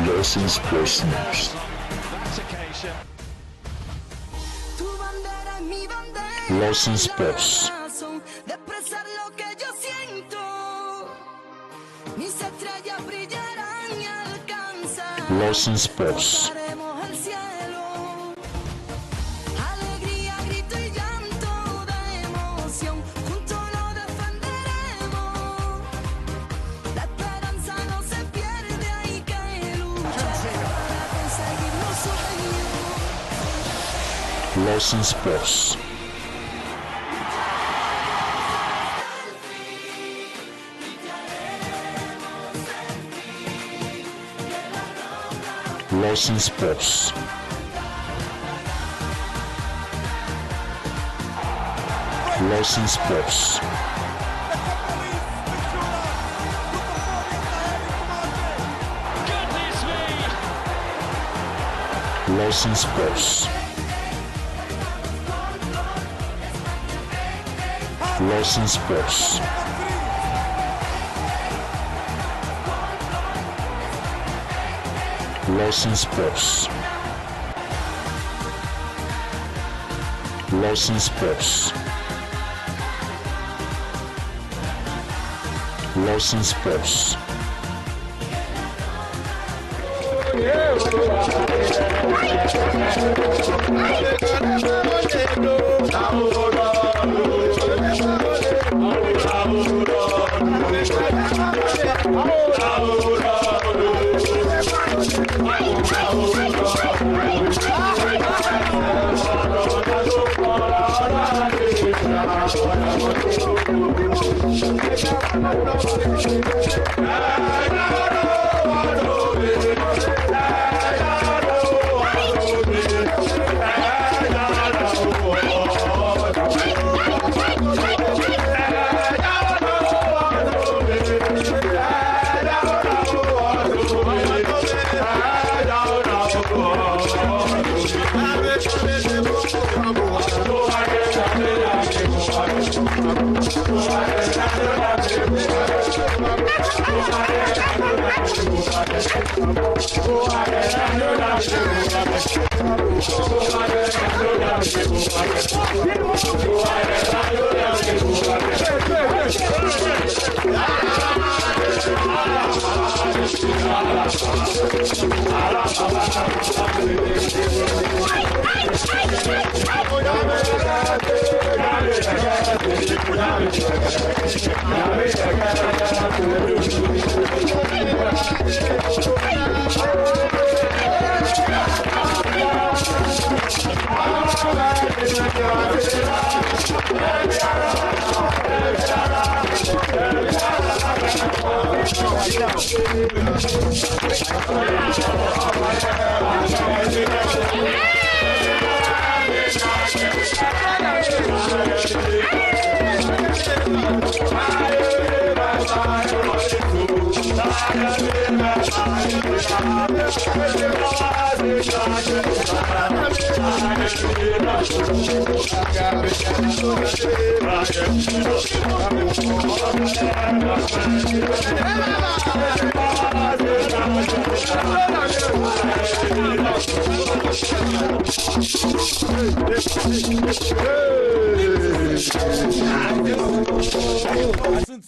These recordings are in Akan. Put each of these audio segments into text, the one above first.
Lawson Sports News. Lawson Sports. Lawson Sports. Lawson Sports. Lawson Sports. Lawson Sports. Lawson Sports. Lawson Sports. Lawson Sports. Lawson Sports. Lawson Sports.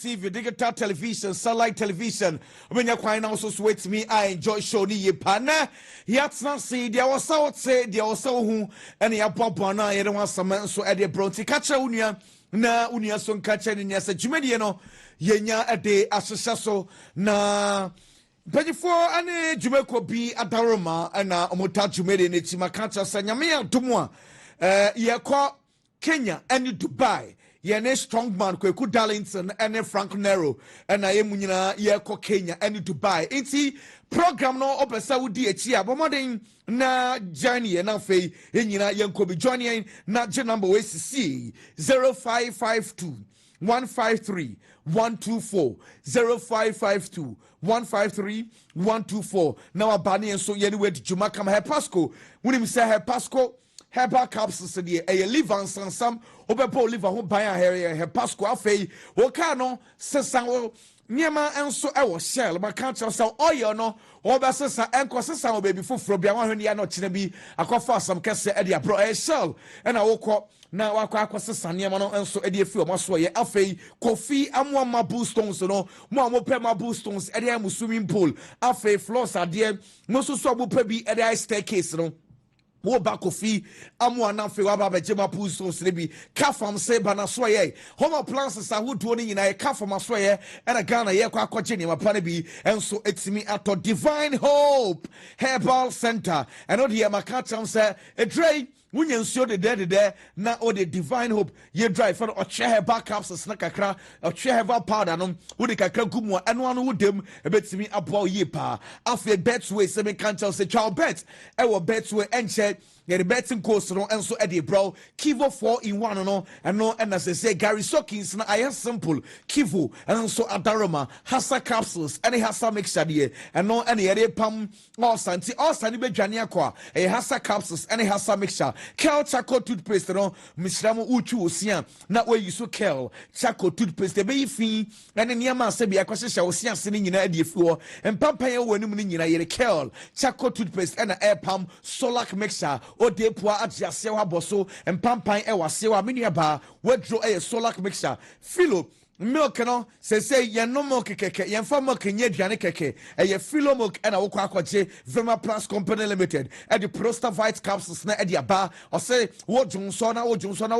TV, digital television, satellite television. When you're quite also sweet me, I enjoy showing you pana. Yet not see there was out say there was so who and ya popana, you don't want some so at the bronty catcher unia na unia son catcher in yasa jumediano yenya a day as na. Before ane jumeko bi adaroma na omota jumedi ne timakata sanyamia tumwa ye kwa Kenya and Dubai. Yene strongman Kweku Edilson and Frank Nero and I am ye ko Kenya and Dubai. Inti program no open Saudi chia bomodin na journey and fe yina yanko be joining na je number WCC 0552 153 124 0552 153 124. Now a banny and so anyway to Jumakam Her Pasco. When him say Her Pasco herbal capsules de liver sansam obepo liver ho ban a he pasco afei wo ka no sesan wo nyema enso e wo shell maka cha so oil no obesesa enko sesan wo baby foforo bia wa hwene ya no kina bi akwafa asam kese e de abro e shell e na wokọ na wakwa akwasesa nyema no enso e de afi o maso ye afei coffee amwa mabu stones no mo amope mabu stones e de am swimming pool afei floors ade mo so so amope bi e de staircase no wo ba kofi amu anamfe wa ba bejema puso slebi ka fam se bana so ye home plants sa hudo ni nyina ye ka fam so ye na Ghana ye kwa akwache ni mapa ne bi enso etimi ato Divine Hope Herbal Center eno de maka cham se edrei Wunya nsuo de na o de Divine Hope ye drive for o che herbal capsules na kakra o che herbal powder no wo de kakra gumu eno anu wudem ebetimi abo ye pa afi bet way se me kan tell se child bet e wo bet way enche the betting course no enso e de bro Kivo 4-in-1 no eno na say Gary Sockins na I simple Kivo enso adaroma hasa capsules any hasa mixture de eno ene ye pam all santi be dwane akwa e hasa capsules any hasa mixture Kel Chaco toothpaste no misramo uchu osia na we use Kel Chaco toothpaste be fi ene niam ase bia kwahye osia se ni nyina ade fi ho empampan ye wonum ni nyina ye Kel Chaco toothpaste ena air pam Solac mixture o de poa ajiase wa boso empampan e wase wa menua ba wadro e Solac mixture filo milk no say ye no milk keke ye fa milk nye aduane keke ye filo milk and awokwa akwaje Verma Plus Company Limited e the Prostavite capsules na e di aba o say wo junso na wo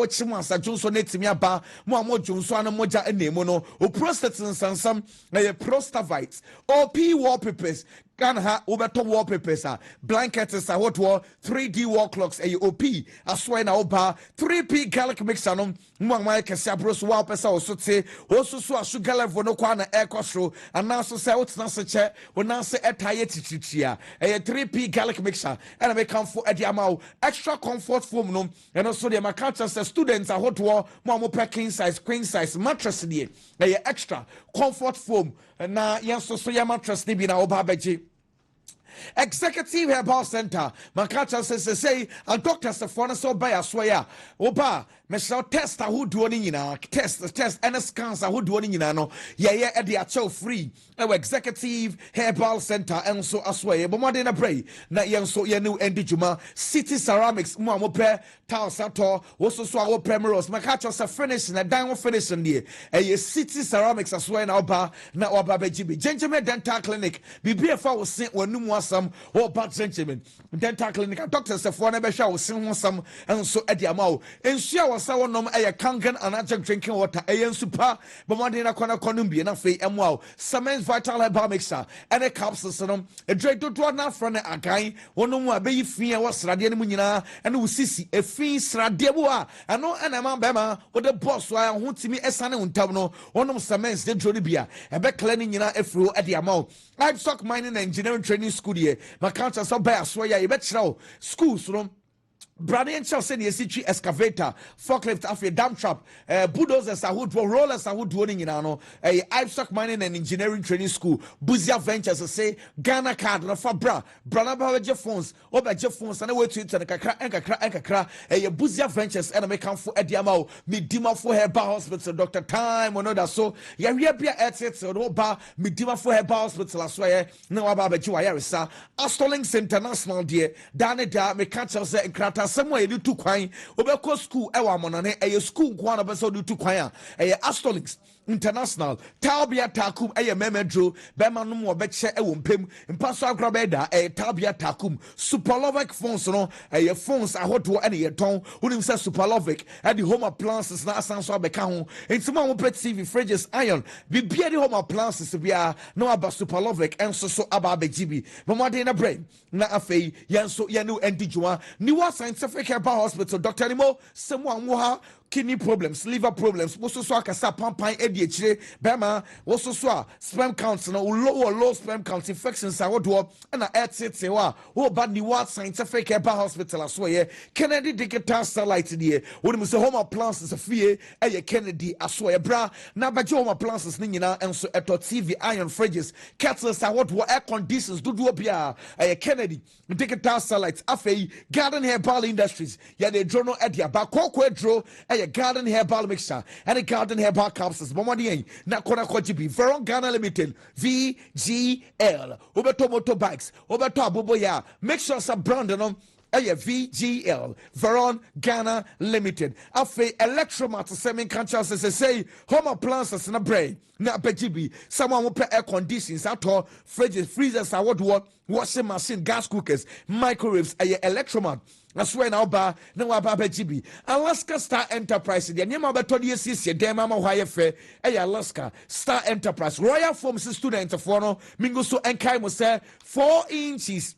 chimo asa junso na etimi aba mo junso na moja enemu no o prostate nsansam na ye Prostavite OP wallpapers can ha ubeto wallpapers blankets are what war 3D wall clocks OP aswa na oba 3P garlic mixer no mwamwa kese abros wallpaper so te osusu asugar level no kwa na air costro and now so say what's se che wona se etaye tititia 3P garlic mixer and make come for ediamao extra comfort foam no and also the makata students are hot war mo king size queen size mattress die extra comfort foam na yes so ya mattress ni bi na oba beji Executive Herbal Center Makacha says say and doctor Safona so by a swear oba Michelle test who do any test and scans who do any no yeah at the actual free our Executive Herbal Center and so asway but more than a pray na yan so ya new endijuma City Ceramics mo amope tiles ato also so our primrose Makacha sa finish na dan finish there a City Ceramics asway na oba bejibi Gentleman Dental Clinic bibia fa wo sen wanum asam o ba Gentleman Dental Clinic doctor Safona be hwa wo sen ho sam and so e dia ma o ensua sa wonom eye kangan anaje drinking water eye super but more than a corner conumbi na fe emwa Samen's Vital Herbal Mixer and a capsules no e dre dodo na fra na agan wonom a be fi e wasrade ne mu nyina and wo sisi e fi srade bo a ano ana ma be ma wo de boss wa ho timi esane untam no wonom Samen's de dro ne bia e be kla ne nyina efro e de ama livestock mining and engineering training school here my counter so by aso ya e be kira schools no Brady and Chelsea near City excavator, forklift after dump truck, bulldozers are wood rollers are wood running in ano, a livestock mining and engineering training school, Buzia Ventures say Ghana card no for Branaba Jeff phones, over Jeff phones and away to it and a Buzia Ventures and I make come for Ediamo, Midima for her bar hospital, Dr. Time or no so ya be at it or bar Midima for her bar hospital as well. No about Juarisa, Astolings International dear, Danida, Mekachas and Kratas. Somewhere you do kwan obeko school ewa monane eye school kwan na beso do tu kwan eye Astolings International Tabia Takum eye memedro bema no mo beche ewo mpem mpaso agrobeda Tabia Takum Superlovic phones no eye phones ahoto ene ye ton unim say Superlovic at the home appliances na asanso abeka ho entimo mo pet TV fridges iron bibia the home appliances bia no aba Superlovic enso so aba bejibi bomade na brain na afei yenso yenu endijua ni wa scientific herbal hospital Dr. Nimo semo anwo ha kidney problems, liver problems, also so akasa pampan edichire bema, also so sperm counts no low sperm counts infections are what do and a oh bad new what scientific Eben hospital as well. Kennedy digital satellite there. When we say home appliances a fee, Kennedy as well. Bra na bajo home appliances nina and so eto TV iron fridges, kettles are what air conditions do bia Kennedy digital satellite afei garden herbal industries. Yeah, they draw no idea but Kweku draw a garden herbal mixture and a garden herbal capsules. Bomadi na kona kwajibi Veron Ghana Limited VGL Obeto motorbikes Obeto aboboya. Make sure some brand no VGL Veron Ghana Limited afe electromat semen cancer say home appliances na brain na BIGGY someone will pay air conditions at all fridges freezers are what washing machine gas cookers microwaves electromat. I swear now ba na wa ba BIGGY Alaska Star Enterprise the nyama beto de sisi dem ama hwaye fe Alaska Star Enterprise Royal Forms student for no mingo so enkai mo say 4 inches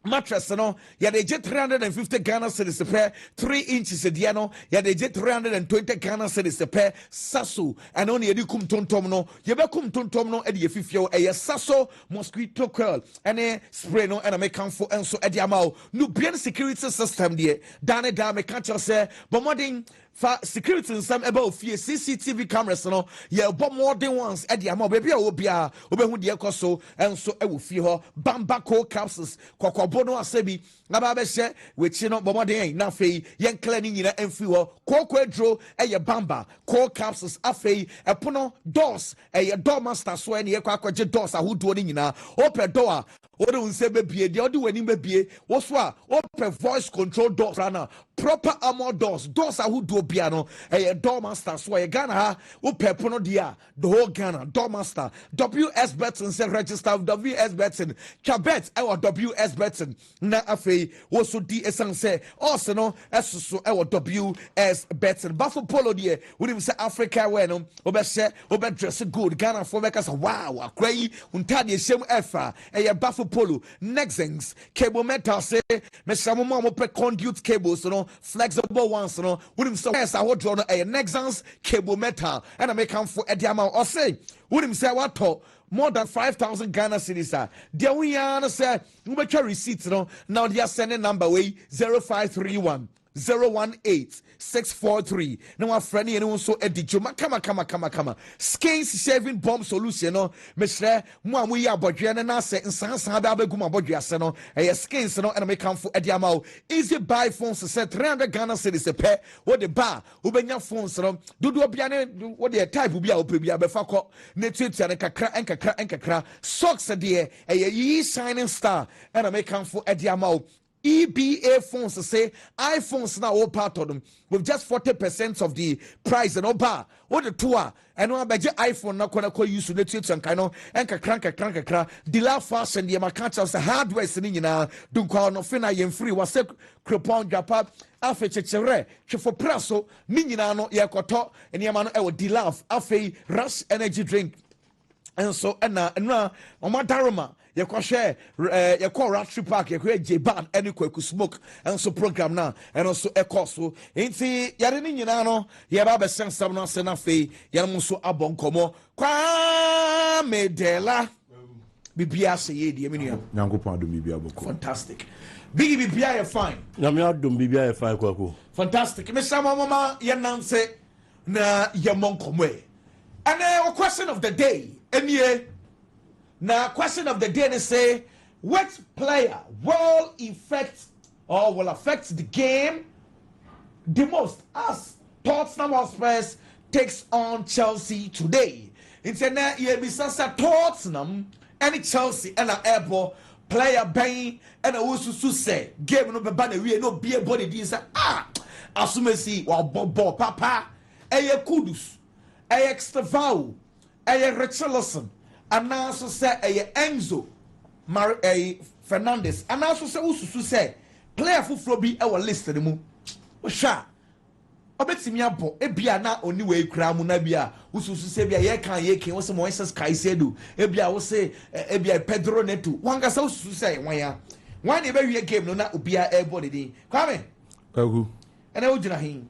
mattress no ya de 350 Ghana cedis per 3 inches ediano ya de 320 Ghana cedis per saso and only edi kum tontom no ye be kum tontom no edi fifio saso mosquito coil and spray no and make am for and so edi amao no bien security system there dane da me catch us say but modern for security in some about fear CCTV cameras no ye bo modern ones edi amao baby obia obehu de ekoso and so e wo fie ho bamba cold capsules bono asebi na ba be hye wechi no bomoden na afei yen kla ni nyina emfi ho Kweku Edro eye bamba cold capsules afei epono doors eye door master so ene ye kwakoje doors ahodo ni nyina open door ode unse bebie de ode wani bebie wo so a open voice control doors na proper armor doors ahodo bia no eye door master so eye Ghana ha open pono dia the whole Ghana door master WS Betson say register WS Betson cabet WS Betson na afei wo so di esan say also no esoso WS Betson bafo polo die we say Africa we no obehye dress good Ghana for make us wow akra yi untade ehyem efa bafo polo nexens cable metal say me samo mo pe conduit cables no flexible ones no we say yes I would draw no nexens cable metal and I make am for ediama or say we say what to more than 5,000 Ghana cedis. There we are, say, we make a receipt, no. Now they are sending number way 0531 018 643. Now our friend here also edit kama. Skins shaving bomb solution, no. Mesre, we are bodrian and I say, and sans abeguma bodrias, no. Skins, no, and make come for Ediamao. Easy buy phones to set 300 Ghana cedis a pair. What the bar, Ubenya phones, no. Do biane, what the type will be out, be a befako, netwits and kakra, socks a dear, a ye shining star, and I make come for Ediamao. EBA phones to say iPhones now all part of them with just 40% of the price and all bar. What the tour and one by iPhone now can use to the chips and kind of and crank DELA fashion the Macatch of the hardware sitting in a don't call no fina yen free was a crepon japa afe chechere for praso ninano yakoto and yamano ewo DELA afe rush energy drink and so and Omadaroma. You can share your call Ratri Park, you create J-Bad, and you could smoke, and so program now, and also a cost. So, ain't see, Yarin Yanano, Yababa San Sabna Senafe, Yamuso Abon Como, KWAME DELA, Bibia say, Yeminia, Nango Pando Bibia Boko. Fantastic. Biggy Bibia, fine. Namia Dum Bibia, fine, Kwaku. Fantastic. Miss Mama, Yananse, na Yamon Comwe. And a question of the day, and yeah. Now, question of the day is say, what player will affect the game the most as Tottenham Hotspur takes on Chelsea today? It's a Tottenham and Chelsea and an airport player bang and a also say game no be we no be a body this asumesi wa bobo papa Kudus Extravao Richarlison. And now so say Enzo Fernandez. And now so say ususu say player for be our list anymore. Osha. Obetimi abo ebia na oni we kra mu na bia ususu say bia ye kan ye kin wo se Moises Caicedo ebia wo say ebia Pedro Neto. Wanga say ususu say wan ya. Wan e be wie game no na obia e body din. Kwame. Kagu. And e ojina hin.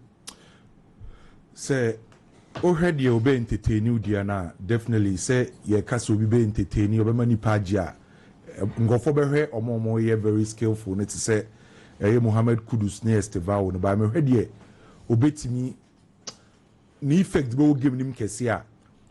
say already you be entertain you Diana definitely say ye kasa obi be entertain you be mani pagia ngofo be hwe omo ye very skillful ne to say Mohammed Kudus ne Esteval no ba me hwe de obetimi ni effect be give him kese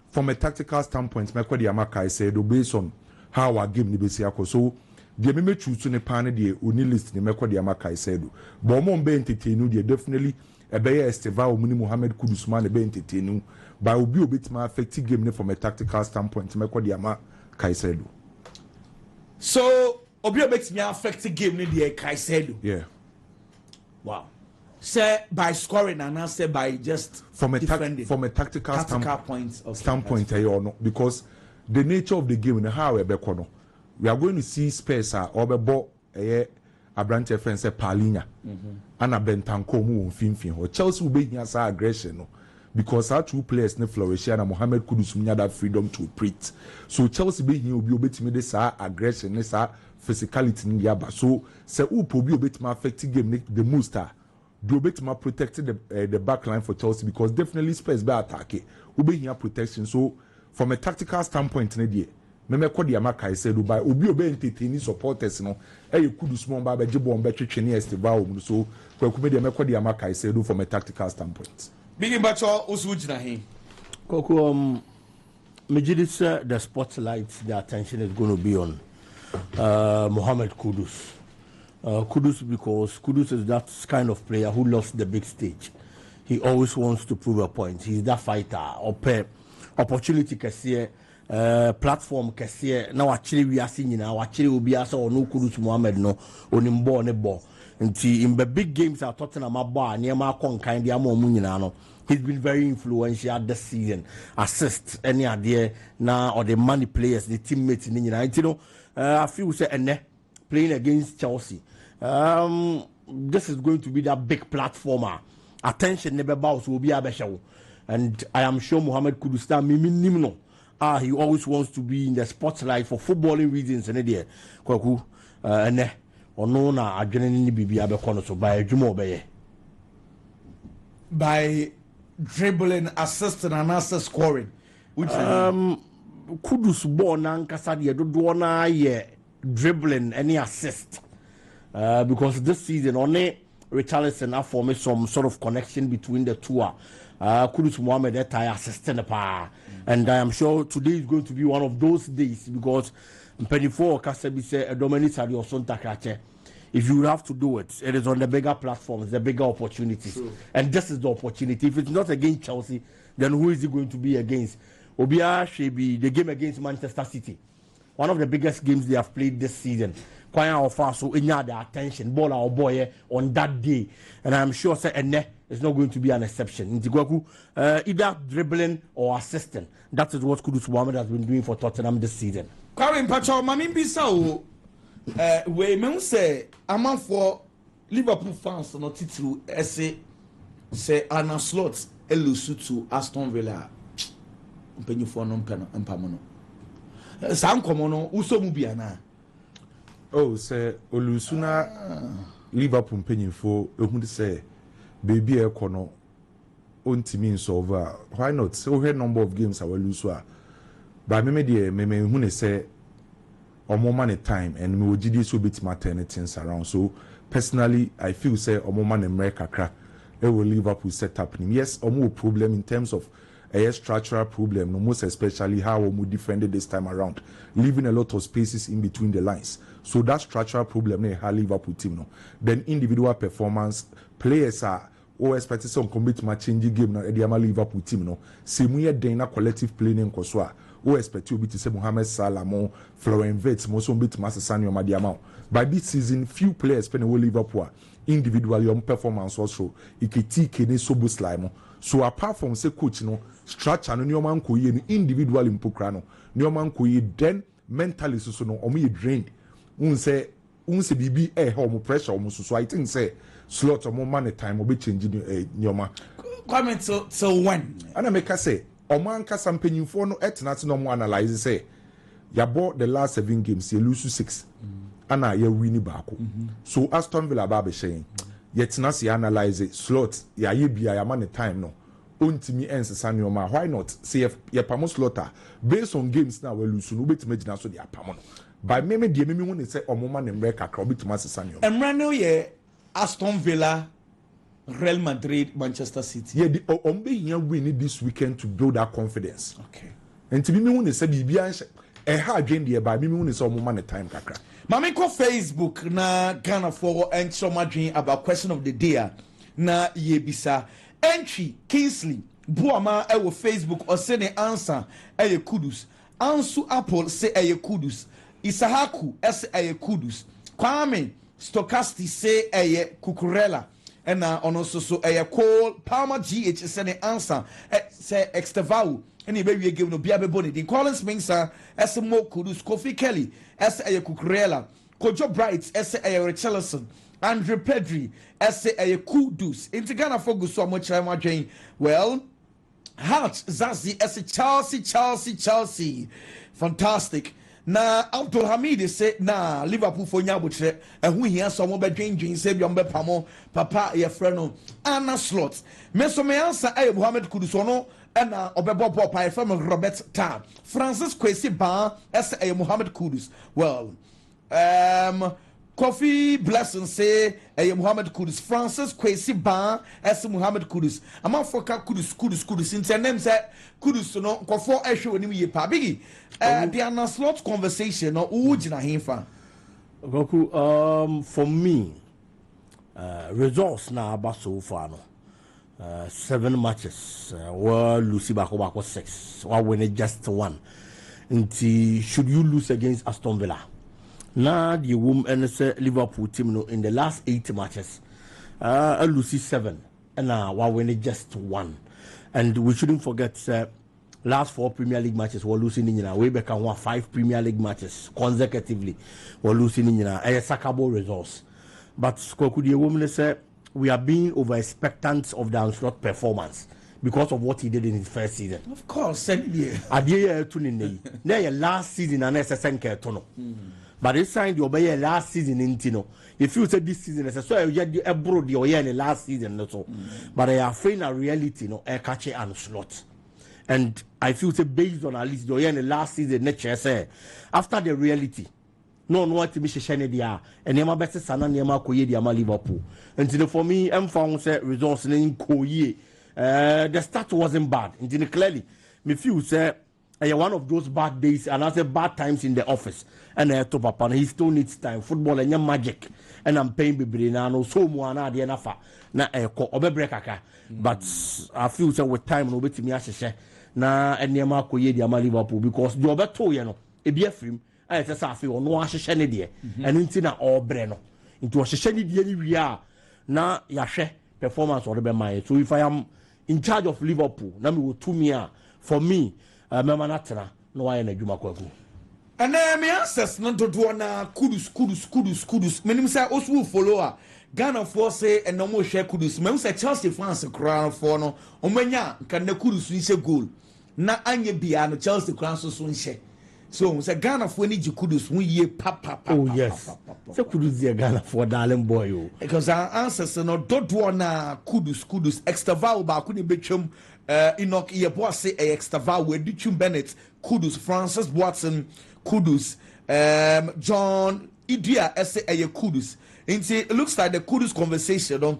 from a tactical standpoint me kwadi amaka I said based on how our game ni be sia so de me choose ne pan de oni list ni me kwadi amaka I said but omo be entertain you definitely Ebeye Esteval Muni Mohammed Kudus man ebe entertain by obi obetima affect game ne from a tactical standpoint me kwadi ama Kaisedo. So obi obetima affect game ne de Kaisedo. Yeah. Wow. Say by scoring and say by just from a tactical standpoint no, because the nature of the game and how no, we are going to see Spurs or bebo Abrante friend say Palina and a Bentanko mu finfin or Chelsea will be here aggression no, because our two players ne flourish and Mohammed Kudus that freedom to operate. So Chelsea be here will be me this aggression, this physicality in yaba. So say who probably bit my affecting game the most do bit my protected the back line for Chelsea because definitely Spurs be attack it. Will be here protection. So from a tactical standpoint, me kwa di amaka said by obi obe entertain supporters no you could small ba be jibo on be twetwe ne Esteval so Kweku me kwa di amaka said from a tactical standpoint. Biggy Bacho osu gina he. Kweku the spotlight, the attention is going to be on Mohammed Kudus. Kudus because Kudus is that kind of player who lost the big stage. He always wants to prove a point. He's that fighter or opportunity kasiye platform kasiye na wachiri we are seeing now wachiri will be asa or no Kudus Mohammed no onimbo ne bo. In the big games are Tottenham aba near ma kon kind ya mo munyina no. He's been very influential this season. Assist any idea now or the money players, the teammates in you know. I feel say playing against Chelsea. This is going to be that big platformer. Attention never bows will be a show. And I am sure Mohammed Kudus he always wants to be in the spotlight for footballing reasons and idea. Kweku or no na adrenaline bibi abekono so by Jumo Beye. By dribbling, assisting, and also scoring. Which Kudus born and Kasadi do dribbling any assist because this season only Richarlison have formed some sort of connection between the two. Kudus Mohammed assisting and I am sure today is going to be one of those days because Penifo Kasabi said Dominic or Sonta. If you have to do it, it is on the bigger platforms, the bigger opportunities. True. And this is the opportunity. If it's not against Chelsea, then who is it going to be against? Obia should be the game against Manchester City. One of the biggest games they have played this season. Quite often, so in their attention, ball or boy on that day. And I'm sure it's not going to be an exception. Either dribbling or assisting. That is what Kudus Mohammed has been doing for Tottenham this season. Karim Pacho, Mami Bissau. We may say among for Liverpool fans no title say Anna Slots elusu to Aston Villa mpenyu for no mpamono sam komono uso mu bia na say olusu na Liverpool mpenyu for ehun say baby e kono ontimi insolve why not so we number of games our lusu but me hu say omo man time and me ogidi so bit matter things around so personally I feel say omo man America kakra e will Liverpool set up him. Yes omo problem in terms of a structural problem no most especially how omo defended this time around leaving a lot of spaces in between the lines so that structural problem na ha Liverpool team no then individual performance players are expected some commit ma change game na e Liverpool team no same ye den na collective playing nkoso a expect you to say Mohamed Salah mo Florian Wirtz mo so bit ma sesa ne o by this season few players spend whole Liverpool individually on performance also iketi kene sobo slime so apart from say coach no structure no nneoma nko ye individually mpokra no nneoma nko ye then mentally so no omo ye drained unse bibi omo pressure omo so I think say slot omo man time obe change nneoma comment so when ana make say Oman kasa mpanyimfo no etenate no mo analyze say ya bought the last 7 games you lose 6 ana ya win baako so Aston Villa ba be shen ya tenase analyze slot ya ye bia ya man time no ontimi ensesa nneoma. Why not? Say ye pamo slaughter based on games na we lose no betime gina so de apamo no. By me de me hu ne say omoma ne mre kakra obetuma sesa nneoma. Emra no ye Aston Villa, Real Madrid, Manchester City. Yeah, the ombe here win this weekend to build that confidence. Okay. And to me when say bibia ha adwen de by me when say omoma ne time kakra. Mami ko Facebook na Ghana for and so madwin about question of the day na yebisa entry Kingsley Buama ewo Facebook or say the answer eye kudus Ansu Apple say eye kudus Isahaku eye kudus Kwame Stokasti say eye Kukurela and ono so eye call Palmer GH say the answer say Extavau any baby give no bia be boni the Collins Mingsa mo kudus Kofi Kelly eye Kukurela Kojo Bright eye Richarlison Andre Pedri eye kudus into Ghana for go so much time adwen well Hart Zazi Chelsea fantastic na Abdul Hamid say na Liverpool for nyabotre ehun hia so mo bedwendwen say biom be pamo papa ye freno ana slot me so me answer Mohamed Kudus no na obebo pa from Robert Tab Francis Kwesi Ba Mohamed Kudus well Kofi Blessing say Mohamed Kudus Francis Kwesi Ba Mohamed Kudus ama foka Kudus in name say Kudus no kofo ehwe oni ye pa biggy the ana slot conversation no ujina himfa Goku for me results na aba so far no 7 matches were Lucy Bako 6 or win just 1 nti should you lose against Aston Villa now the woman say Liverpool team no in the last 8 matches Lucy 7 and now win just 1 and we shouldn't forget last 4 Premier League matches we're losing in way back and 5 Premier League matches consecutively we're losing in a sackable results but Kweku woman say we are being over expectant of the Anslot performance because of what he did in his first season. Of course, yeah. Last season and SSN but this time the obey last season in Tino. If you said this season, so you had the abroad the last season so. But I have found a reality no air catch and slot. And I feel say based on at least the last season nature say after the reality. No what to be shene dia and yama better sana yama koye dia ma Liverpool. And for me I'm found say results in koye. The start wasn't bad. And clearly me feel say one of those bad days and I say bad times in the office and to papa he still needs time football and magic and I'm paying bebre na no so mo na de na fa na ko obebre kaka but I feel say with time no betimi ahyehyɛ na enema koye dia ma Liverpool because the obeto ye no e bia frim I say say ono ahyehyɛ ne de and nti na obre no nti ohyehyɛ ne de ni wi na yahwɛ performance or be my so if I am in charge of Liverpool na me Wontumi a for me mema na tena no why na dwuma Kweku and me answers no do na kudus menim say osu follower Ghana for say and no mo share kudus menim say Chelsea fans crown for no omanya kan na kudus nse goal na anye bia no Chelsea crown so nse so say Ghana for ni kudus hu ye papa oh yes say kudus ye Ghana for darling boy o because our answers no do na kudus extra val ba ku ni betwam Enoch ye boss say extra val we ditchum Bennett kudus Francis Watson kudus John Idia say kudus it looks like the kudus conversation no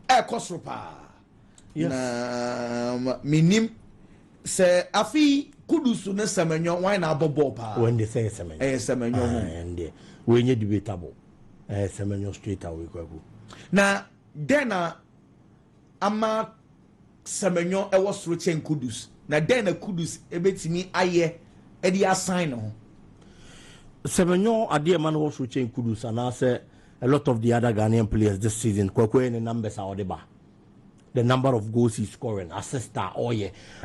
kosropa yes minim say afi kudus no semenyo why na bobo pa when they say semenyo and we need debatable semenyo straight away Kweku na then ama semenyo e was rochen kudus na then kudus ebetimi aye e dey assign no semenyo ade man was rochen kudus and I say a lot of the other Ghanaian players this season Kweku any numbers are odeba the number of goals he's scoring assist or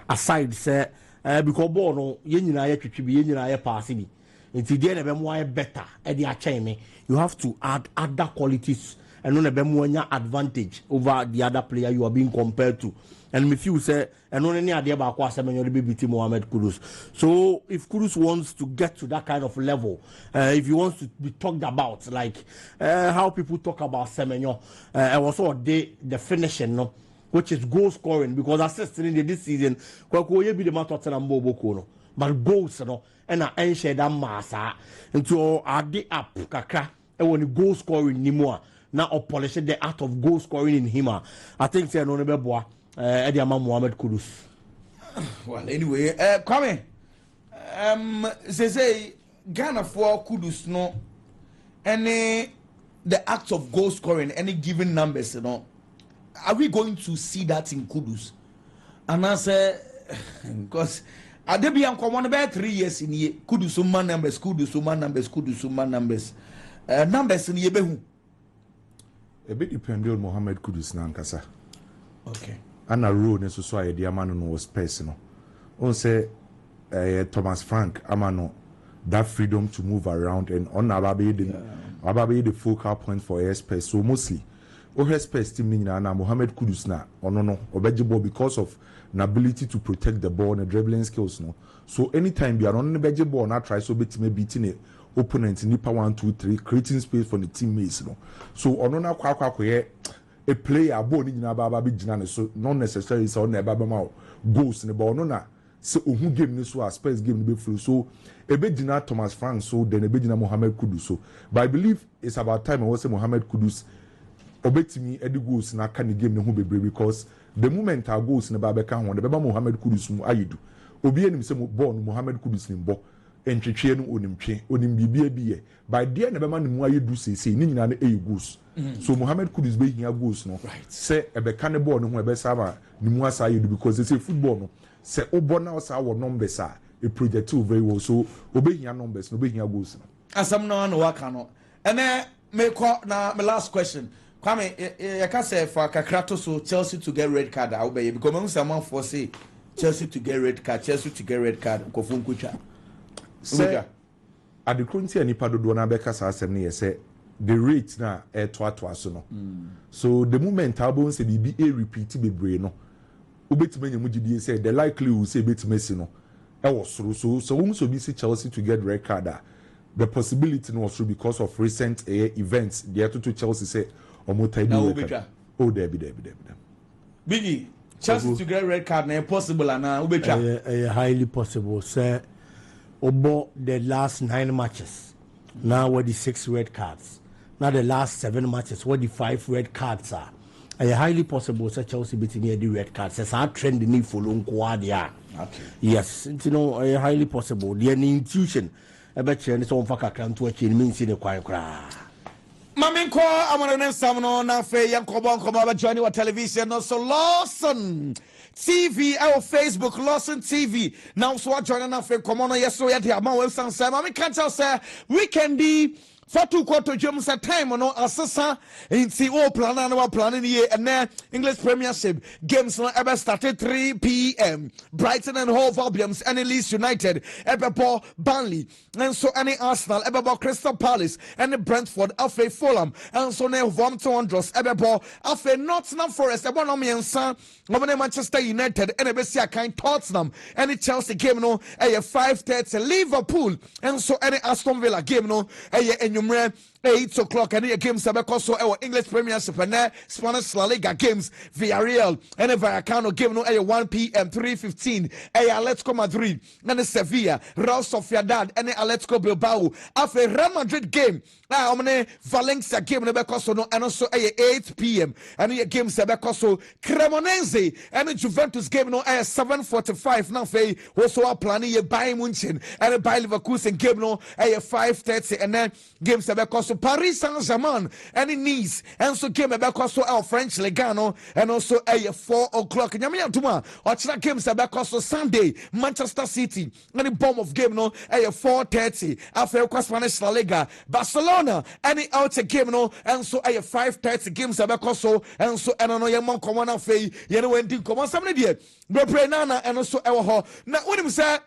aside say because ball no ye nyina ye twetwe bi ye nyina ye pass bi nti dey na be mo better e dey achen me you have to add other qualities and no na be mo nya advantage over the other player you are being compared to and me feel say and no any ade ba kwa Semenyo be beat Mohamed Kudus so if Kudus wants to get to that kind of level if he wants to be talked about like how people talk about Semenyo was all the finishing no which is goal scoring, because assisting this season, Kweku be the man Tottenham Bobo, but goals, and I share that massa into our day up, Kakra, and when the goal scoring Nimua, now polish the art of goal scoring in him. I think they're no Nebeboa, Ediama Mohamed Kudus. Well, anyway, Kwame, say Ghana for Kudus, no, any the act of goal scoring, any given numbers, are we going to see that in Kudus? And I say, because I did be on about 3 years in ye Kudus man numbers, Kudus man numbers, Kudus man numbers, numbers in Yebehu. A bit depending on Mohamed Kudus Nankasa. Okay. And a rule necessary, the Amano was personal. On say Thomas Frank Amano, that freedom to move around and on Ababe the focal point for airspace. So mostly, airspace team na Mohamed Kudus na no obejibo because of an ability to protect the ball and dribbling skills no. So anytime you are on the beji ball, na try so beating it. Opponent nipa 1 2 3 creating space for the teammates no. So ono na kwa a player ball ni na baba bi gina so not necessarily so na baba ma goals ne ball no na se ohun game ni so a space game ni be free so e be gina Thomas Frank so then e be gina Mohamed Kudus so but I believe it's about time I was say Mohamed Kudus obetimi edi goals na kan game ne ho bebre because the moment our goals ne baba ka ho the baba Mohamed Kudus mu ayedu obi enim say ball no Mohamed Kudus ni bo entwetwe no onim bibia biye by there na bema nemu ayedu sese ni nyina na goals so Mohamed Kudus be hia goals no say ebe kan ball no ho ebe saba nemu asa ayedu because they say football no say obo na asa wo numbers a e project very well so obe hia numbers no be hia goals no asam no na waka no ene me ko na my last question Kwame you can say for Kakrato so Chelsea to get red card I obey because man someone for say Chelsea to get red card ko funkucha say at the current year nipa dodo na beka sa asem ne say the rate na to so no so the moment albon say be a repeat bebre no obetime nyam gidie say the likely will say betime si no e was so we so be see Chelsea to get red card the possibility no was because of recent events the to Chelsea say omota be oh there be Biggy Chelsea to get red card na possible na ubetwa highly possible say about the last 9 matches. Now what the 6 red cards. Now the last 7 matches, what the 5 red cards are. Highly possible that Chelsea beating the red cards. It's our trend in follow Quadia. Okay. Yes, highly possible. The intuition. I bet you it's on Faka to achieve means in the quiet cry. Maminko, I'm on an examiner now for young Cobon Coba joining our television. Also, Lawson TV, our Facebook, Lawson TV. Now, so I join us for Common. Yes, so yet, I'm always on Sam. I can't tell, sir, we can be. For 2 quarter jumps at time no assessa in CO plan and planning here and then English Premiership games no ever started 3 p.m. Brighton and Hove Albion and Leeds United Eben Burnley and so any Arsenal Eben Crystal Palace and Brentford Afe Fulham and so now Wolverhampton Wanderers Eben Afe Nottingham Forest Eben Omiensa Manchester United and Ebesia kind Tottenham and Chelsea game no 5:30 Liverpool and so any Aston Villa game no 8 o'clock and the games so our English Premiership and Spanish La Liga games Villarreal and a Vallecano game no 1 p.m. 3:15 Atletico Madrid and Sevilla Real Sociedad and Atletico Bilbao after Real Madrid game Valencia game no and also 8 p.m. and the games so Cremonese and Juventus game no 7:45 now fe also planning Bayern Munchen and Bayer Leverkusen game no 5:30 and then games so Paris Saint-Germain and Nice and so game so our French Legano and also 4 o'clock nyame atuma ochira games so Sunday Manchester City and the bomb of game no 4:30 after Spanish La Liga Barcelona and the out game no and so 5:30 games so and so and no yemon common afei ye no wendi common somebody there bro nana and also ho na when him say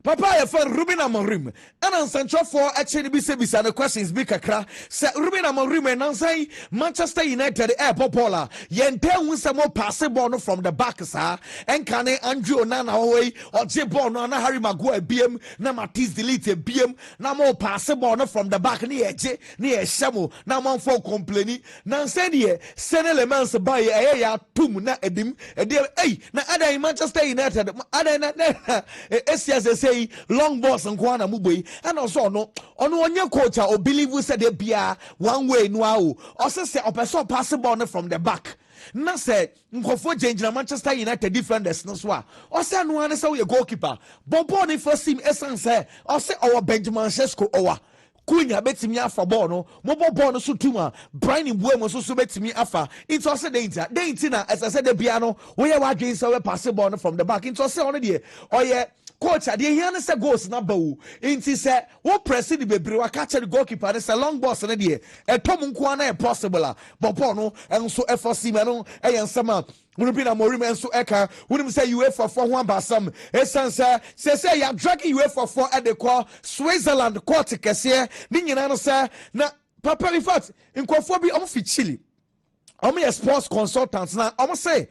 Papa ya for Ruben Amorim. And on Sancho for actually be the questions be kakra. Say Ruben Amorim and answer Manchester United airport pola. Yente win some more passable from the back, sir. And can Andrew Nana away or Jebon na Harry Maguire BM na Matisse delete BM na more passable from the back near Shamu na man for complaining. Nan said ye send elements by a tum na edim na other Manchester United other na as say long balls and kwana mubwe and also no ono onye coach or believe we said they be one way no or say opeso passable from the back na say nkofo change na Manchester United defenders no so or say no one say we goalkeeper bobo ni first team essence say or say our Benjamin Sesko owa Kunya betimi afa ball no mobo ball no so tuma Brian Mbuemo so betimi afa into say danger na as I said the bia no we wa dwen say we pass ball no from the back into say on the oye coach ade here na say goals na ba wo into say wo press the bebre wa catch the goalkeeper say long balls na de etom nko na possible but ball no enso FOC me no ensama Ruben Amorim enso eka wonim say UEFA for one basam esansa say ya drag UEFA for at the call Switzerland court kese ni nyina no say na papa in fact nkofo bi om fi Chile sports consultants now. Say,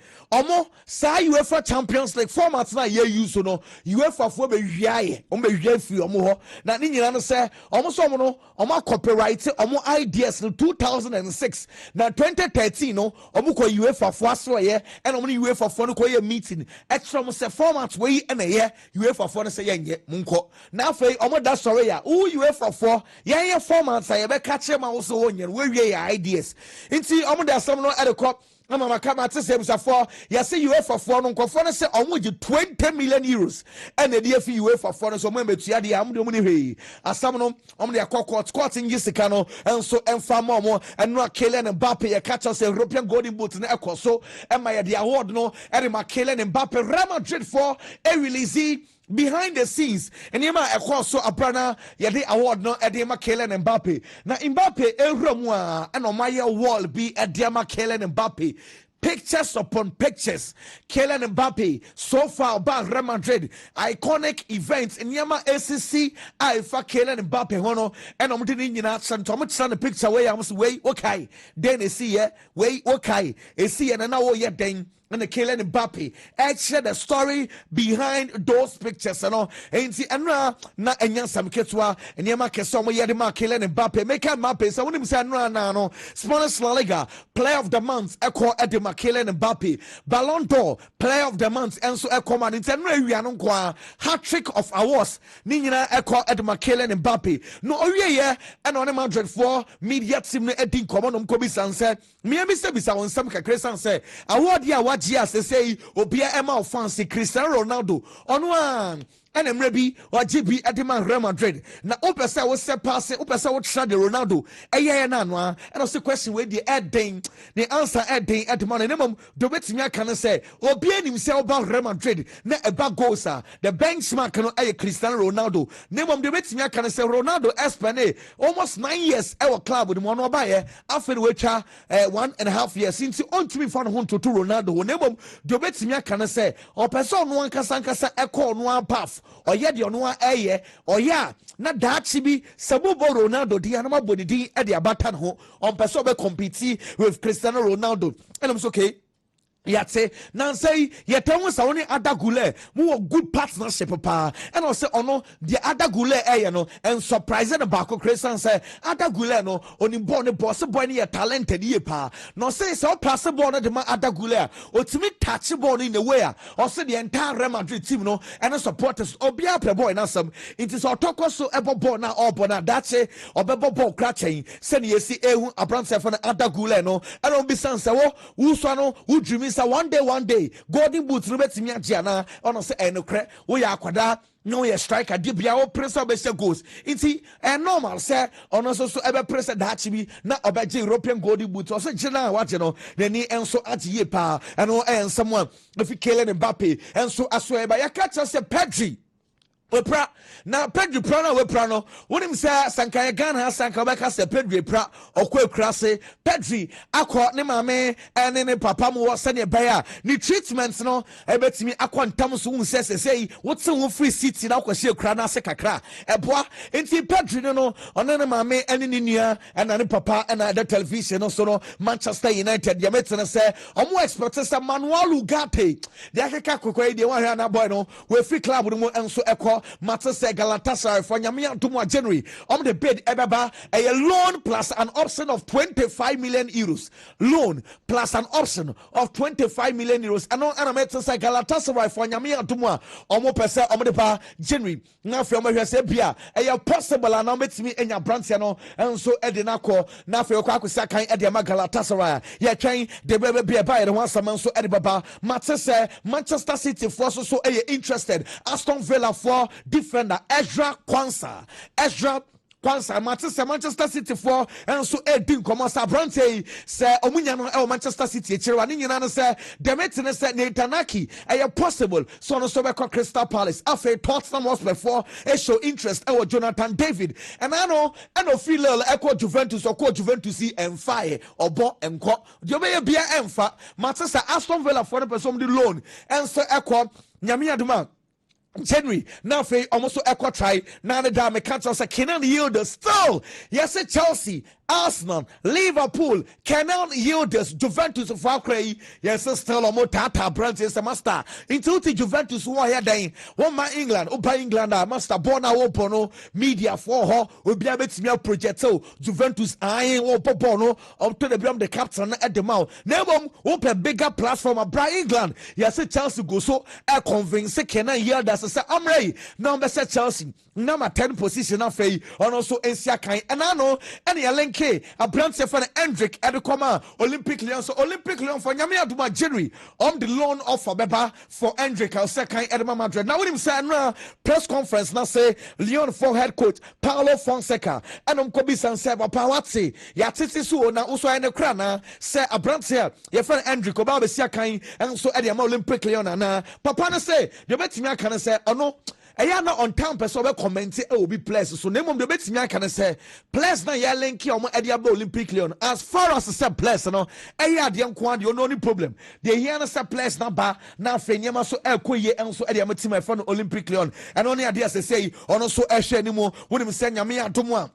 say UEFA Champions League format na ye use no UEFA for be wiaye. Be free na ni nyina no say, so copyright ideas no 2006 na 2013 no ko UEFA for so ye and UEFA for no ko ye meeting. Extra say format we na ye UEFA for no say ye munko. Na fe da sorry ya. UEFA for ye format say be catch ma wo so wonye we ideas. Inti da some no at the crop. Mama kama te say for ya say UEFA for no nkofo no say omo 20 million euros and the DFE UEFA for no so mo metua de am de mo ni hwe asam no omo de court in Jessica no and so emfa mo and no Kylian Mbappe ya catch us European golden boot na ekoso and my the award no e ma Kylian Mbappe Real Madrid for a release behind the scenes and yema ekwa so aprana yede award no edema Kylian Mbappe na Mbappe ehramu and on my wall be edema Kylian Mbappe pictures upon pictures Kylian Mbappe so far about Real Madrid iconic events in yema ACC ifa Kylian Mbappe hono and omde ni nyina santom the picture where I was way okay then see way okay see and now ye den and the Kylian Mbappe share the story behind those pictures and na enya sam ketwa and yema keso mo yede ma Kylian Mbappe make Mbappe so when say no Spanish La Liga player of the month echo edema Kylian Mbappe Ballon d'Or player of the month and so echo man it's no awia no kwa hat-trick of awards ni nyina echo edema Kylian Mbappe no owie ye and on Madrid for media team no edin komo no ko bi sanse me bisa won sam kakre sanse award ya GS say obia Emma fancy Cristiano Ronaldo on and Emrebi or GB Edema Real Madrid. Now, Opesa was set pass, Opesa was shot the Ronaldo. And also question where the answer Edding at the money. Nemum, the Betimia can say, or being himself about Real Madrid, not about Gosa, the benchmark can a Cristiano Ronaldo. Nemum, the Betimia can say Ronaldo Espane, almost 9 years our club with one buyer, after which 1.5 years since you on to me found home to Ronaldo. Nemum, the Betimia can say, or person one Casancasa echo one path. Or yet you know or yeah na dachi bi sabubo Ronaldo di anama boni di e dia batan ho on person be compete with Cristiano Ronaldo and I'm okay. Yate nan say yete won sa woni adagule mo good partnership pa and also ono the adagule no and surprise the back Christian say adagule no oni born boss boy ni talented ye pa no say so pass ball no de ma adagule otimi touch ball in the way or say the entire Real Madrid team no and supporters obia pre boy na some it is otoko so ebo ball na obo na that say obebo ball krachen say ye see ehun abrantse for adagule no and on be sense wo so no wo dream one day golden boots no betimi agiana ono say enokre wo ya akwada no ye striker di bia wo press obese goals inti normal say ono so ebe press that chibi na obeje European golden boots so gina waje no nani enso agiye pa eno someone if Kylian Mbappe enso aso eba ya catch us Pedri Wepra na Pedro Prano wepra no wonim say sankaya Ghana sanka beka say Pedro pra okwa krase Pedri akọ ne mame ene ne papa mo wo se ne baya ni treatment no ebetimi akọ ntam so hu say wotse wo free city na akọ kra na se kakra eboa enti Pedri no one ne mame ene ne nua ena ne papa ena the television no so no Manchester United ya metene say omo expect say Manuel Ugarte dia keka kokoi de wan na boy no we free club no enso ekọ Matter say Galatasaray for Nyamia Tumwa January. The bid ebeba a loan plus an option of 25 million euros. Loan plus an option of 25 million euros. And on Anameta say Galatasaray for Nyamia Tumwa omo pese the ba January. Now from where say bia a possible and met me in your branch and so Edinako now for Kwaku Sakai Ediama Galatasaray. Yeah, train the baby be a buyer and once a man so Edibaba. Matter say Manchester City for so interested. Aston Villa for defender Ezra Kwanzaa Manchester City for and so Edin Komasa Brante say omunya no Manchester City echirwa ni nyina no say Demetine say Netanaki possible so no so be Crystal Palace after Tottenham Hotspur for show interest Jonathan David and I know feel Juventus or Juventus fire obo enko de be bia emfa Manchester Aston Villa for the person the loan and so nyame aduma January now for almost equal try now the dame can't say Kenan Yildiz still yes Chelsea Arsenal Liverpool Kenan Yildiz Juventus of Accra yes still almost tata branch is a master into the Juventus who are here one man England master born open media for her will be able to project Juventus eyeing no up to the captain at the mouth never open bigger platform of England yes Chelsea go so convince Kenan Yildiz say I'm ready now be say Chelsea number 10 position of and also Asia kind and I know any LNK a brand for Hendrick Edukoma Olympic Lyon so Olympic Lyon for Nyame Aduma January on the loan offer beba for Hendrick I'll say kind Edema Madrid now when him say no press conference now say Lyon for head coach Paulo Fonseca and Kobi San say papa watse ya titi so na uso ene kra na say a brand here ye for Hendrick oba be sia kind and so Edema Olympic Lyon na papa na say you betimi aka say ono eya na on time person be comment e will be place so name de betimi aka na say place na ya link omo Ediaba Olympic Lyon as far as say place no eya de nko ade no problem de here na say place na ba na afenyema so ekoye enso Ediama team e for no Olympic Lyon and only ade say ono so ehwe ni mo wonim say nyame adomo a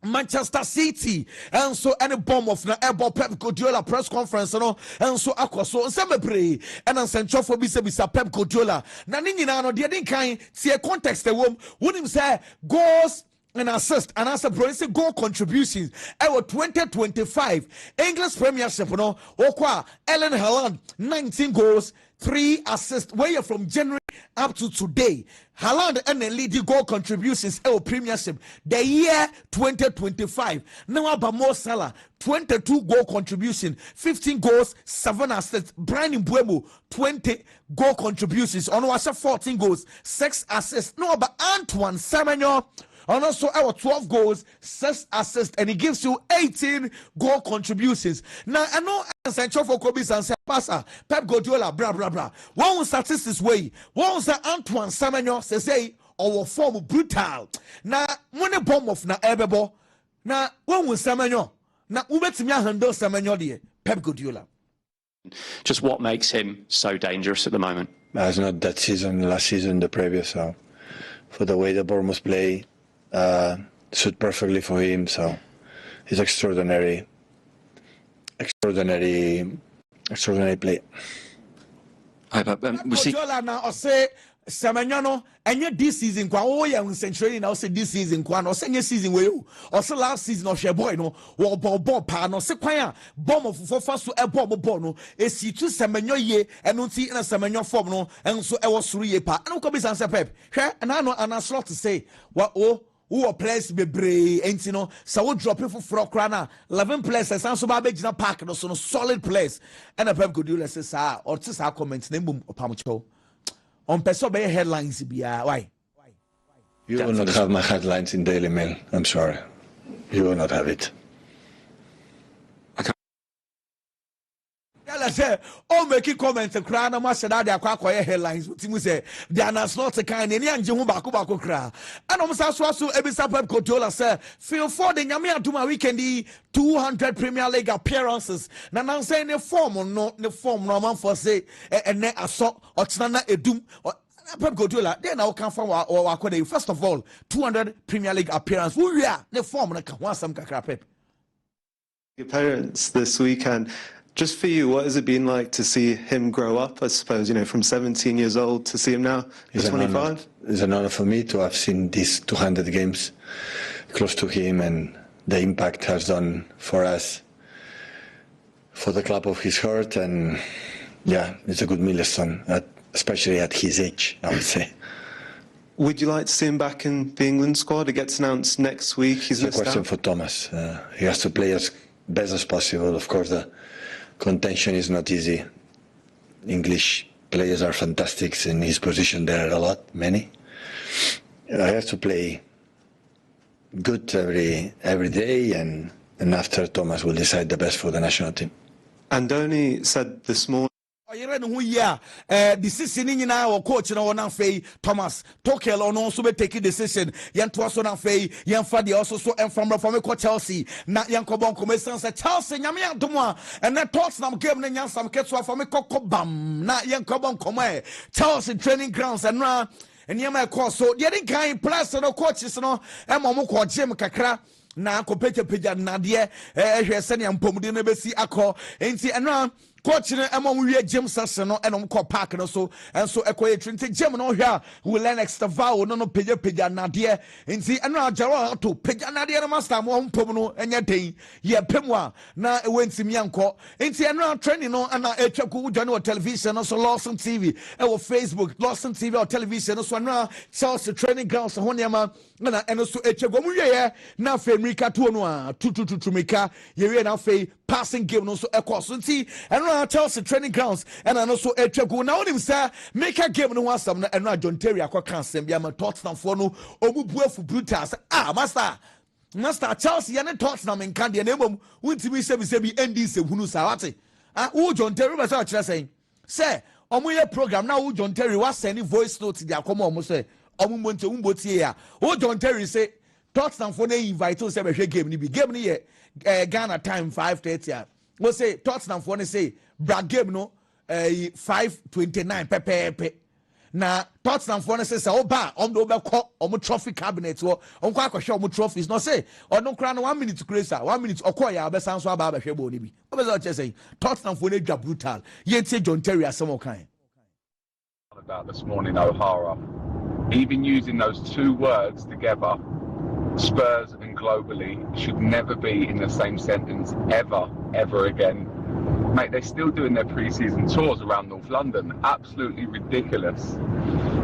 Manchester City and so any bomb of na airborne Pep Guardiola press conference no and so akwaso nseme and an central for bisa Pep Guardiola na ni nyina no de din kan tie context wom wonim say goals and assist and as a bronze goal contributions our 2025 English Premiership no okwa Erling Haaland 19 goals 3 assists where from January up to today. Haaland and the leading goal contributions our Premiership the year 2025. Now about Mo Salah 22 goal contribution, 15 goals, 7 assists. Brian Mbeumo 20 goal contributions. Onwasha 14 goals, 6 assists. No about Antoine Semenyo. And also our 12 goals, 6 assists, and he gives you 18 goal contributions. Now I know essential for Kobe and Pasa, Pep Guardiola, blah. One statistics way, one was Antoine Semenyo say our form brutal. Now money bomb of na ebebo. Now one was Semenyo. Now ubetimi handle Semenyo the Pep Guardiola. Just what makes him so dangerous at the moment? It's not that season, last season, the previous. So for the way the Bournemouth play. Suit perfectly for him, so he's extraordinary play. We see now say Semenyo and this season kwa ya century now say this season kwa no say season we o say last season of boy no wo ball pa no say kwan bomb of for first to ball no esi tu Semenyo ye eno ti na Semenyo form no enso e wo suru ye pa eno ko be san say Pep hwe na no ana slot say wa who players be brave and you know so we drop it for crana 11 players and so ba be park no so solid players and Pep Guardiola say sir or to say comment na mbum opamucho on person be headlines bia why you will not have my headlines in Daily Mail. I'm sorry, you will not have it. I say, oh, make a comment and cry no master that they are quite headlines. What you say, they are not the kind of young Jumba cry. And almost as well, so Ebisa Pep Cotola say, feel for the Yamia to my weekend 200 Premier League appearances. Now I'm saying the form or not the form, no man for say, and then I saw or Chana Edum or Pep Cotola. Then I'll come from our first of all, 200 Premier League appearances. We are the form and I can want some Pep. Your parents this weekend. Just for you, what has it been like to see him grow up, I suppose, from 17 years old to see him now at 25? It's an honor for me to have seen these 200 games close to him and the impact has done for us, for the club of his heart, and yeah, it's a good milestone, especially at his age, I would say. Would you like to see him back in the England squad? It gets announced next week. He's it's a question for Thomas. He has to play as best as possible. Of course, the contention is not easy. English players are fantastic in his position. There are many. I have to play good every day, and after Thomas will decide the best for the national team. Andoni said this morning. Decision in our coach and on Fay Thomas Tokel on also be taking decision. Yan Twason and Fay, Yan Fadi also so and from Chelsea, not Yan Cobon Commissions at Chelsea, Yamia Duma, and that talks now game and Yan some Ketswa from a Coco Bam, not Yan Cobon Come, Chelsea training grounds and run. And Yama course so getting kind plus no coaches no and Momo Jim Kakra. Na kopete peja nadia hwese ne ampomde na besi akọ enti enra coach ne amom wie gym session no enom kọ park no so enso ekoye trinity gym no hwa we learn extra vow no peja nadia enti enra jaro to peja nadia no master mo mpom no enya den ye pemwa na ewentimi yankọ enti enra training no ana etwaku join on television no so Lawson TV Facebook Lawson TV or television no so enra Chelsea training grounds ho niam na eno so etwagu mu wie na Mika to no to Mika ye na fe passing game no so ekoso nti eno Chelsea training grounds and no so etwagu na onim say Mika game no wasam na eno John Terry akwa sem bia ma Tottenham for no obubuafu brutal master Chelsea ne Tottenham nkan de na emom wuntimi se bi ND se hunu sa wate wo John Terry be say kire say omoye program na wo John Terry was send voice note dia akoma omo say omo monte umbotie ya wo John Terry say Tottenham for the invite to say game ni bi game ni Ghana time 5:30 we say Tottenham for say brag game no 5:29 pepe na Tottenham for say oba do be call trophy cabinet wo kwa akoshe trophies no say no kra no 1 minute crazy 1 minute okoya be san so aba be hwebo ni bi we be say Tottenham for dwa brutal ye tie John Terry asem kan about this morning O'Hara, even using those two words together, Spurs and globally, should never be in the same sentence ever again. Mate, they're still doing their pre-season tours around North London. Absolutely ridiculous.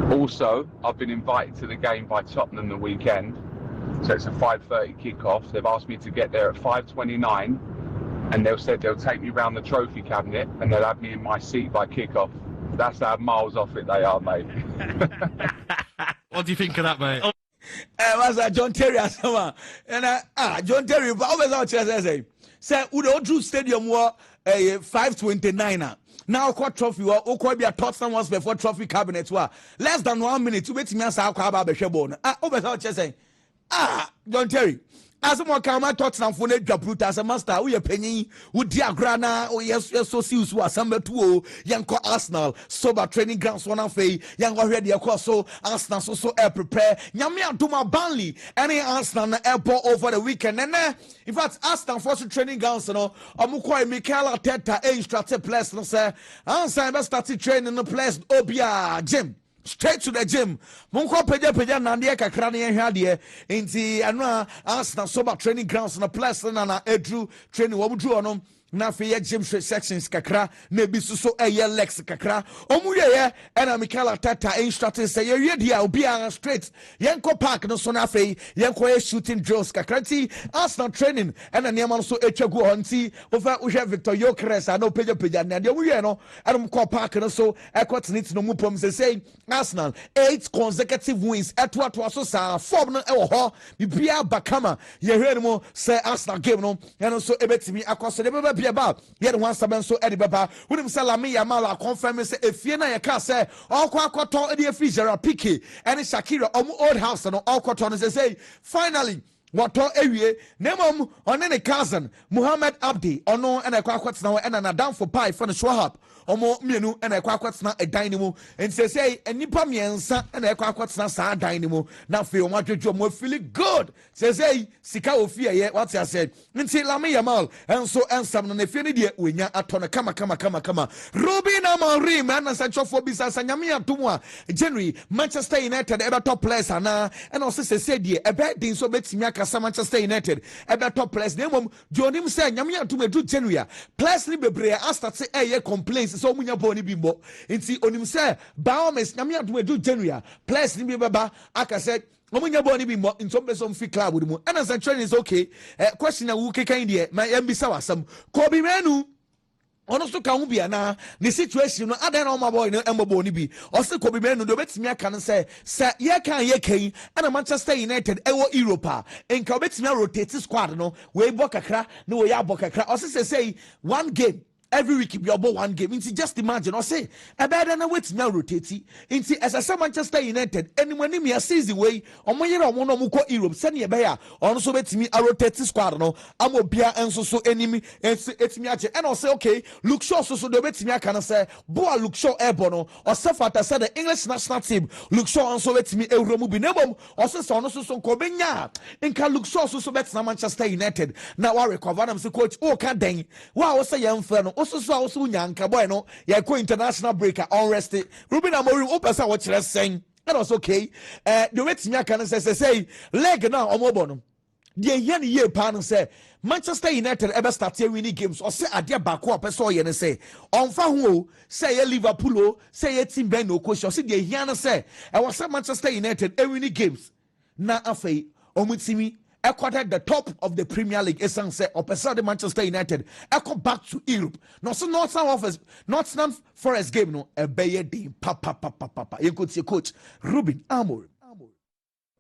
Also, I've been invited to the game by Tottenham the weekend. So it's a 5:30 kickoff. They've asked me to get there at 5:29 and they'll said they'll take me around the trophy cabinet and they'll have me in my seat by kickoff. That's how miles off it they are, mate. What do you think of that, mate? Was John Terry asama and John Terry but always out say we Drew Stadium were 5:29 now quad trophy or could be a Tottenham once before trophy cabinet were less than 1 minute to make me answer about the shebon always out say John Terry as more come Tottenham for the brutal as a master we are penny with diagrana or yes so seals was number 2 young Arsenal sober training grounds one of a young already across so Arsenal so air prepare Yamia Duma Burnley any Arsenal airport over the weekend and in fact Arsenal for training grounds no Omukoi Mikel Arteta instructed players no say Arsenal started training the players Obia Jim straight to the gym. Monko peja nandia kakra ne hwa de enti anu Arsenal sober training grounds na plus na edru training wo dru onom na fe gym sections kakra na bi so lex kakra omuye na Mikel Arteta instructed say ye dia obi an straight yenko park no so na fe yenko shooting drills kakra ti Arsenal training na niam so etwagu honti over uhwe Victor Gyökeres no peja na de omuye no mko park no so ekotnit no mupom say Arsenal 8 consecutive wins etwa so sa form no ewo ho bibia bakama ye hwe no say Arsenal game no so ebetimi akoso de be about yet one seven so Eddie Baba. With him Salami Yamala confirm say if you na ya can say all Kwakoton Eddie Fisher Picky and Shakira old house and all cotton say finally. What area? Name on any cousin Muhammad Abdi or no and a quackets now and an down for pie for the Schwab. Omo mienu and a quackets na a dynamo and say and nipa miensa and a quackets na sa dynamo now feel what you more feeling good says hey sika ofia yet what I said until Lami Yamal and so and some and if you need when ya atona kama Robin Amorim and such for business and Yamia Tumwa January Manchester United ever top players and also said ye a bad thing so bet Miaka Manchester United ever top players name Johnny say Yamia to me do January plus Libre Asta say a complaints so munya boni bimbo inti onim say Baomes Yamia to me do January plus Libre aka said Omunya boni bimbo in some person fit club with mu and as a training is okay question na wuke kan die my mbisa wasam Kobe Menu ono so ka hu bia na the situation no adan na my boy no embo ni bi o se Kobe Menu do betimi aka no say ye kan and Manchester United ewo Europa en ka betimi rotate squad no we bo kakra no we ya bo kakra o se say one game every week you about one game. Inti just imagine or say a better than wait now rotate. Inti as a Manchester United anyone in me a season way or my year on muko Europe send ye bear also bet me a rotate squad no I'm a beer and so enemy and it's me and I'll say okay look sure so the bet me I can say boy look sure airborne or Safata said the English national team look sure also bet me a romubi nebom or so Kobenya in can look sure so bet Manchester United now I recover them so coach oh can't dang wow say young friend also nyanka boy no ya ko international breaker unrest Ruben Amorim opasa what you saying that was okay the way tinya kan say leg now omobo no the yan ye pan say Manchester United ever start winning games or say adia bako person ye ne say onfa ho say Liverpool say ye team ben no coach or say the yan say I was Manchester United winning games na afei omutimi accorded the top of the Premier League. Esan say opposite the Manchester United. Echo back to Europe. No, so Nottingham Forest game no a baye day. Papa. You could see coach Ruben Amorim.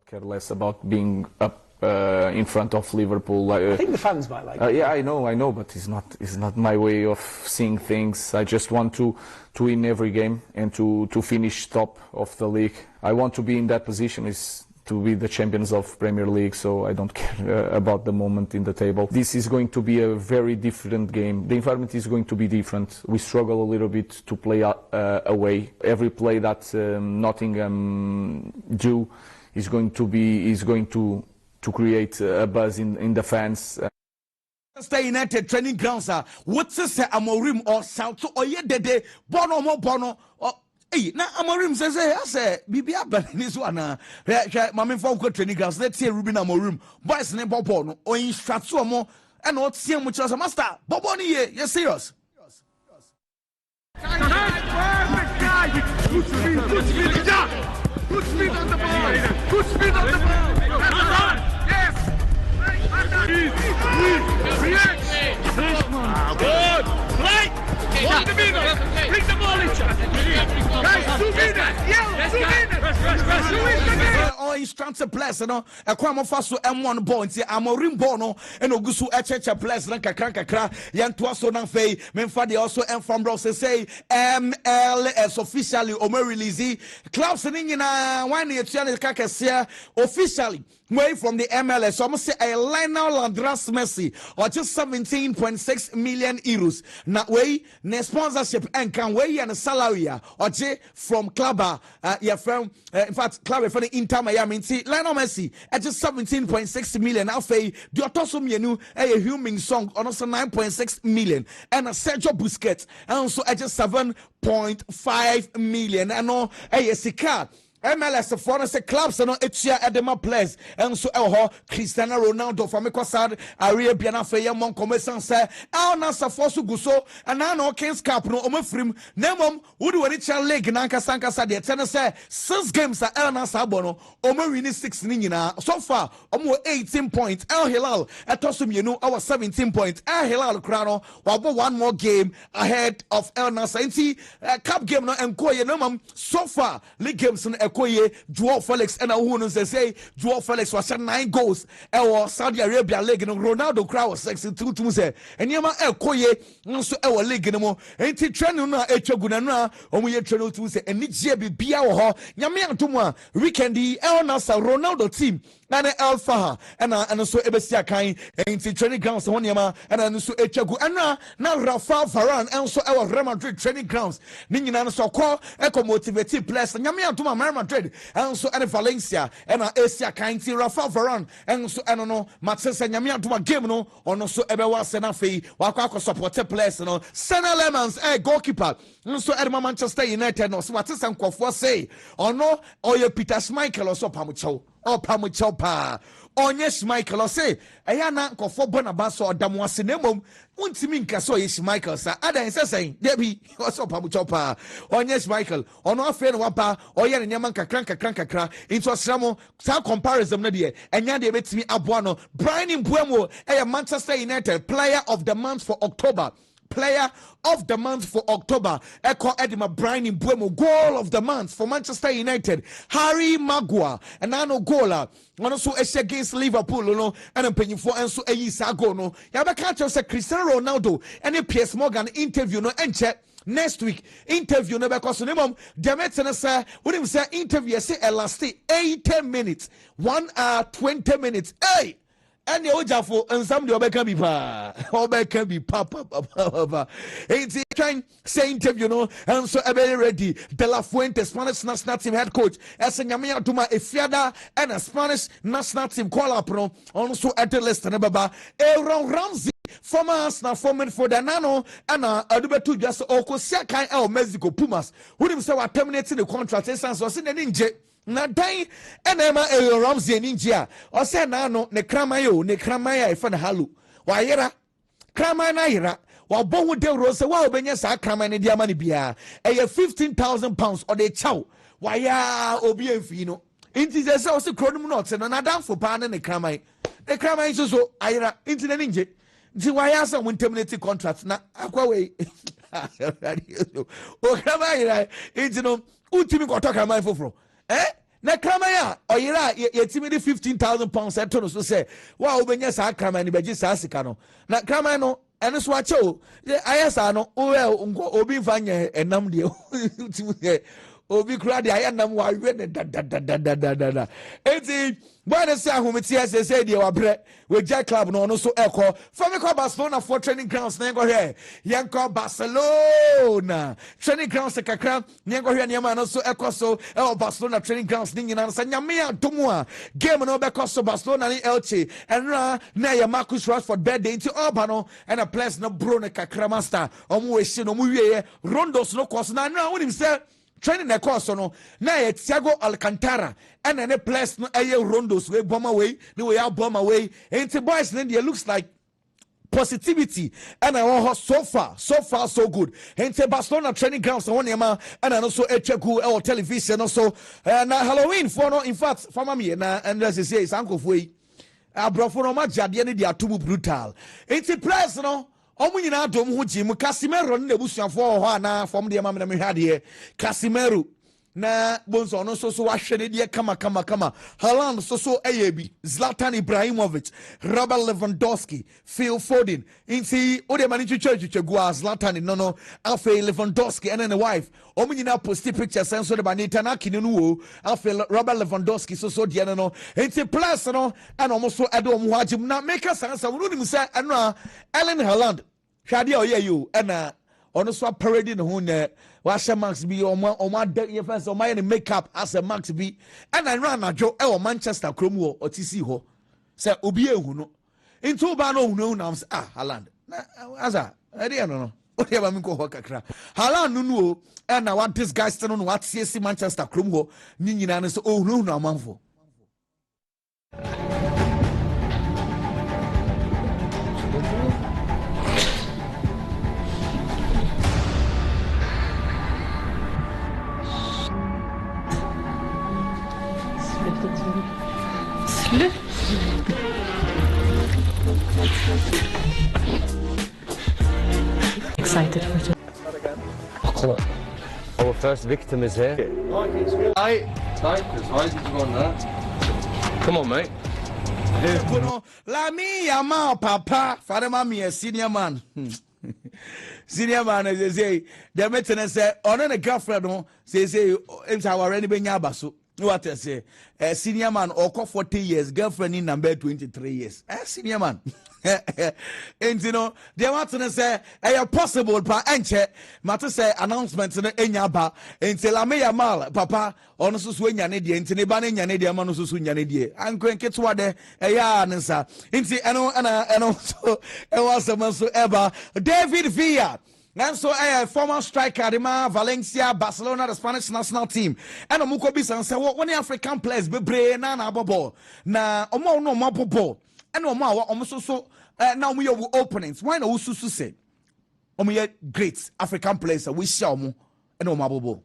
Care less about being up in front of Liverpool. I think the fans might like. Yeah, I know, but it's not my way of seeing things. I just want to win every game and to finish top of the league. I want to be in that position. Is to be the champions of Premier League, so I don't care about the moment in the table. This is going to be a very different game. The environment is going to be different. We struggle a little bit to play away. Every play that Nottingham do is going to create a buzz in the fans. Manchester United training grounds are what's say Amorim or South or ye dede bono hey, now Amorim says, I say, Bibi Aban this one. Mammy Falco training grounds. Let's say Ruben Amorim, boys name Bobono, or in Stratsuamo, and not see much as a master. Boboni, you're serious. Good speed on the ball. Good speed on the ball. Yes. Good. Right. Bring the ball in. Guys, 2 minutes. Yeah, 2 minutes. Oh, he's transfer place, no. A Kwame Faso M1 ball. It's Amorim Bono and Ogusu Echecha place. Kakra. Yantuaso Nanfei. Menfadi also M from Bros. Say MLS officially. Omer release. Clubs in one year Kakasia officially. Way from the MLS, almost say a Lionel Andres Messi or just 17.6 million euros. Now way ne sponsorship and can weigh and salary or J from Club yeah from in fact Club from the Inter Miami. See Lionel Messi at just 17.6 million. Now fay the Otoso Mienu a human song on also 9.6 million and a Sergio Busquets and also at just 7.5 million and no a Sika. MLS for us clubs no etia edema players and so Cristiano Ronaldo from Ecuador Arabia na fe yamon commerçant say el na safosu guso and na Kings Cup no omafrim nemom wodi wani chan league na nkasa de ten say 6 games el na sabo no omawini 6 ni nyina so far omo 18 points El Hilal etoso mienu our 17 points El Hilal krano wabo one more game ahead of El Nassr cup game no enko ye nemom so far league games no Koye, Joao Felix, and a woman say, Joao Felix was 9 goals, Saudi Arabia League, and Ronaldo crowd was 62 to say, and Yama Koye, also our league anymore, and Trenuna, Echogunana, or we train to say, and Nijibi Biao, Yamian Tuma, Weekendy, El Nasa, Ronaldo team. Nana Alpha and also Ebesia Kain and training grounds on Yama and also Echagu and now Rafa Varan and also our Real Madrid training grounds. Nina so call eco motivated players and Yamia to my Madrid and also and Valencia and Asia Kain Rafa Varan and so I don't know Matses and Yamia to my game no or no so Ebewa Senafi Wakako supported players no Senna Lemons a goalkeeper and so Edma Manchester United no so Matses and Kofo say or no or your Peter Schmeichel or so Pamucho. O pamucho pa onye Schmeichel say eya na nkofo bonabaso odamwase nemom untimi nkaso ye Schmeichel sa adan sesen debi o so pamucho pa onye Schmeichel ono afi no wapa oye ne nyama kakran into asramo sa comparison na de enya de betimi aboa no Brian Mbuemo eya Manchester United player of the month for October. Player of the month for October, Echo Edima Brian Mbuemo, goal of the month for Manchester United, Harry Maguire, and Nano Gola, and also against Liverpool, no, and I'm paying for and so a Sago, no, Yabaka say Cristiano Ronaldo, and a PS Morgan interview, no, and check. Next week, interview never cost minimum. Demetana say, what him say interview say elastic 80 minutes, 1 hour 20 minutes. Hey! And the Ojafo and some the Obe can be papa. Ain't he trying say interview no and so very ready. De La Fuente, Spanish national team head coach. As a Yamia Tuma Efiada and a Spanish national team call up no also at the list and Baba Aaron Ramsey. Former Arsenal former for the Nano and Adubetu just Oko Sekai El Mexico Pumas. Who himself terminating the contract since was in an injury. Na dai enema Ramsey ninja o se na no ne kramayo ifa na halu wa yera krama na yera wa bohu de rose wa obenya sa krama ne dia mani bia e 15,000 pounds or de chow wa ya obi enfi no inti se o se kronum no te no na danfo pa ne krama so ayera inti na ninje nti wa ya sa terminate contract na akwa we o krama yera inti no utimi ko to krama foforo na kramaya oyira yetimi 15,000 pounds eto no so say wa obenya sa kramaya ni beji sa sika no na kramaya no ene so ache o ayasa no obi mfanya enam de utimi obi kura de ayanam wa we ne da eti boy say ahometi say de wa bre we ja club no so eko from ko Barcelona for training grounds na go here yanko Barcelona training grounds kakra na go here na no so eko so Barcelona training grounds ni nyina sa nyame adomu a game no be ko so Barcelona ni Elche and na ya Marcus Rashford birthday into Oba no and a place no bro na kakra master omo we shi no mu wie rondos no course na when him say training the course no na Thiago Alcantara and any place no aye rondos we bomb away the way out bomb away and the boys then it looks like positivity and I want so far so good and the Barcelona training grounds on yama and also Kweku or television also na Halloween for no in fact for me na and as say is uncle for abrofo no ma jade ne dia tomu brutal and the place no omunyina adom ho ji mu Casemiro ne busuafo ho ana fom de ma me hade Casemiro na bonso no so wahwe ne de kama Haaland so ayebi Zlatan Ibrahimovic Robert Lewandowski Phil Foden inti o de mani chuchu gua Zlatan no afi Lewandowski and then the wife omunyina post pictures and so de banita na kinu no afi Robert Lewandowski so de no inti plus no and almost so ado mo hajim na make us answer we no say ano Erling Haaland hwade oyeyo na ono so parade no ho ne wa Max bi o ye fence o my makeup as a Max bi and I run ajo e Manchester krom wo otisi ho say obi ehu no into ba no hu na Haaland na asa e dey no o dey ba mi ko ho kakra Haaland no and na what this guy still no what see Manchester krom ho ni nyina no so o hu na amanfo. Excited for it. Our first victim is here. I Tigers, why did you want that? Come on, mate. La me, Yama, Papa, Father Mammy, a senior man. Senior man, as they say, the maintenance say, on a girlfriend, say, it's our enemy Yabasu. What I say, a senior man, or 40 years, girlfriend in number 23 years. A senior man. And you know, they want to say, a possible pa enche, matter say announcements in Enyaba, and say La Mea Mal, Papa, on Suswin Yanidi, and Tinebani Yanidi, Manusun Yanidi. I'm going to get to what a answer. And also, and was a man so ever, David Villa. And so a former striker, Valencia, Barcelona, the Spanish national team. And Mukobis and say, what one African players be brave na bobo. Na omo no mapopo. And Oma almost so now we have openings. Why no Ususu say? Omo great African players we show mo and Oma bobo.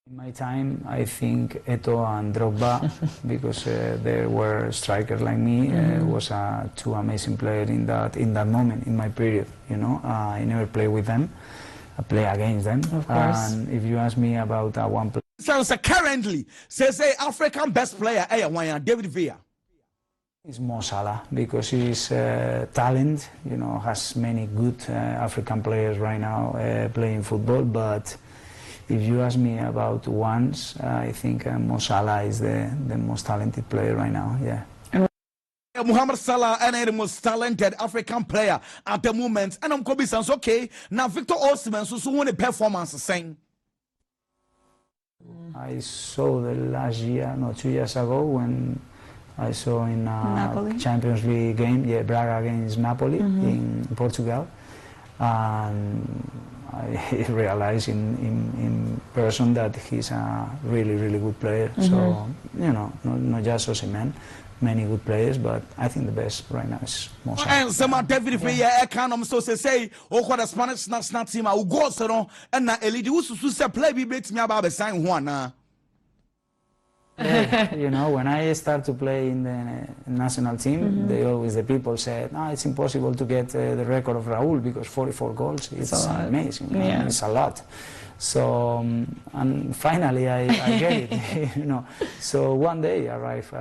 In my time, I think Eto'o and Drogba, because they were strikers like me, was two amazing players in that moment in my period. You know, I never play with them, I play against them. Of course. And if you ask me about one player, so currently says African best player, David Villa. It's Mo Salah, because he's talent. You know, has many good African players right now playing football, but. If you ask me about ones, I think Mo Salah is the most talented player right now, yeah. Mohamed Salah and the most talented African player at the moment. And I'm Kobe sounds okay. Now Victor Osimhen so won a performance saying. I saw the last year, no, 2 years ago, when I saw in Champions League game, Braga against Napoli in Portugal. And I realized in person that he's a really, really good player. So, you know, not just Osimhen, many good players, but I think the best right now is Mo Salah. And some David Villa, economists so say, what the Spanish national team, I will go so and now Elidi who say play be beat me about sign one. You know, when I start to play in the national team, the people said, no, it's impossible to get the record of Raúl because 44 goals, it's amazing, yeah. It's a lot. So, and finally I get it, you know. So one day arrived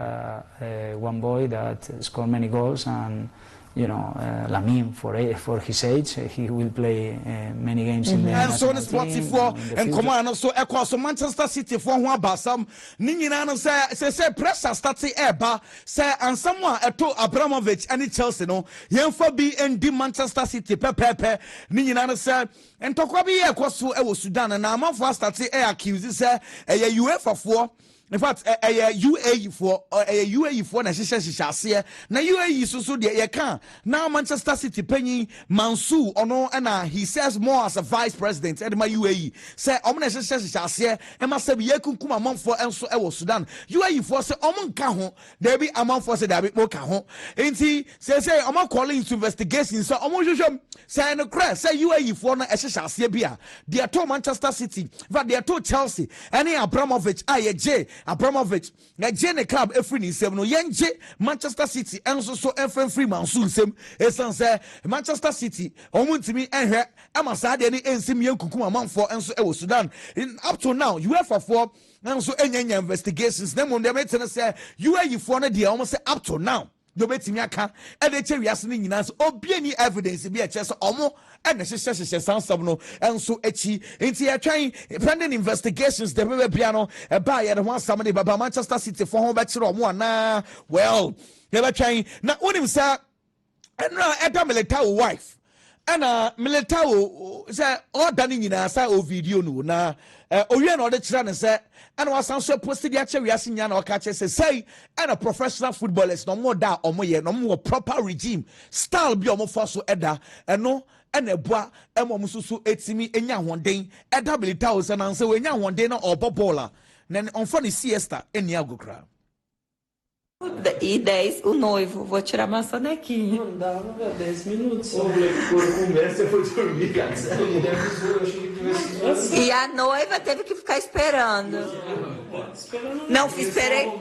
one boy that scored many goals, and you know, Lamine, for his age, he will play many games in the national team. And come on, so across Manchester City for one basam. Ningina say pressure starts eba say and someone to Abramovich and Chelsea no. Yenfa be and Manchester City pepe. Ningina say and Tokwabi across Sudan and I'm for starts accused say a UEFA for. In fact, UAE for na shishase na UAE so they can now Manchester City penny Mansour ono and he says more as a vice president at my UAE say omna shishase e ma say ye kunkuma amanfo enso e wo Sudan UAE for say omonka ho there be amanfo say there be mo ka ho enti say omo calling to investigation so omo hwehwem say no crash say UAE for na shishase bia they to Manchester City but they to Chelsea any Abramovich Abramovich na Jene club every ni sem no yenje Manchester City enso so efren free Mansour sem esan say Manchester City omuntimi ehwe amasa de ni ensim yenkukum amanfo enso e wo Sudan up to now UEFA for enso enyanya investigations dem on dem etene say UAE for na de almost say up to now do betimi aka e de che wiase ni nyina so obi any evidence bi e che so omo and the sansam no and so echi into a trying pending investigations the baby piano a buy at one somebody by Manchester City for home back or one well they were trying now when him say and now Eben military wife and military say all done in a video no na owie na ode kira ne say and was also posted ya che wiase nya na o ka che say and a professional footballers no more da omo ye no more proper regime style bi omo for so eda no and a bois and Momusu etimi enya honden at W1000 and so enya honden na obobola then on funny siesta em Niagara. E 10, o noivo, vou tirar uma sonequinha. Não dá, 10 minutos. Conversa, foi dormir, cara. E a noiva teve que ficar esperando. Não, esperei.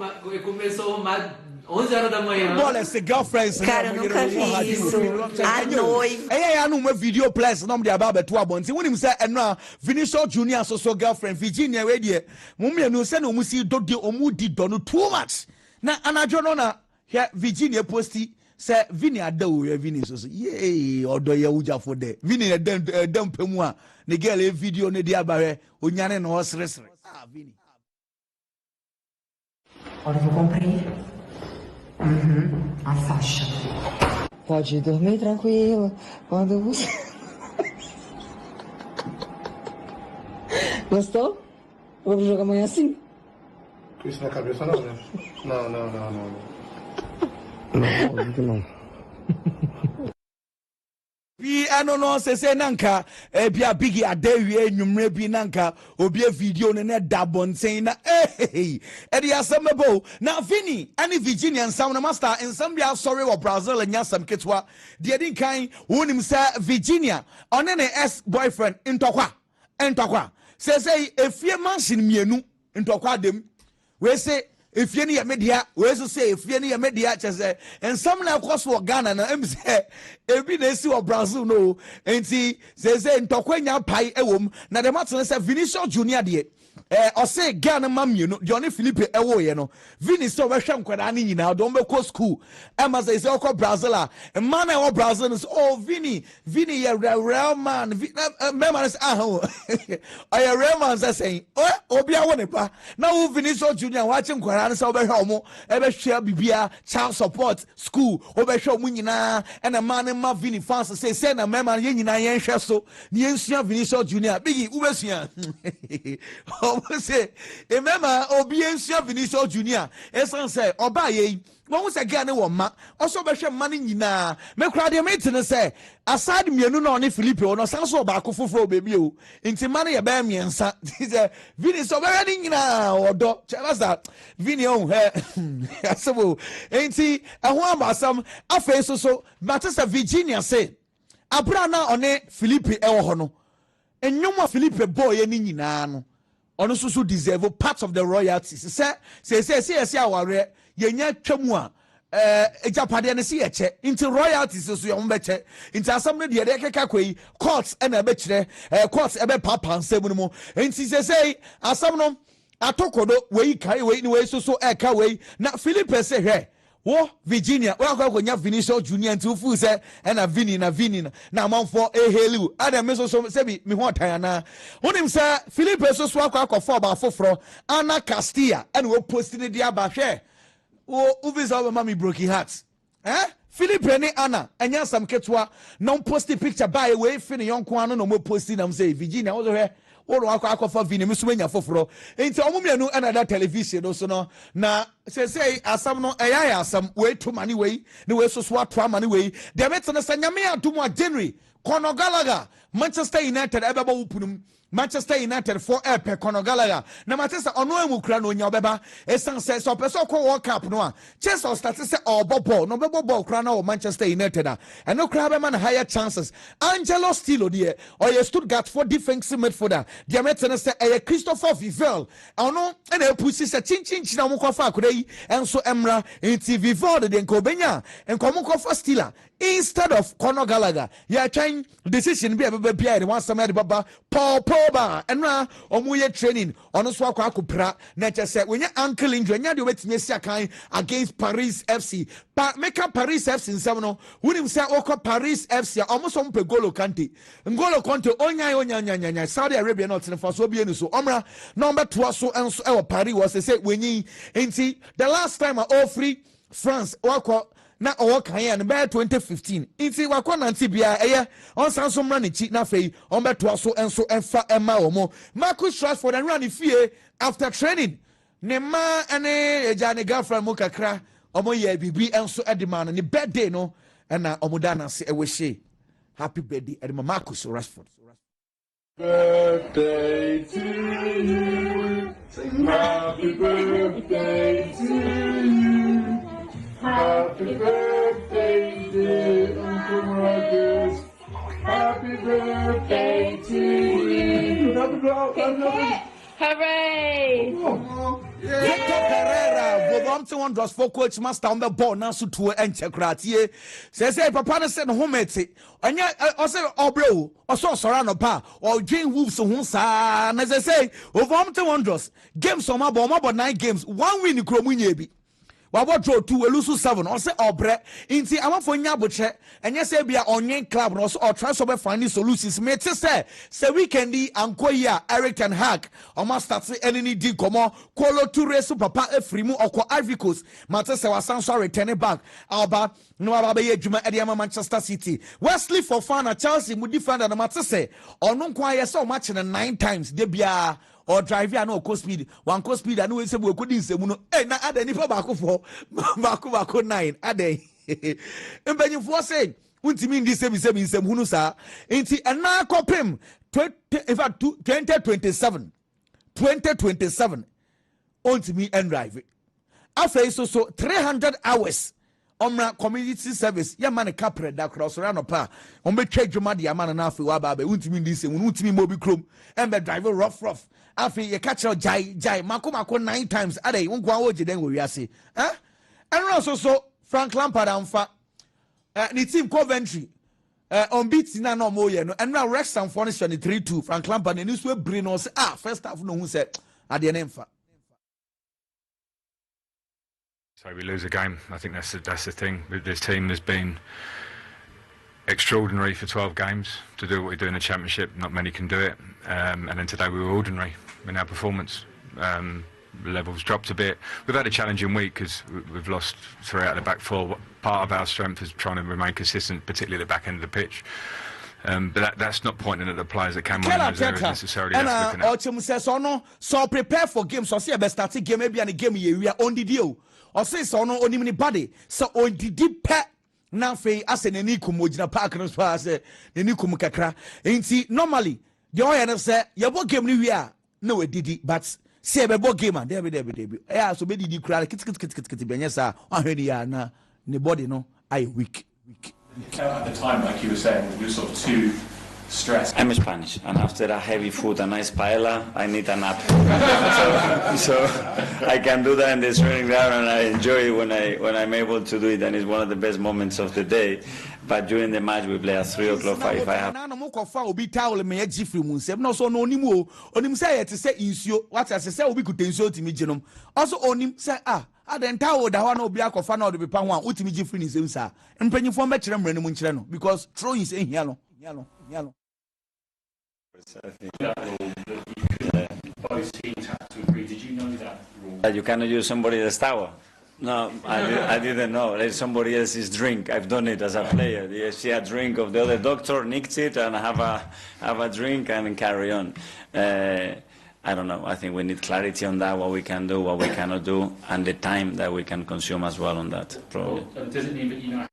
Começou a arrumar Ballers, girlfriends. Cara, eu nunca vi isso. A noiva. É numa video plus, nome de Ababa to Abonti. When him say, and now Vinicius Junior, so girlfriend, Virginia, radio. Mummy, no send Musi Dodi Omudi Donu too much. Na Anajonona, here Virginia posty. Say Vinny Ado, Vinicius. Yay, or do ya uja for de. Vinny a dump moi. The girl a video ne diabare, Unyane no horse wrestler. Ah, Vinny. Ora vou cumprir. A faixa. Pode dormir tranquilo quando você. Gostou? Vamos jogar amanhã assim? Isso na cabeça não, né? Não. Não. Bi no se nanka bia biggy adewie nwumre bi nanka obi a video ne da bonten na e di asamebo na Vini ani Virginia nsam na master nsam bia sorry wa Brazil nya sam ketwa de din kan wonim sa Virginia one ne ex boyfriend ntokwa se efie mansion mienu ntokwa dem we say efie ni ya media we so say efie ni ya media chese ensam na koso Ghana na em say ebi na esi wo Brazil no enti say ntokwanya pai ewom na de matene say Vinicius Junior de o say Ghana mamie no de one Philippe ewo ye no Vinicius we hwem kwada na nyina do mbe ko school ema say okọ Brazil a man na wo Brazil no oh Vini ye real man member say oh ya real man say obi a woni pa na wo Vinicius Junior wa che nkwara na say obehwe omo ebehwe bibia child support school obehwe omo nyina na man ma Vini fans say na member ye nyina ye hwe so ne ensua Vinicius Junior bigi ubesua say remember obi ensua Vinicius Junior esan say oba ye won say Ghana wo ma also behwe ma ne nyina me kra de mate ne say aside mienu na oni Philippe no san so ba akofofo baby o nti ma ne ye ba miensa Vini so be ne nyina odo chelasa Vini on he asebo nti ehwo ambasam afa so Matisa Virginia say abra na oni Philippe ewo ho no enwom Philippe boy ye ni nyina no ono so deserve part of the royalties say aware yenya twam a ejapade ne se ye che into royalties so ye mbeche into asam ne de keka kwai courts e na be kire courts e be papa nsem no mo enti say asam no atokodo we kai we ni we so eka we na Philippe say hwe wo Virginia we akwakonya Vinicius Junior nti fu se na Vini na manfo ehelu adam me so se bi me ho tan na wonim se Philippe so akwa ba foforo ana Castilla and we post ni dia ba hwe wo uvisa over mami broken heart Philippe ni ana enya sam ketwa non post picture by we fini yonko anu no mo post na say Virginia wo hwe Oro akwa Vini misumenya foforo enti omumienu na da television no so no na say asam no eya asam we to mani we ne we so atwa mani we de metene sanyame adumu a January Conor Gallagher Manchester United ebeba wupunum Manchester United for Epe Conor Gallagher na matesa ono emu kra no nya obeba esan say so person ko World Cup no a Chelsea start say obobo no bebo kra na o Manchester United a eno kra be man higher chances Angelo Stilo de or ye Stuttgart for defensive midfielder de metene say e Christopher Vivel ono na epusi say chinchin na mo kofa akura yi enso emra enti Vivel de nko benya enko mo kofa Stiller instead of Conor Gallagher ya trying decision be the one somebody baba Paul Pogba enra omuye training ono so akwa akopra na chese when your ankle injury nya de obetime sia kan against Paris FC make up Paris FC nsam no wunim say okọ Paris FC almost on pe Golo Kante Ngolo Kante onya Saudi Arabia not in for so be ni so omra number 2 so enso e Paris was say wenyi enti the last time all free France wakọ na owo kan ya no be 2015 inti wakọ nanti bia eye on san so mra ne chi na fei on beto so enso enfa ema omo Marcus Rashford and run fie after training ne ma ene ejane girlfriend mo kakra omo ye bibi enso edema ne birthday no na omo da na se e we she happy birthday edema Marcus Rashford birthday to you, happy birthday to you. Happy birthday, dear Uncle Marcus. Happy birthday to you. Hooray! Victor Pereira, Wolverhampton Wanderers for coach master on the ball now to enter kratie. Say papa said home mate. Anya say obro or so sorano pa or Jane Wolves so sa as I say Wolverhampton Wanderers games on my ball about 9 games 1 win kromunyebi. What draw 2 elusu 7 or say obre inti ama for nyaboche enye say bia onyen club no so or try so be find solutions me te say weekendi anko ya Eric Ten Hag o ma start any di komo Kolo Toure so papa efrimu okọ Ivory Coast mate say wasan so return back alba no aba ye djuma e ma Manchester City Wesley Fofana Chelsea mu defender na mate say ono nko aye say o match 9 times de bia or drive ya no coast speed one coast speed and we say we could nsemu no na ada nipa baako for baako 9 ada embenyifo say untimi ndi sebi nsem hunu sa enti na kopem in fact 2027 untimi and drive afei so 300 hours omra community service ya man capre da cross run pa on be twa dwuma de man na afei wa ba untimi ndi nsem untimi mobi krom embe drive rough afei ye catch jai mako 9 times ade wonkwa wo giden wo wiase and so Frank Lampard amfa ni team Coventry unbeaten na no mo ye no and now Wrexham for 3-2 Frank Lampard ni so ebri no say first half no hu say ade na mfa. So we lose a game. I think that's the thing. This team has been extraordinary for 12 games to do what we do in the Championship. Not many can do it. And then today we were ordinary in our performance. Levels dropped a bit. We've had a challenging week because we've lost 3 out of the back 4. Part of our strength is trying to remain consistent, particularly at the back end of the pitch. But that's not pointing at the players that came on in those areas necessarily. And Ochum says, so prepare for games. So see, best starting game maybe and a game we are on the deal. Or say so no only anybody. So on the deep pet. Now fe as an enikum wojina park no so as enikum kakra enti normally the oil say your game ni we are no didi but say be game and there so be didi kra kit benye sa ahwedi ya na ne body no I weak. At the time, like you were saying, you were sort of too stressed. I'm Spanish, and after a heavy food, a nice paella, I need a nap. so I can do that in the training ground, and I enjoy it when I'm able to do it, and it's one of the best moments of the day. But during the match, we play at 3 o'clock. If I have. Also onim say adenta wo da ho na obi akofa na odo bepa ho a utimi gi free ni sem sa empanyifo ma kire mrene mu nkire no because throwing is ehia no Both teams have to agree. Did you know that rule? You cannot use somebody else's towel. No, I didn't know. It's somebody else's drink. I've done it as a player. You see a drink of the other doctor, nicked it, and have a drink and carry on. I don't know. I think we need clarity on that, what we can do, what we cannot do, and the time that we can consume as well on that, probably. Well, does it mean that you know?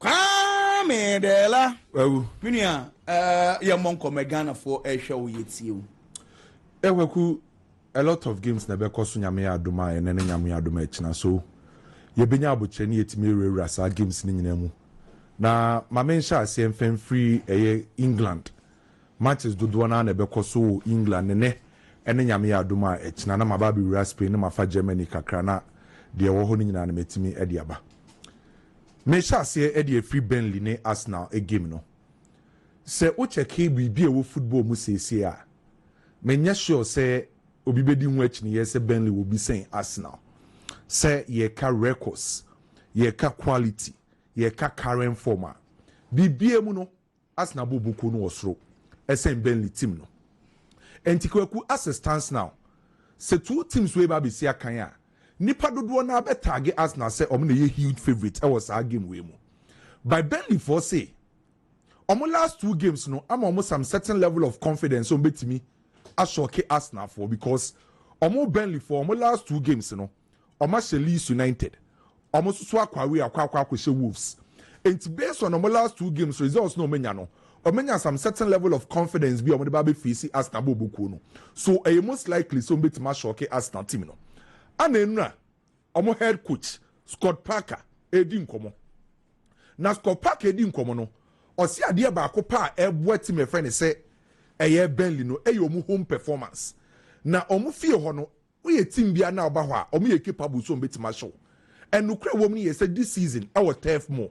KWAME DELA. Minia, your monko Megana for a show with you. A lot of games never cost Nyame Aduma and then Nyame Aduma China. So you been able to change rasa games in Nemu. Na my main shot CFM free England. Matches do duana nebe koso England ne ene Nyame Aduma China na mababi ura Spain na mafa Germany kakra na de wo ho nyina na metimi e de aba. Me shot say e de free Burnley ne Arsenal a game no. Se o check bi e wo football mu sese a. Me nya sure say obi bedi hu akini ye say Burnley will be saying Arsenal say ye ka records ye ka quality ye ka current former bibie mu no Arsenal bobuko no osro esen Burnley team no enti Kweku as it stands now say two teams we ba be sia kan a nipa dodo na be target Arsenal say omo na ye huge favorite e was our game we mu by Burnley for say omo last 2 games no am omo some certain level of confidence on betimi ashoke Arsenal for because omo Burnley for omo last 2 games no omo she Leeds United omo so akwa she Wolves and based on omo last 2 games results no menya no omenya some certain level of confidence bi omo de ba be face Arsenal bobuku no so most likely so betima ashoke Arsenal team no anenra omo head coach Scott Parker edi nkomo na Scott Parker edi nkomo no osi ade ba ko pa ebo team e friend say Burnley no omu home performance na omu fie ho no we team bia na oba ho a omu ye capable so mbetima show and no kra wom ni ye say this season e wo turf more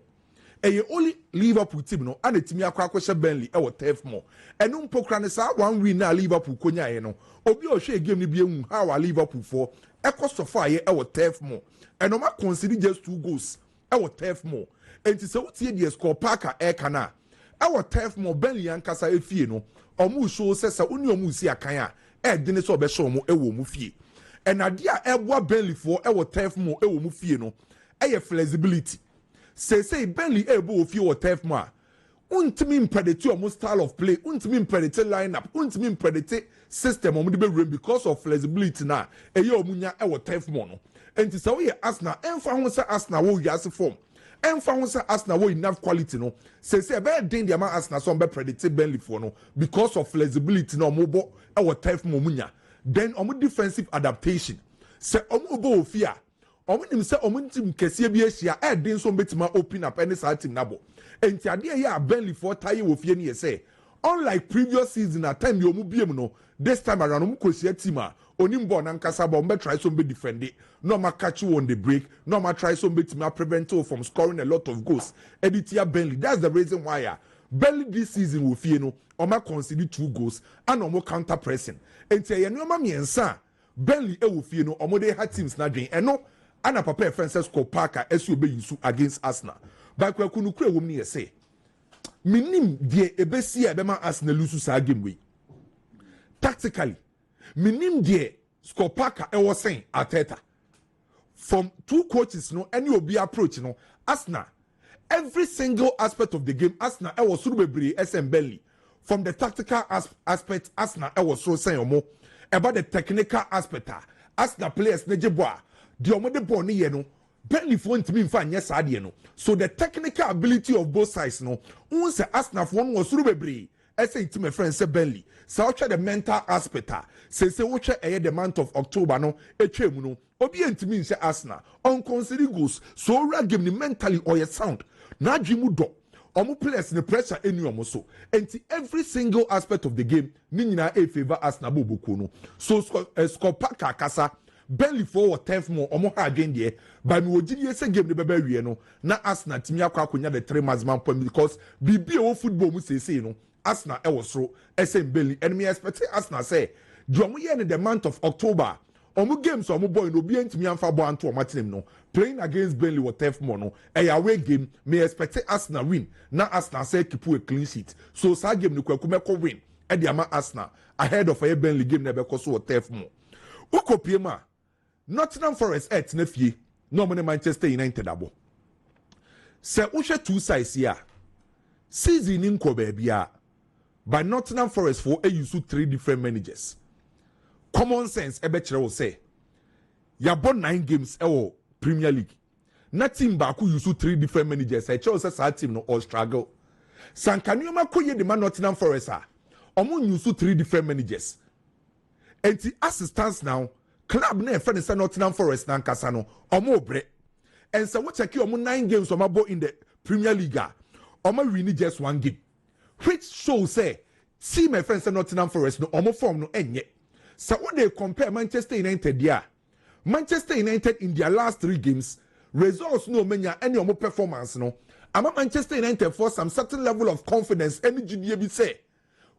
e only Liverpool team no and timi akwa akwa Burnley e wo turf more enu mpokra ne sa one win na Liverpool konya ye no obi o hwe game ni bia hu how Liverpool for e cost of fire e wo turf more and no ma consider just 2 goals e wo turf more enti se wotie die score Parker e kana e wo turf more Burnley ankasa efie no omu show sesa oni omu si akan a de ne so be show mo e wo mu fie enadia e boa Burnley for e wo turf more e wo mu fie no e flexibility say Burnley e bo fie wo turf more untimi impredate omu style of play untimi impredate lineup untimi impredate system omu de be run because of flexibility na e ye omu nya e wo turf more no enti se wo ye Arsenal emfa ho se Arsenal wo yase form emfa ho se Arsenal wo enough quality no say be den dia ma Arsenal so be predict Burnley for no because of flexibility no omu bo e wo turf more munya then omu defensive adaptation say omu bo ofia omu nim say omu team kese bi ahia e den so betima open up any side team nabo enti ade ya Burnley for tie wo fie ne say unlike previous season at time omu biem no this time around omu kosia team a onim ball na nkasa ball mbe try so be defend it no ma catch you on the break no ma try so betima prevent you from scoring a lot of goals editia Burnley that's the reason why Burnley this season wo fie no oma concede 2 goals and omo counter pressing enti ye no ma miensa Burnley e wo fie no omo dey ha teams na dwen eno ana papa Francis score Parker esu be yusu against Arsenal by Kweku no kura wom ne say minim die ebesi e be ma Arsenal lose sa game we tactically minim die score Parker e was saying Arteta from 2 coaches no any obi approach no Arsenal every single aspect of the game Arsenal e was suru bebre SM Burnley from the tactical aspect Arsenal e was so saying omo about the technical aspect Arsenal players nejeboa the omo de ball ni ye no Burnley for ntimi mfa anye sa de no so the technical ability of both sides no un se Arsenal for no suru bebre say to my friend say Burnley so the mental aspect say woche eye the month of October no etwem no obi ntimi nse Arsenal on consider goals so ra game ni mentally or sound na adwimu do omo players the pressure enu omo so enti every single aspect of the game ni nyina e favor Arsenal boboku no so score Parker kasa Burnley for 10th more omo ha adwen de by me ogidi say game ne beba wie no na Arsenal timi akwa akonya the 3 maximum point because bibi e wo football mu say no Arsenal e was so SM Burnley and me expect Arsenal say do omo ye in the month of October omo games omo boy no bi antimi amfa bo anto omo team no playing against Burnley with 10th more no e away game me expect Arsenal win na Arsenal say keep a clean sheet so sa game ni Kweku meko win e dey ama Arsenal ahead of a Burnley game na be so with 10th more ukopie ma Nottingham Forest at na fie no mo Manchester United abo se uhwe 2 sides here season in ko ba bia by Nottingham Forest for a use 3 different managers common sense ebe kire wo say ya bo 9 games e Premier League na team ba ku use 3 different managers e kire say sa team no all struggle sankanioma koye de Nottingham Forest omo use 3 different managers enti assistants now club na friend say Nottingham Forest na nkasa no omo bre and so we check omo 9 games omo bo in the Premier League omo win just 1 game which shows say see my friend say Nottingham Forest no omo form no enye so when they compare Manchester United there Manchester United in their last 3 games results no menya any omo performance no ama Manchester United for some certain level of confidence any GDA be say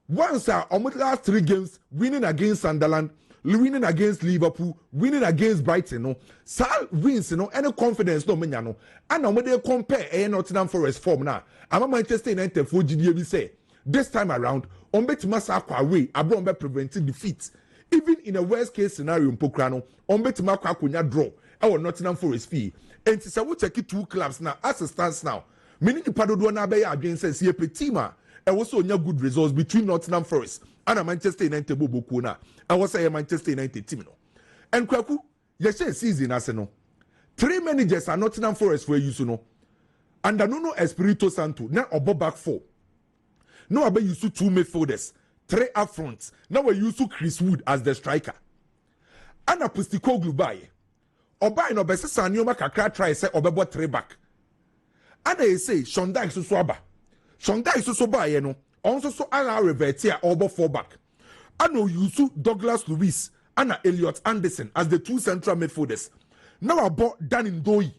once omo last 3 games winning against Sunderland winning against Liverpool, winning against Brighton, no. Sal wins, no, any confidence no menya no. And now when they compare Nottingham Forest form now, I'm Manchester United for GDA say this time around, on bet Masako away, abon be preventing defeat. Even in a worst case scenario in Pokrano, on bet Masako kunya draw. Our Nottingham Forest fee. And to say we check 2 clubs now as it stands now. Meaning the Padodo na be against CP team. And also good results between Nottingham Forest and Manchester United bobo na. I was say Manchester United team no. And Kweku, you say season as no. 3 managers are Nottingham Forest for you no. And no Espirito Santo now obo back 4. Now abe use 2 midfielders, 3 up front. Now we use Chris Wood as the striker. And a Pustikoglu buy. Oba no bese Sanyoma kakra try say obebo 3 back. And they say Shonda so swaba. Shonda is so buy no. Also so ala revert here obo 4 back. I know you Douglas Luiz Anna Elliot Anderson as the 2 central midfielders. Now about Dan Ndoi.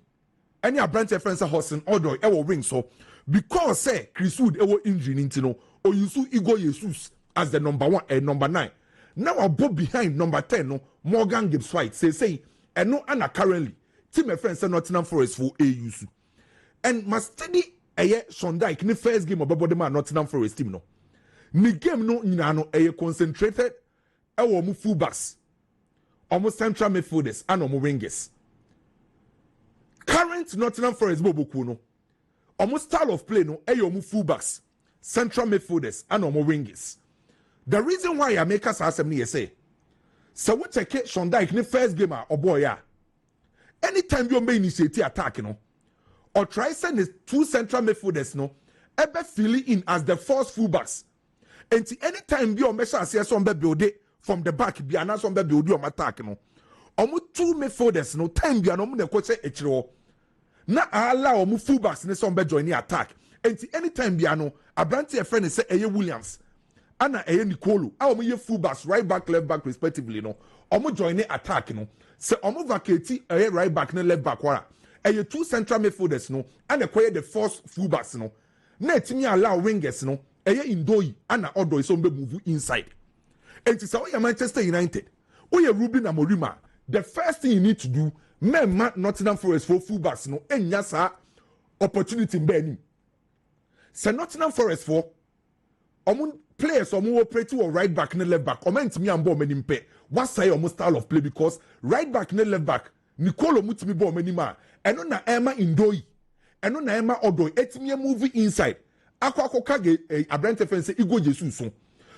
Any a branch of friends Hudson Odoi ewo ring so because say Chris Wood ewo injury nintino or you su Igor Jesus as the number 1 and number 9. Now about behind number 10 no Morgan Gibbs White say and no Anna currently team of friends Nottingham Forest for AUSU. And must study Sondike ni first game of Babodema Nottingham Forest team no. Ni game no nyina concentrated ewo mu fullbacks. Almost central midfielders and omo wingers. Current Nottingham Forest boboku no. Almost style of play no omo fullbacks, central midfielders and omo wingers. The reason why I make us ask me say, so we check Sondike ni first game or boy ya. Anytime you may initiate attack no, or try send the 2 central midfielders no, ebe fill in as the first fullbacks. And anytime you measure say somebody build it from the back, be another somebody build your attack no. Omu 2 midfielders no time be anomu ne koche echiro. Na allow omu fullbacks ne somebody join the attack. And anytime be ano abranti a friend say Eye Williams, Anna Eye Nicolo, omu ye fullbacks right back left back respectively no. Omu join the attack no. Se omu vacate Eye right back ne left back wara. Eye 2 central midfielders no and acquire the first fullbacks no. Na etimi allow wingers no. Eye Ndoi Anna Odoi sombe move inside. And it's how Manchester United. Oye Ruben Amorima. The first thing you need to do, men Nottingham Forest for fullbacks no enyasa opportunity mbeni. Se Nottingham Forest for players operate or right back and left back. Omen timi ambo menimpe. What say almost style of play because right back and left back Nicolo mutimi bo menima. Eno na Emma Ndoi. Eno na Emma Odoi. Etimi movie inside. Akwa kage Abrante fense Igor Jesus.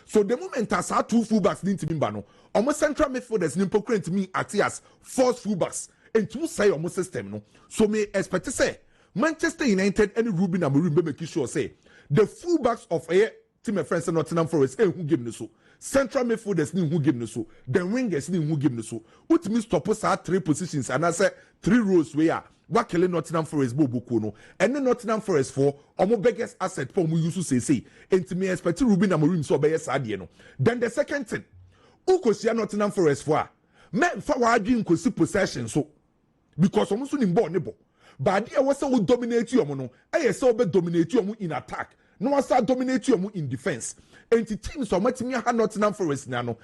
So the moment as our 2 fullbacks need to be bano, almost central midfielders nimpo to me at as first fullbacks and 2 say almost system no. So me expect to say Manchester United and Ruben Amorim make sure say the fullbacks of a team of friends Nottingham Forest who give no so central midfielders ni who give no so the wingers ni who give no so. What means stop us at 3 positions and I say 3 rows where Wakele Nottingham Forest bobuku no and the Nottingham Forest for omo biggest asset for mu use say and to me expect Ruben Amorim so be sadie no. Then the second thing ukosia Nottingham Forest for men fa wadwin kosi possession so because omo so ni ball ne bo but there was so dominate you no e say be dominate you in attack no was dominate you in defense and the teams so matimi ha Nottingham Forest na no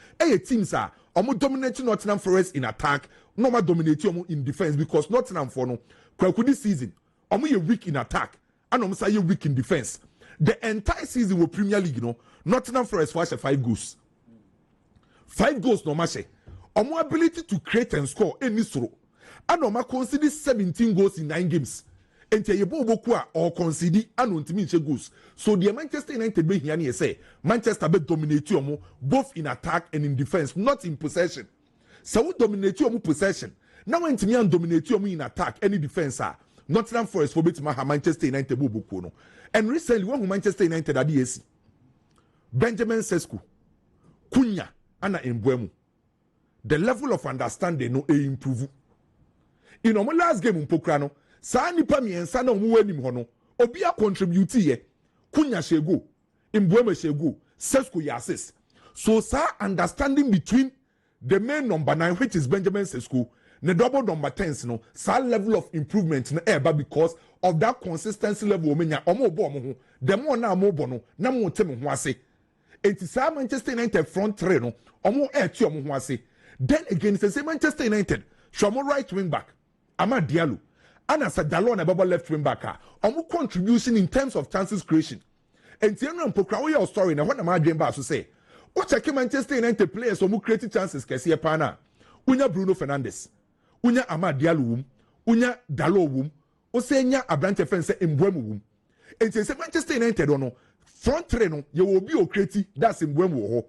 teams are omo dominate Nottingham Forest in attack no ma dominate you in defense because Nottingham for no Kweku this season omo ye weak in attack and omo say ye weak in defense. The entire season with Premier League no Nottingham Forest for 5 goals. 5 goals no match. Omo ability to create and score any soro. And omo concede 17 goals in 9 games. Enti ye boku a or concede and untimi nche goals. So the Manchester United be here ni say Manchester be dominate omo both in attack and in defense, not in possession. So we dominate omo possession. Now when Timian dominate omo in attack any defense Nottingham Forest for betima ha Manchester United boku no. And recently when Manchester United at the Benjamin Sesko, Cunha, and Mbeumo, the level of understanding no improve. In our last game Mpokrano, sa nipa miensa na omu anim ho no, obi a contribute ye, Cunha shego, Mbeumo shego, Sesko ya assist. So sa understanding between the main number 9 which is Benjamin Sesko, the double number 10 no, sa level of improvement na eba because of that consistency level omenya omo bo omo ho the more na mo bo no na mo tem ho ase enti sa Manchester United front 3 no omo ti omo ho ase then again say Manchester United shomo right wing back Amad Diallo and as a Dalot na baba left wing back omo contribution in terms of chances creation enti eno mpokra we your story na when am adwen ba so say o check Manchester United players omo create chances kese pa na unya Bruno Fernandes unya Amad Diallo wum unya Dalot wum Osenya Abrante fence Mbeumo wum. And say Manchester United no front 3 no you will be creative that's Mbeumo ho.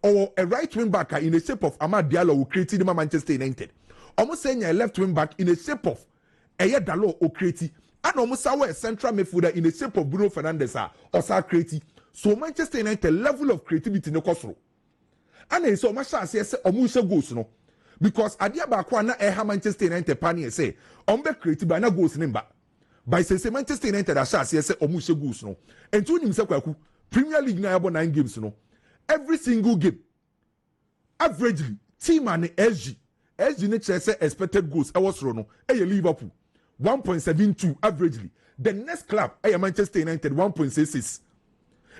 Or a right wing back in the shape of Amad Diallo will create the Manchester United. Almost saying a left wing back in the shape of Eye Dalot or creative. And almost a central midfielder in the shape of Bruno Fernandes or sa creative. So Manchester United level of creativity no cost. And then so much say omusha goals no. Because adia bakwa na eha Manchester United pani say ombe creative by na goals nimba by say Manchester United asha say omu she goals no and to nim say Kweku Premier League na yabo 9 games no every single game averagely team and SG ne say expected goals e was no Liverpool 1.72 averagely. The next club Manchester United 1.66.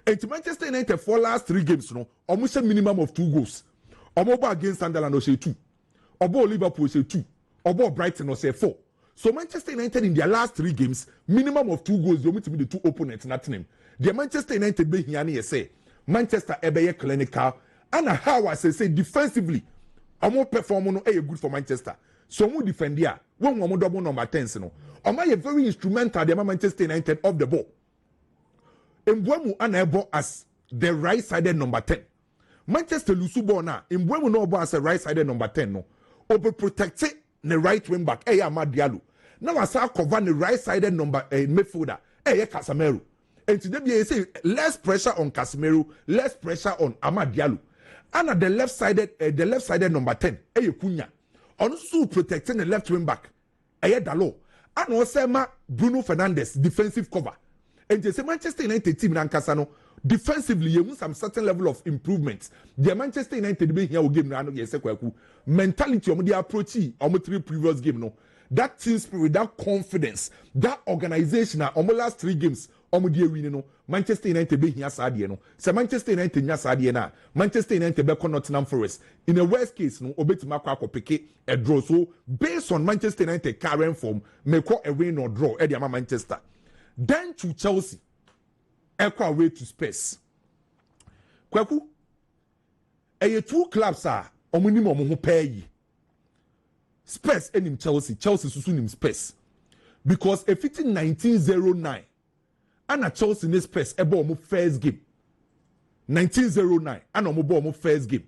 And Manchester United for last 3 games no almost a minimum of 2 goals. Omo against Sunderland o say 2. Obo Liverpool say 2. Obo Brighton o say 4. So Manchester United in their last 3 games minimum of 2 goals they to be the 2 opponents nothing. The Manchester United be here na say Manchester ebe clinical and how I say defensively omo perform no good for Manchester. So mo defend here when omo double number 10 no. Omo very instrumental the Manchester United off the ball. Mbwemu unable as the right-sided number 10. Manchester lusu ball na Mbwemu no ball as a right-sided number 10 no. Over protected the right wing back Amad Diallo. Now I saw cover the right-sided number midfielder Casemiro. And today we say less pressure on Casemiro, less pressure on Amad Diallo. And at the left-sided number 10 Cunha. Also protecting the left wing back Dalo. And also Bruno Fernandes defensive cover. And the Manchester United team Nankasano defensively you some certain level of improvement. The Manchester United be here game no yes Kweku mentality of the approach on 3 previous game no. That team spirit, that confidence, that organization on last 3 games on the winning no. Manchester United be here sadie no. So Manchester United nya sadie na. Manchester United be Nottingham Forest. In a worst case no obetima kwa peke a draw. So based on Manchester United current form, may call a win or draw at the Manchester. Then to Chelsea, equal away to Spurs. Kweku, 2 clubs are minimum who pay. Spurs and him Chelsea susu him Spurs. Because if it's in 1909, and a Chelsea in Spurs ebo first game. 1909, and omo first game.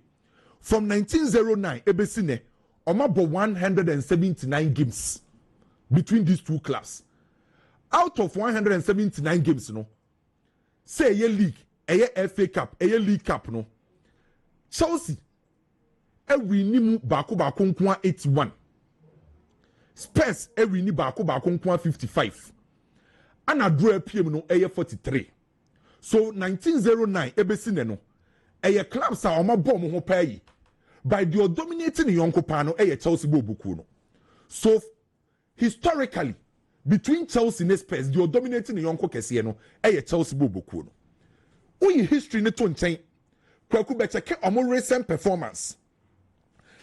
From 1909, ebesine omo 179 games between these 2 clubs. Out of 179 games, no, say a league, a FA Cup, a League Cup, no, Chelsea, every nimu bako 81. Spurs, every ni bako 55. And a draw PM no, a 43. So 1909, ebesine no, a clubs are oma bomb ho pay. By the dominating Yonko Pano, a Chelsea bobuku no. So historically, between Chelsea and Spurs, you're dominating the Yonko Kesieno, Chelsea Bobokuno. Uyi history ne to nchen. Kweku becheke omo recent performance.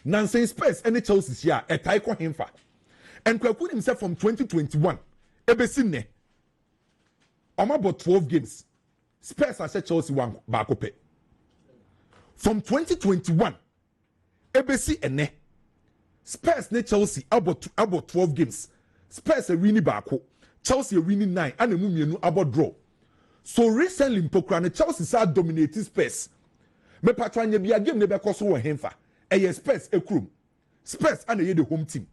Nansen Spurs and Chelsea here a taiko himfa. And Kweku himself from 2021. Ebesine. Omo about 12 games. Spurs has Chelsea one bakope. From 2021, Ebesi ene. Spurs ne Chelsea about 12 games. Spurs are winning back. Chelsea are winning 9 and a mumienu about draw. So recently Mpokra Chelsea start dominating Spurs. Me patranya bi a game ne be koso wo hemfa. Spurs ekrum. Spurs and the home team.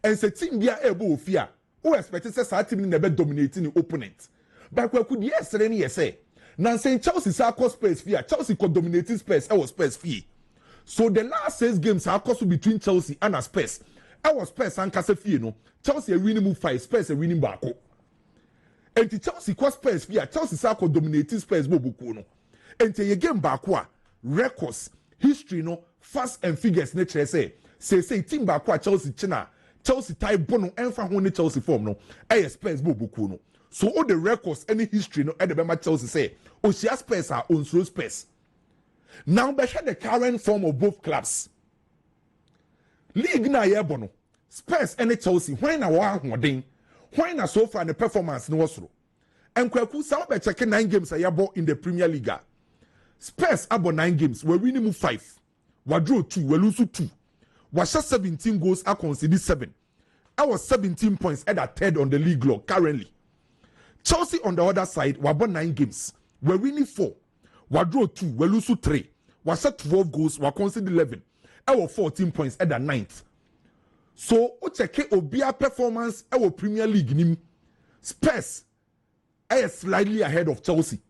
And say team bia ebo ofia. Who expect say sa team ne be dominating the opponent. But Kweku di yesterday ni say. Nan say Chelsea sa cause Spurs fear. Chelsea could dominating Spurs. I was Spurs fear. So the last 6 games are cost between Chelsea and Spurs. I was Spurs and Casefie no. Chelsea are winning move 5, Spurs are winning back. And the Chelsea cause Spurs fear. Chelsea are dominating Spurs bobuku no. And the game back records, history no, facts and figures nature say team back Chelsea China. Chelsea type bono enfa ho ne Chelsea form no. Spurs bobuku no. So all the records any history no at the Bema Chelsea say Oshia Spurs are on slow Spurs. Now be the current form of both clubs. League na yebono. Spurs and Chelsea when na wa hoden. When na so far the performance no was. And Kweku sa be check 9 games ayabo in the Premier League. Spurs abo 9 games we winning 5. We draw 2, we lose 2. We shot 17 goals, I conceded 7. I was 17 points at a third on the league log currently. Chelsea on the other side, we won 9 games. We winning 4. We draw 2, we lose 3. We shot 12 goals, we conceded 11. I was 14 points at the 9th. So, o check Obia performance our Premier League nim. Spurs are slightly ahead of Chelsea.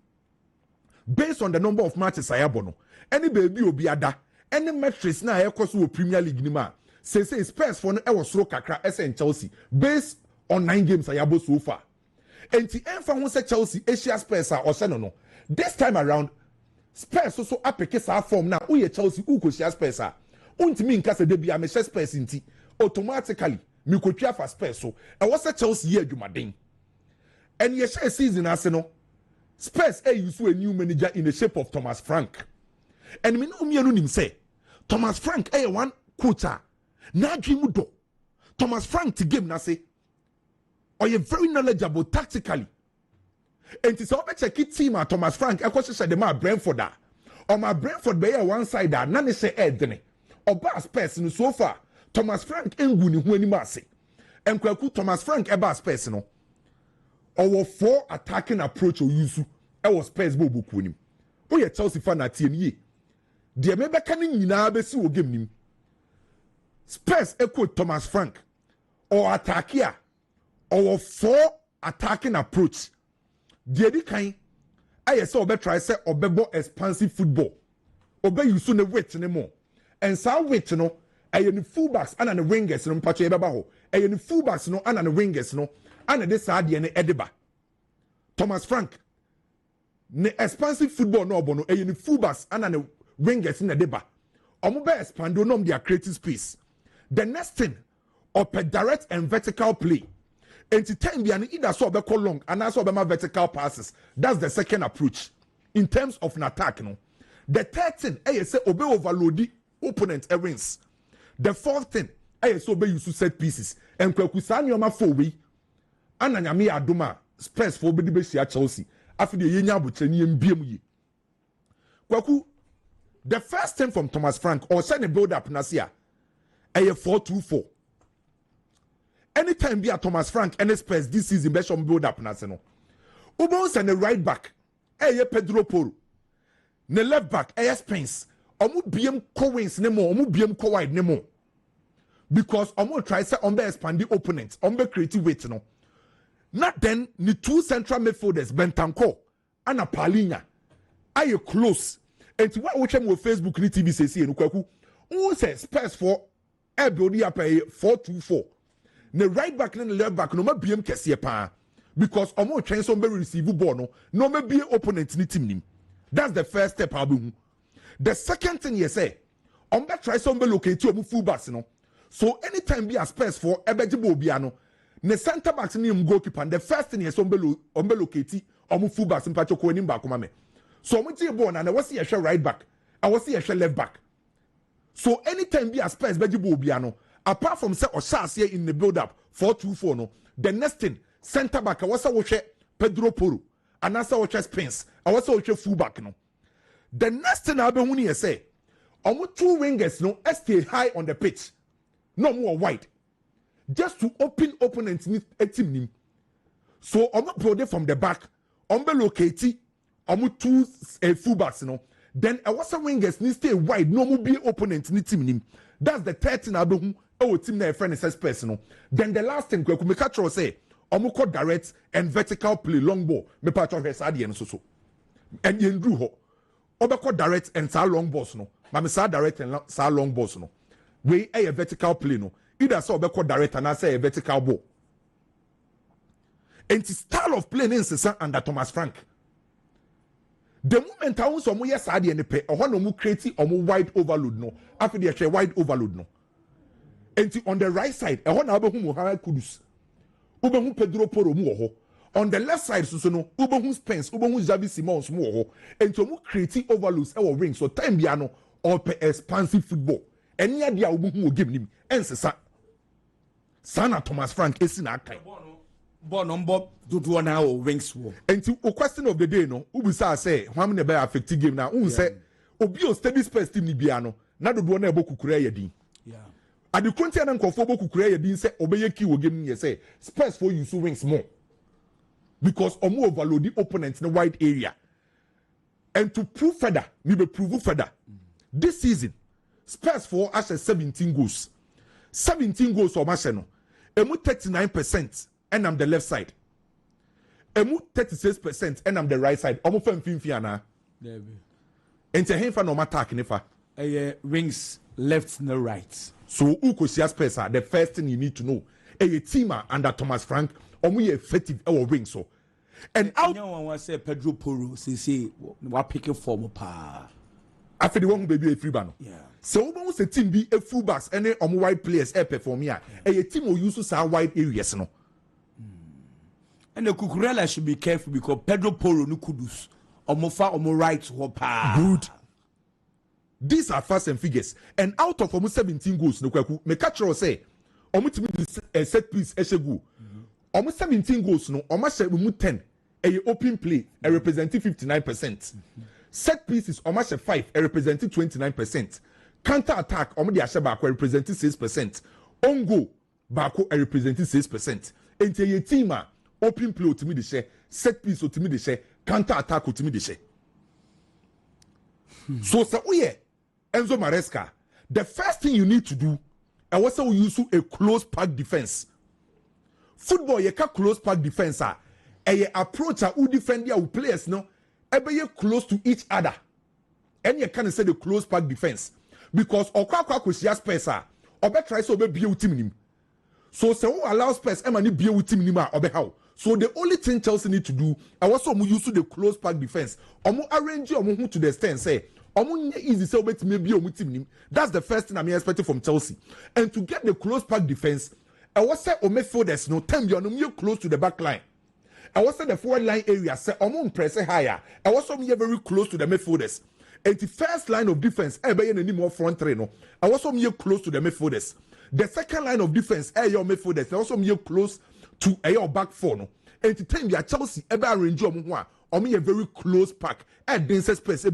Based on the number of matches I have no. Any baby Obiada, any metrics na I cost Premier League nima. Say Spurs for our slow kakra and Chelsea based on 9 games I have so far. And the enfa who say Chelsea Asia Spurs are or no. This time around, Spurs also apeke sa form now. Uye Chelsea uko Spurs are. untimi nkasa de bia me Spurs nti automatically me kotwa fa Spurs so e was a Chelsea ye adwumaden and ye share season ase no Spurs use a new manager in the shape of Thomas Frank and me no mienu nim say Thomas Frank one coach na dream do Thomas Frank to game na say or you very knowledgeable tactically and it's all check team at Thomas Frank e kwese say the ma Brentford or my Brentford be one side that none say edene or bass person so far Thomas Frank engu ni hu anim ase and Kweku Thomas Frank e bass person no or 4 attacking approach or use e was Spurs bo boku nim o ye Chelsea fan atie ye de me beka ni nyina be si wo game nim Spurs echo Thomas Frank or attack here or 4 attacking approach de di kan aye say obe try say obebo expansive football obe use ne weight ne more and sa weight no aye ni fullbacks and the wingers no mpacho ebeba ho aye ni fullbacks no and the wingers no and this ade ne edeba Thomas Frank ne expansive football no obo no aye ni fullbacks and the wingers ne edeba omo be expando no their creative space the next thing up direct and vertical play and time be either so be call long and also be my vertical passes. That's the second approach in terms of an attack. No, the third thing I say obe overload the opponent wins. The fourth thing I say obe use set pieces and Kweku Sanyoma forward and anyame adoma Spurs for be the Chelsea after the yenya bucheni mbiem yi. Kweku, the first thing from Thomas Frank or send a build up nasia a 4-2-4. Anytime be a Thomas Frank and Spurs this season be some build up na se no. Ubon send the right back Pedro Porro. Ne left back Spence. Omu biem ko wings ne mo, omu biem ko wide ne mo. Because omu try say on be expand the opponent, on be creative weight no. Not then the 2 central midfielders Bentancur and Palhinha are close. And what we check with Facebook ni TV say no Kweku. Who say Spurs for build up a 4-2-4. The right back and the left back no ma biem kese pa because omo twen so be receive ball no ma be opponent ni team nim. That's the first step abu. The second thing you say on be try so be locate omo full backs no. So anytime be a Spurs for ebejibo bia no the center backs ni goalkeeper the first thing you so be locate omo full backs mpacho ko nim ba ko ma me. So omo tie ball na we see a right back I was see a left back. So anytime be a Spurs bejibo bia no apart from say Osas here in the build up 4-2-4 no the next thing center back I was watch Pedro Porro and also watch Spence I was watch fullback no the next thing I be huni say omo 2 wingers no stay high on the pitch no more wide just to open opponents team nim so omo build from the back omo locate omo 2 fullbacks no then I was wingers ni stay wide no more be opponent ni team nim. That's the third thing I be team na friend is personal. Then the last thing Kweku me catch say omuko direct and vertical play long ball me patch of side and so and yendru ho obeko direct and sa long balls no ma me sa direct and sa long balls no we a vertical play no either so obeko direct and I say a vertical ball and the style of play is under Thomas Frank. The moment I want some yes side and pay or no mu create or mu wide overload no after they share wide overload no and on the right side I want abehu Mohamed Kudus ubehu Pedro Porro mu ho on the left side so no ubehu Spence ubehu Xavi Simons mu ho and to mu create overloads our ring so time bia no or expansive football any dia ubehu game nim ensesa sana Thomas Frank esina akai ball number do now wings war. And to question of the day no ubisa say how many be affect game now un say obi o steady Spurs team ni bia no na do na ebo kukura yedin. Yeah. At the country na nkofo ebo kukura yedin say obeye ki wo game ni say Spurs for use wings more. Because omo overload the opponents in the wide area. And to prove further, me be prove further. This season Spurs for us 17 goals. 17 goals for Marcelo. Emu 39%. And I'm the left side. Emu 36% and I'm the right side. Almost 50 ana. And to him for no attack nefa. Rings left no right. So uko Spurs the first thing you need to know. A team under Thomas Frank omu effective our wing so. And out one say Pedro Porro say what picking form pa. after the one baby a free ban. So we want a team be a fullbacks and any wide players perform here. A team will use our wide areas no. And the Cucurella should be careful because Pedro Porro no Kudus. Omo right hopa. Good. These are facts and figures. And out of almost 17 goals, no Kweku, me catch or say, almost a set piece eshegu. Almost 17 goals, no, almost 10. A open play, a representing 59%. Set pieces, almost 5, a representing 29%. Counter attack, almost the Ashabako, representing 6%. On goal, Bako, a representing 6%. Into your team, open play to me the share, set piece to me the share, counter attack to me the share. So, Enzo Maresca, the first thing you need to do, I was say we use a close pack defense. Football, you can close pack defense. And you approach who defend your players, no, you close to each other. And you can say the close pack defense. Because Okwa Kushia space, Obe tries to be a team. So, who allows space, Emma be a team or how. So, the only thing Chelsea need to do, I was so use the close pack defense. Omo arrange you to the stand, say, easy so maybe that's the first thing I'm expecting from Chelsea. And to get the close pack defense, I was say midfielders no time you close to the back line. I was say the forward line area say press higher. I was so very close to the midfielders. And the first line of defense, any more front three no. I was so close to the midfielders. The second line of defense, your midfielders, I also close to your back four no. And the time you Chelsea arrange your very close pack at dense space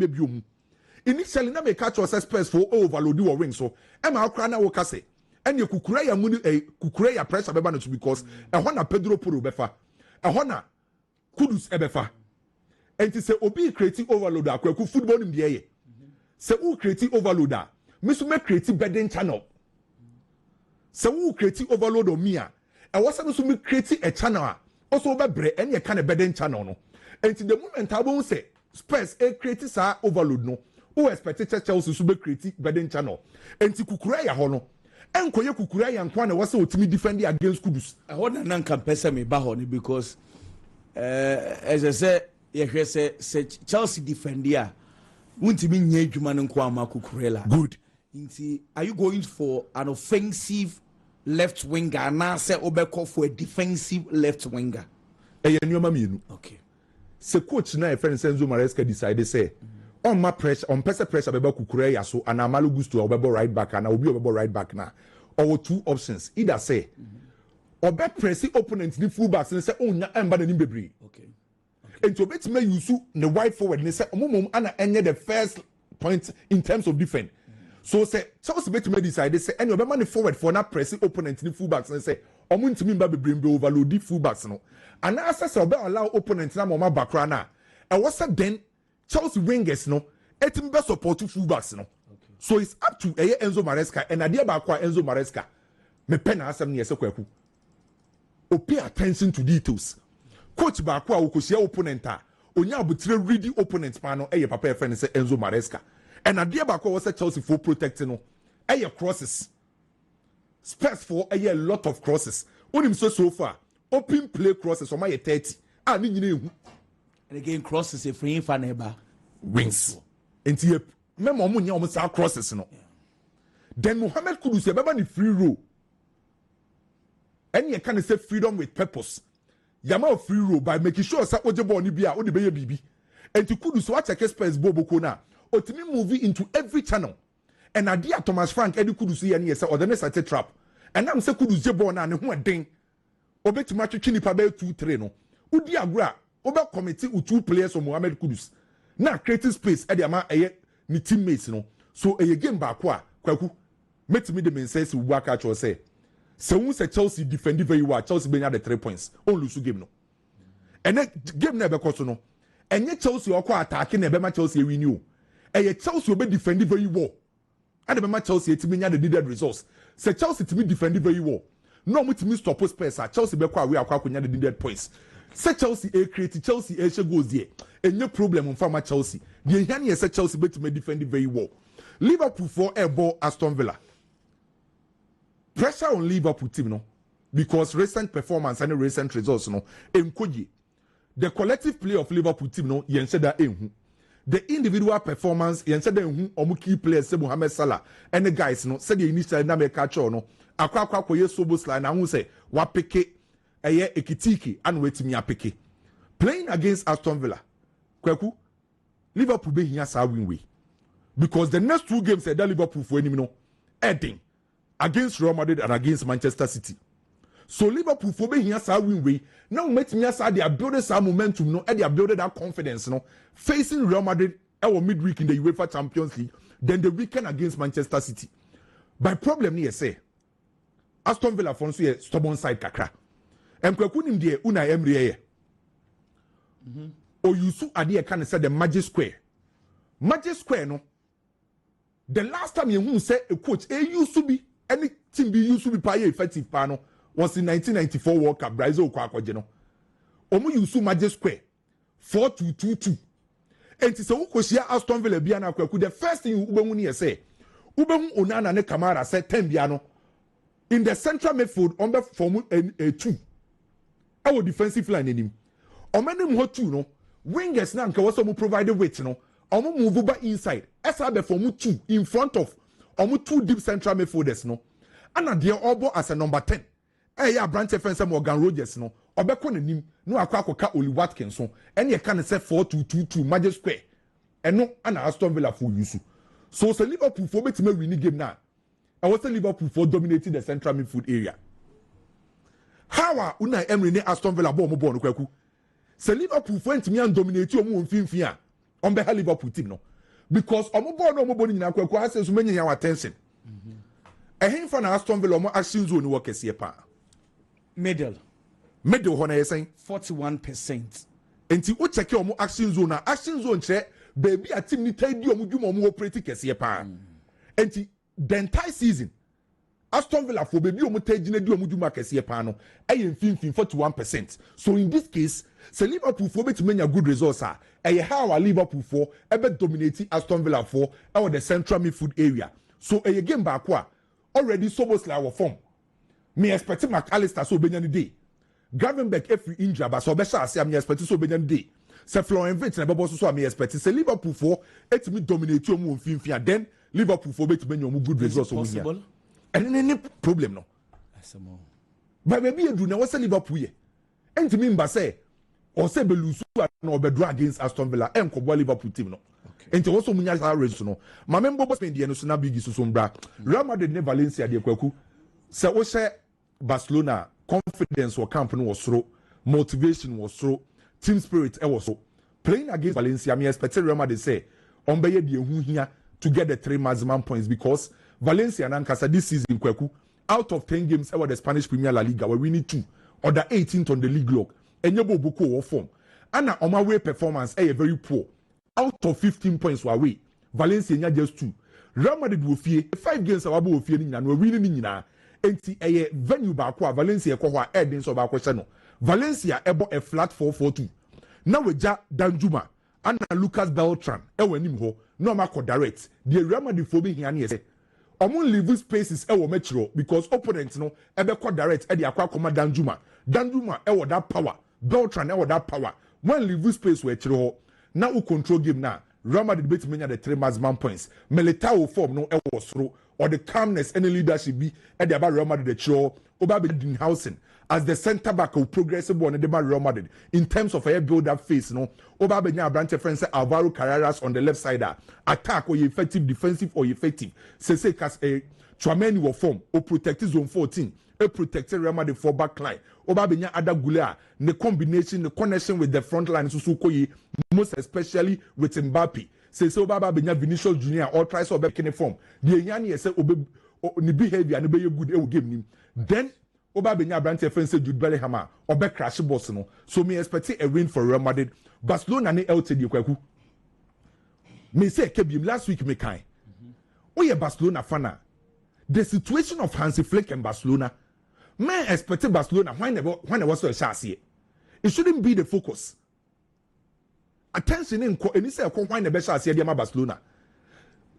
initially na me catch us space for overload or wing so am akra na wo kase and you kukureya muni kukureya pressure beba no because na Pedro Porro befa na Kudus ebefa and to say obi creating overload akwaku football nim dey say who creating overload me so me creating burden channel say who creating overload on me and was so me creating a channel also be bre and you can burden channel no and the moment I won't say space e creating sa overload no who expected Chelsea to be creating burden channel and to Kukureya hono and koye Kukureya and Kwana was so to me defending against Kudus. I want to nan compare me bahoni because as I said, say Chelsea defender Wontumi nye adwuma no kwa ma Kukureya. Good. Are you going for an offensive left winger na say obeko for a defensive left winger? Okay. Se coach na friend Enzo Maresca decide say on my pressure on pressure beba Kukureya so and Amalu Gusto or beba right back and I will be beba right back now. Or two options. Either say or bet press the opponent the fullbacks and say oh nya emba na nimbebre. Okay. And to bet me use the wide forward and say omom ana enye the first point in terms of defense. So say Chelsea bet me decide say any obema the forward for na press the opponent the fullbacks and say omuntimi mba bebre be overload the fullbacks no. And I say obe allow opponent na mama bakra na. And what's that then Chelsea wingers no etim be support fullbacks no. Okay. So it's up to Enzo Maresca and idea ba kwa Enzo Maresca. Me pen asem ne yese Kweku. O pay attention to details. Coach ba kwa okosia opponent a onya abutre ready opponent pa no papa friend say Enzo Maresca. And idea ba kwa was Chelsea for protecting no crosses. Space for a lot of crosses. Onim so far open play crosses on my 30. Ni nyine and again crosses a free fan eba wings enti memo mo nya o sa crosses no then Mohamed Kudus e beba ni free row and you can say freedom with purpose yama free row by making sure say oje ball ni bia o de be bibi enti Kudus wa check space boboko na otimi move into every channel and adia Thomas Frank edi Kudus ye na say o the next at trap and am say Kudus je ball na ne ho den obetuma twetwe nipa be 2-3 no udi agura over committee with two players of Mohamed Kudus. Now creating space at the amount ni teammates no. So a game back Kweku. Met me the men says we work out or say. So we say Chelsea defended very well. Chelsea been at the 3 points. Only lose game no. And then game never cost no. And yet Chelsea are quite attacking never Chelsea renew. And yet Chelsea will be defended very well. And the Chelsea to me the needed results. Say Chelsea to me defended very well. No me to me stop space. Chelsea be quite we are quite the needed points. Say Chelsea create Chelsea goes there. And no problem on farmer Chelsea. The Yanni say Chelsea bet to defend it very well. Liverpool for a ball Aston Villa. Pressure on Liverpool team no. Because recent performance and recent results no. The collective play of Liverpool team no yen said that the individual performance yen said who omu key players say Mohamed Salah and the guys no said the initial na me catch no akwa koye Soboslai na hu say wa peke eye Ekitiki and wetimi apeke playing against Aston Villa Kweku Liverpool be here sa win way because the next 2 games that Liverpool for any no heading against Real Madrid and against Manchester City. So Liverpool for be here sa win way now met me as they are building some momentum no and they are building that confidence no facing Real Madrid our midweek in the UEFA Champions League then the weekend against Manchester City. By problem here say Aston Villa for so stubborn side kakra. And Kweku nim de una Emery ye. O yusu ade can say the Magic Square. Magic Square no. The last time you say a coach used to be any team be used to be effective panel was in 1994 World Cup Brazil kwakwaje no. Omu yusu Magic Square 4-2-2-2. And it's a ukoshia Aston Villa bia na Kweku the first thing ubemu ni say ubemu Onana ne Kamara say 10 biano in the central midfield on the form a 2. Our defensive line in him. Omenim ho 2 no. Wingers na nka waso mu provide weight no. Omo move over inside. Esa be form 2 in front of omo 2 deep central midfielders no. Ana de obo as a number 10. Ya branch defense Morgan Rogers no. Obeko nanim no akwa Oli Watkins so. Ene ye kan say 4-2-2-2 Magic Square. Eno ana Aston Villa for use. So se Liverpool for betime win game na. I was the Liverpool for dominating the central midfield area. How are Unai Emery ne Aston Villa ball mo no Kweku? Se Liverpool for ntimi an dominate omo mfimfin a on be Liverpool team no. Because omo ball no omo ball nyina Kweku ha se so menya ya attention. Ehemfa na Aston Villa omo action zone wo kese pa. Middle ho na yesen 41%. Enti o check omo action zone na action zone che baby a team ni tadi omo dwuma omo operate kese pa. Enti the entire season Aston Villa for baby omo tagine di omo dwuma kese pa no eye mfimfin 41%. So in this case se Liverpool for betimenya good results are eye how our Liverpool for ebe dominating Aston Villa for our the central midfield area. So eye game back kwa already Soboslai our form. Me expect McAllister so benya ni day. Gravenberch every injury but so be sha say me expect so benya ni day. Se Florian Wirtz na bebo so me expect se Liverpool for etimi dominate omo mfimfin then Liverpool for betimenya omo good results over here. And any problem no. But maybe you do na what's Liverpool here. And to me mba say or say be lose na obedro against Aston Villa and ko Liverpool team no. And to also munya sa race no. Ma member boss me no so na big so mbra. Real Madrid ne Valencia de Kweku. Se wo say Barcelona confidence or camp no was so, motivation was so, team spirit was so. Playing against Valencia me expect Real Madrid say on be de hu hia to get the 3 maximum points because Valencia and Ankasa this season Kweku out of 10 games over the Spanish Premier La Liga we winning 2 or the 18th on the league log enyebo boko or form and on my way performance very poor out of 15 points were away Valencia nya just 2 Real Madrid will fear 5 games awabo will fear ni na we winning ni na enti venue ba kwa Valencia ko ho edin so ba kwese no Valencia ebo a flat 4-4-2 na we ja Danjuma and Lucas Beltran ewanim ho no ma ko direct the Real Madrid for be here na say omun leave spaces e wo metro because opponents no ebe ko direct e de akwa koma Danjuma e wo that power Beltran e wo that power when leave space we chiro ho na u control game na Real Madrid bet menya the 3 maximum points Militao form no e wo soro or the calmness any leadership be e de about Real Madrid the chiro oba be Dinhausen as the center back of progressive one the Real Madrid in terms of a build up phase no oba be nya branch friend say Alvaro Carreras on the left side attack or effective defensive or effective say cast a Chouameni will form or protect zone 14 a protect Real Madrid for back line oba be nya Ada Gulea the combination the connection with the front line so koyi most especially with Mbappe say oba be nya Vinicius Junior or try so be kene form the yani say obe ni behavior no be good e game nim then Oba benya branch friend say Jude Bellingham obe crash boss no so me expect a win for Real Madrid Barcelona ne LTD Kweku me say kebim last week me kai we Barcelona fan the situation of Hansi Flick and Barcelona me expect Barcelona when they was so chance it shouldn't be the focus attention in any say when the best chance here Barcelona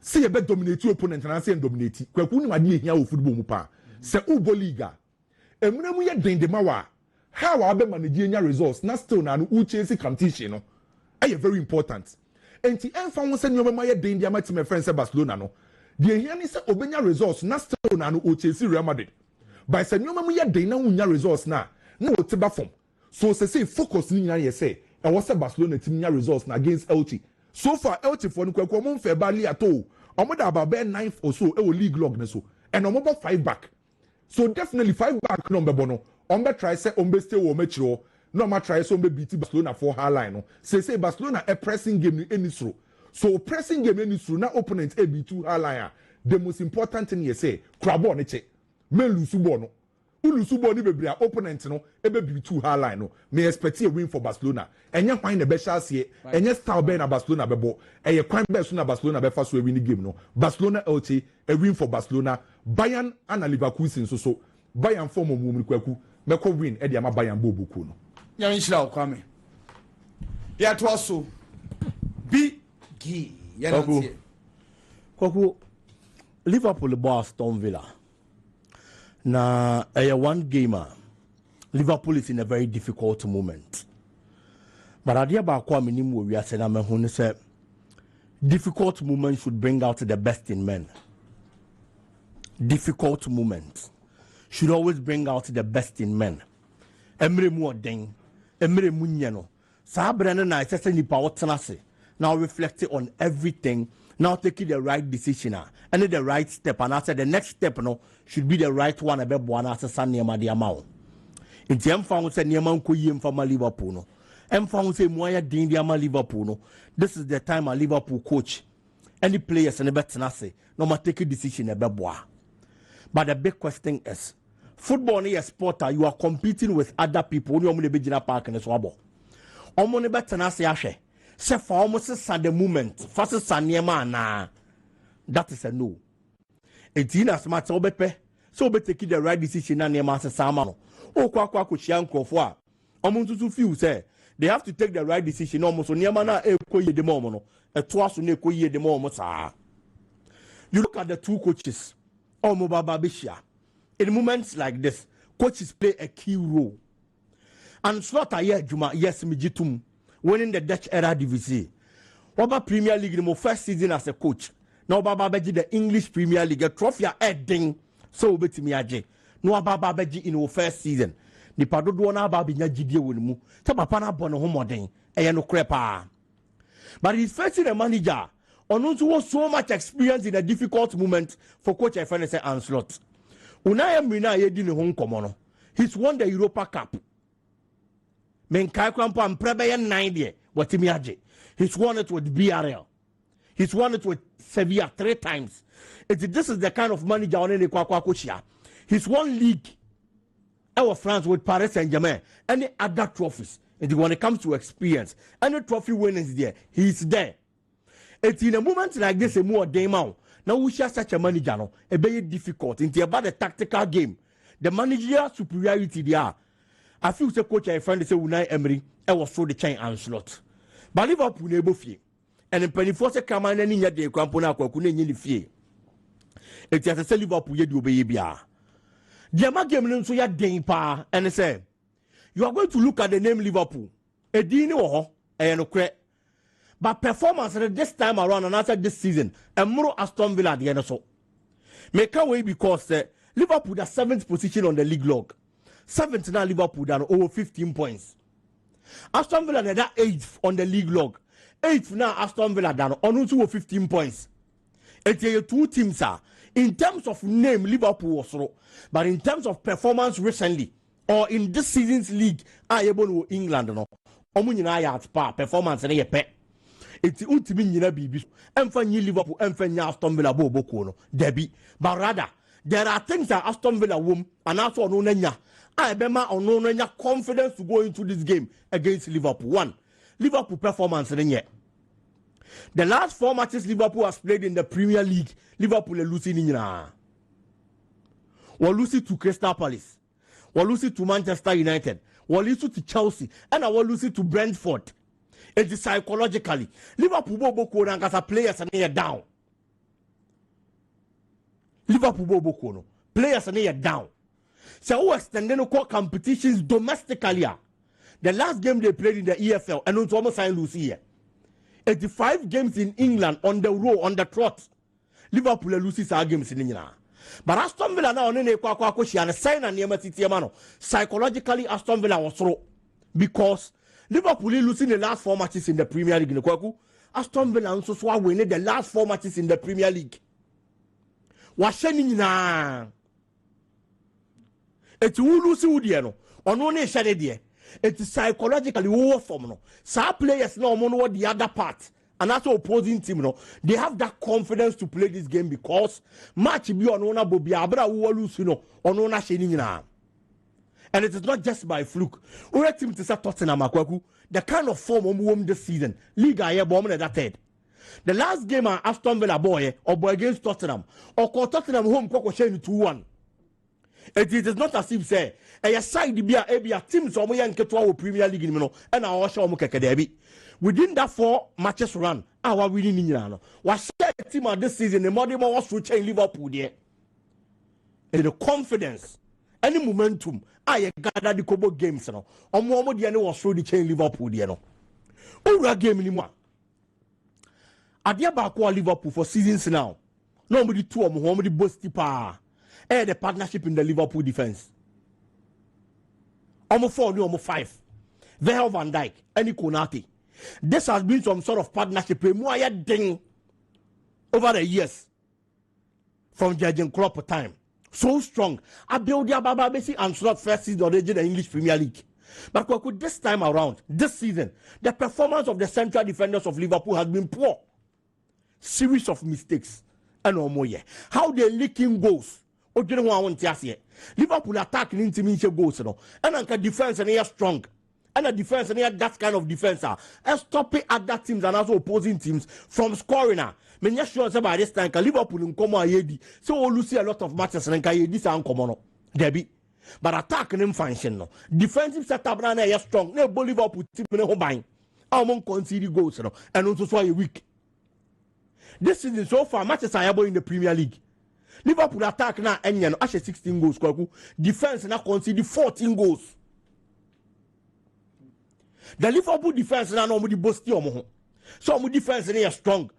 see a bet dominate your opponent and say dominate Kweku ni madi here o football mu pa say Ubo Liga Emunemu ye den de mawa how abe manage results na still na no chase competition no very important enti emfa won se nyoma ma ye den dia ma team friends Barcelona no de ehia ni se obenya results na still na no o chase Real Madrid by se nyoma mu ye den na wunya results na o te ba form so say focus ni nyina ye say e wo se Barcelona team nya results na against Elche so far Elche for no Kweku mo mfe ba li ato omo da ba 9th or so e wo league log na so and omo ba 5 back so definitely 5 back no mbebo no omo try say omo stay wo machiro no ma try so omo beat Barcelona for high line no say Barcelona a pressing game ni enisro so pressing game enisro na opponent e beat high line the most important thing you say crabo ne che me lose ball no ulusu ball ni bebre opponent no e be beat high line no me expect a win for Barcelona enye kwan na be chance enye style be na Barcelona bebo eye kwan be so na Barcelona be fa so win game no Barcelona LT a win for Barcelona Bayern and Leverkusen so Bayern form mu Kweku meko win e dia ma Bayern bobuku no ya nshira kwame ya to so BIGGY ya ntie Kweku Liverpool boss Aston Villa na one gamer Liverpool is in a very difficult moment but adia ba kwa minim wo wiase na me hu say difficult moments should bring out the best in men. Difficult moments should always bring out the best in men. Emre mu oden, emre mu nye no. Sa brane na ise nipa wotena se. Now reflect on everything. Now taking the right decision and the right step. And I said the next step no should be the right one. Ebe buana se sa niema di amao. Inti emfa se niema nko yie mfa ma Liverpool no. Emfa se muaya din di ama Liverpool no. This is the time a Liverpool coach any players and ebe tena se no ma take a decision ebe bua. But the big question is, football is a sport. You are competing with other people. Only omo be jina park in the swabo. Omo ne better na se ashe. Se for almost the moment. First sanyema na. That is a no. Etina smart so bepe. So be take the right decision na nema se sama no. O kwa kuchia nkrofo a. Omo ntutu feel say they have to take the right decision. Omo so nema na ekoye de mo no. Eto aso na ekoye de mo sa. You look at the two coaches. In moments like this, coaches play a key role. And Slaughter Juma, yes, Mijitum, winning the Dutch era division. Waba Premier League in my first season as a coach. Now Baba Beji the English Premier League, a trophy heading so beti miaje. No Baba Beji in our first season. Ni pado duona Baba Nyajidi winimu. Ta papa na bono homoden. Eya no krepa. But he's facing a manager. Onuntu was so much experience in a difficult moment for coach Efenese Anslot. Unai Emery na yedi ne hon komono. He's won the Europa Cup. Menkai krampo amprebe ye 9 die watimi age. He's won it with BRL. He's won it with Sevilla 3 times. This is the kind of manager on any kwa coachia. He's won league. Our France with Paris Saint-Germain. Any other trophies. And when it comes to experience, any trophy winners there, he's there. It's in a moment like this, a more game out. Now we share such a manager, no, a very difficult. It's about the tactical game, the managerial superiority there. I feel the coach I find say Unai Emery, I was so the chain and slot. But Liverpool never fear, and in penny force come on any day, Crampona, Kwakune, fear. It's as a Liverpool, you do baby. The Ama game so ya ding pa, and they say, you are going to look at the name Liverpool, a dino, and a crack. But performance this time around and after this season, and more Aston Villa at the end so. Make away because Liverpool the 7th position on the league log. 7th now Liverpool down over 15 points. Aston Villa that 8th on the league log. 8th now Aston Villa down on 15 points. It's two teams are in terms of name Liverpool was low, but in terms of performance recently or in this season's league, I able to England no. Omunyina ya at performance na ye pe. It's ultimate nyina bibi. Emfa nyi Liverpool, emfa nya Aston Villa bobo no. Debi. But rather, there are things that Aston Villa won and also no nya. I bema ono nya confidence to go into this game against Liverpool. One, Liverpool performance nye. The last 4 matches Liverpool has played in the Premier League, Liverpool are losing nyina. We're losing to Crystal Palace. We're losing to Manchester United. We're losing to Chelsea. And we're losing to Brentford. It is psychologically. Liverpool bobo na ngasa players are down. Liverpool bobo no players are down. So we extending competitions domestically. The last game they played in the EFL and almost signed Lucia. 85 games in England on the row, on the trot. Liverpool loses our games in England. But Aston Villa now on and sign and Yamati psychologically Aston Villa was through because Liverpool losing the last 4 matches in the Premier League in Kweku. Aston Villa also winning the last 4 matches in the Premier League. Washeni na. It's who lose Udiano or no nation idea. It's psychologically war from no. Some players no know the other part. And that's opposing team, no. They have that confidence to play this game because match be on ona bobi abra wo lose no on ona sheni na. And it is not just by fluke. Our team to say Tottenham Akwaku, the kind of form won this season. League aye bomb that third. The last game Aston Villa boy or boy against Tottenham or Tottenham home kwako sheni 2-1. It is not as if say a side be a team so mo yanketo Premier League ni no and our show mo keke debi. Within that 4 matches run, our winning in Yano. Was team this season, the more was to change Liverpool there. And the confidence, any momentum, I gather the Kobo games. No, or more than was through the change Liverpool there. No, over game anymore. Adia Bakwa Liverpool for seasons now. Nobody 2 of Mohammed Bosti Pa. The partnership in the Liverpool defense. Almost 4, no, almost 5. Virgil van Dijk, any Konate. This has been some sort of partnership over the years from Jurgen Klopp time. So strong. I build the Bababesi and slot first season already in the English Premier League. But this time around, this season, the performance of the central defenders of Liverpool has been poor. Series of mistakes. And no more. How they leaking goals. Liverpool attacking into goals. And the defense and they are strong. And the defense and that kind of defense and stopping other teams and also opposing teams from scoring. Men yes sure by this time Liverpool in come yedi so we lose a lot of matches and this and common Debbie. But attack them function no. Defensive setup na is strong. No Liverpool team no home buying. Among concede goals and also so a week. This season so far matches are in the Premier League. Liverpool attack now and 16 goals. Defense now concede 14 goals. The Liverpool defense now no bosti omo. So omo defense is strong.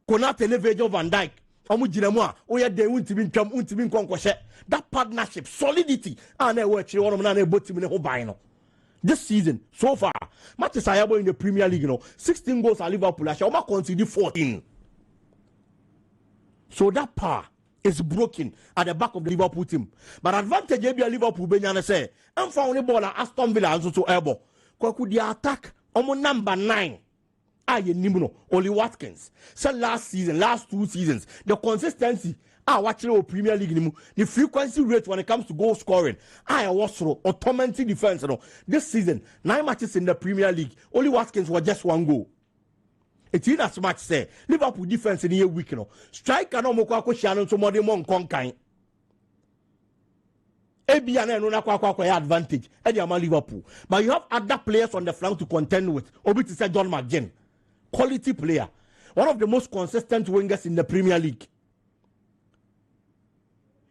Konate ne Virgil van Dijk. Omo jinamwa oya de untimi nkonkoshe. That partnership solidity and e work one na na both team ne ho ban no. This season so far matches are in the Premier League 16 goals at Liverpool actually omo concede 14. So that power is broken at the back of the Liverpool team. But advantage be Liverpool be nyane say am fa only ball Aston Villa and so elbow. Kweku the attack omo number 9 nimuno Oli Watkins. So last season, last 2 seasons, the consistency watching Premier League nimu, the frequency rate when it comes to goal scoring was or tormenting defense. This season 9 matches in the Premier League, Oli Watkins was just 1 goal. It's in as much say Liverpool defense in a week striker no mo kwa Shannon so more mon konkan. Eben and no advantage. Liverpool. But you have other players on the flank to contend with. Obi to say John McGinn. Quality player. One of the most consistent wingers in the Premier League.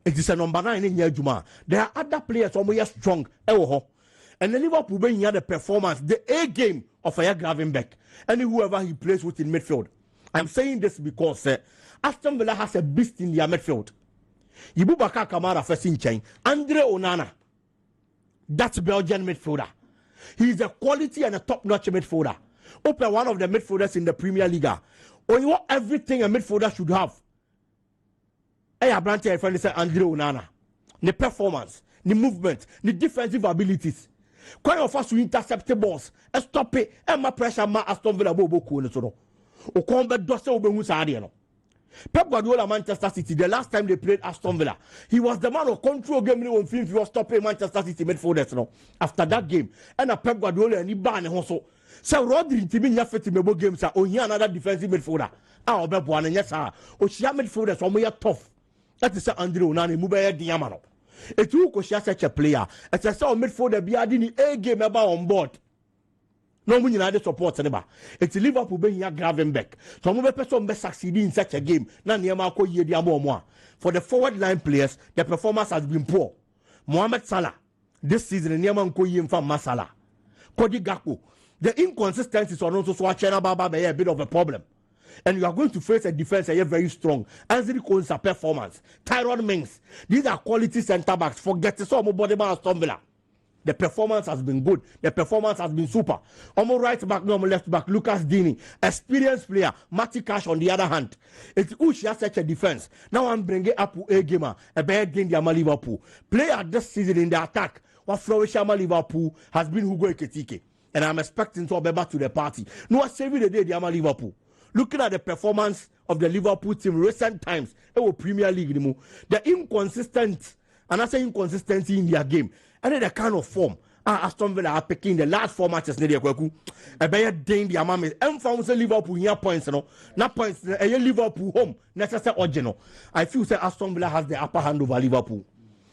It is a number 9 in Juma. There are other players who are strong. And the Liverpool being the performance, the A game of Gravenberch. And whoever he plays with in midfield. I'm saying this because Aston Villa has a beast in their midfield. Ibubakar Kamara first in chain. Andre Onana. That's Belgian midfielder. He's a quality and a top-notch midfielder. Open one of the midfielders in the Premier League. Or you want everything a midfielder should have. Hey, I branch a friend say Andre Onana. The performance, the movement, the defensive abilities. Quite of us to intercept the balls. Stop it. And my pressure ma Aston Villa bobo ko so. O kombe dose obehu saade no. Pep Guardiola Manchester City, the last time they played Aston Villa, he was the man who control game on film. He was stopping Manchester City midfielders no. After that game, and Pep Guardiola and he ban also. So Rodri timi nya fit mebo game sa o here another defensive midfielder. Obebo an nya sa. O shia midfielders o mo tough. That is Andre Onana mu be diama no. Etu ko shia such a player. It's a midfielder be adi ni A game eba on board. No money na support neba. It's Liverpool be here Gravenberch. So mo be person be succeed in such a game. Na niema ko ye di amo. For the forward line players, the performance has been poor. Mohamed Salah this season niema ko ye mfa Masala. Cody Gakpo. the inconsistencies on also Swachena Baba may a bit of a problem. And you are going to face a defense that is very strong. Anthony Cohen's performance, Tyrone Mings, these are quality centre backs. Forget it, so body man Aston Villa. The performance has been good. The performance has been super. Omo right back, no left back, Lucas Dini, experienced player. Matty Cash on the other hand. It's Uchi has such a defense. Now I'm bringing up a gamer, a bad game, the Liverpool. Player this season in the attack, what Florishama Liverpool has been Hugo Ekitike. And I'm expecting to be back to the party. No, I saving the day, the Liverpool. Looking at the performance of the Liverpool team recent times, it was Premier League. The inconsistent, and I say inconsistency in their game. And the kind of form Aston Villa are picking the last 4 matches near Kweku. A better day the amount and found Liverpool here points, not points a Liverpool home, necessary original. I feel that Aston Villa has the upper hand over Liverpool.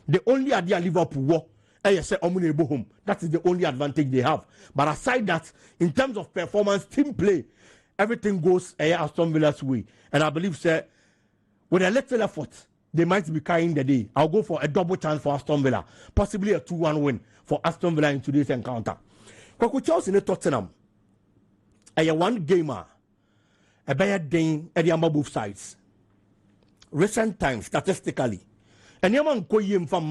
The only idea Liverpool war, I say Omunebo home. That is the only advantage they have. But aside that, in terms of performance, team play, everything goes Aston Villa's way. And I believe, sir, with a little effort, they might be carrying the day. I'll go for a double chance for Aston Villa. Possibly a 2-1 win for Aston Villa in today's encounter. Kweku Chelsea in Tottenham. A one gamer. A bad day at the both sides. Recent times, statistically. And you man koyim from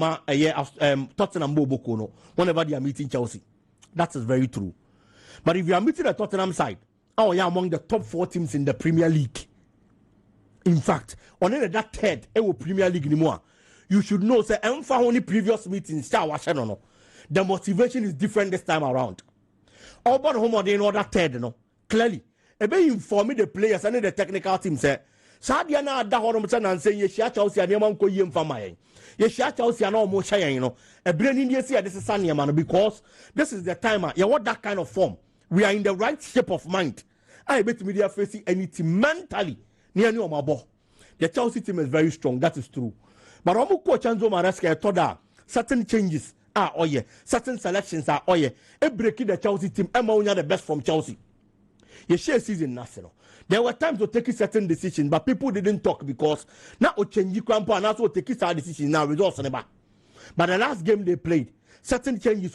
Tottenham Bobokono whenever they are meeting Chelsea. That is very true. But if you are meeting the Tottenham side, you are among the top 4 teams in the Premier League. In fact, on that third, Premier League anymore. You should know, say, for only previous meetings, the motivation is different this time around. All about home or the third, clearly. Ebe inform the players and the technical team say, Sadia na da horom and say, Yes, Chelsea and Yaman ko yim for my. Yes, Chelsea and almost shy, a brain India see this is Sanya man because this is the time. You want that kind of form. We are in the right shape of mind. I bet media facing anything mentally. Near my ball. The Chelsea team is very strong, that is true. But I'm coach Anzo Maresca told that certain changes are certain selections are a breaking the Chelsea team. Emma the best from Chelsea. You share season national. There were times to take certain decisions, but people didn't talk because now change Crampo and also take our decisions now results on the back. But the last game they played, certain changes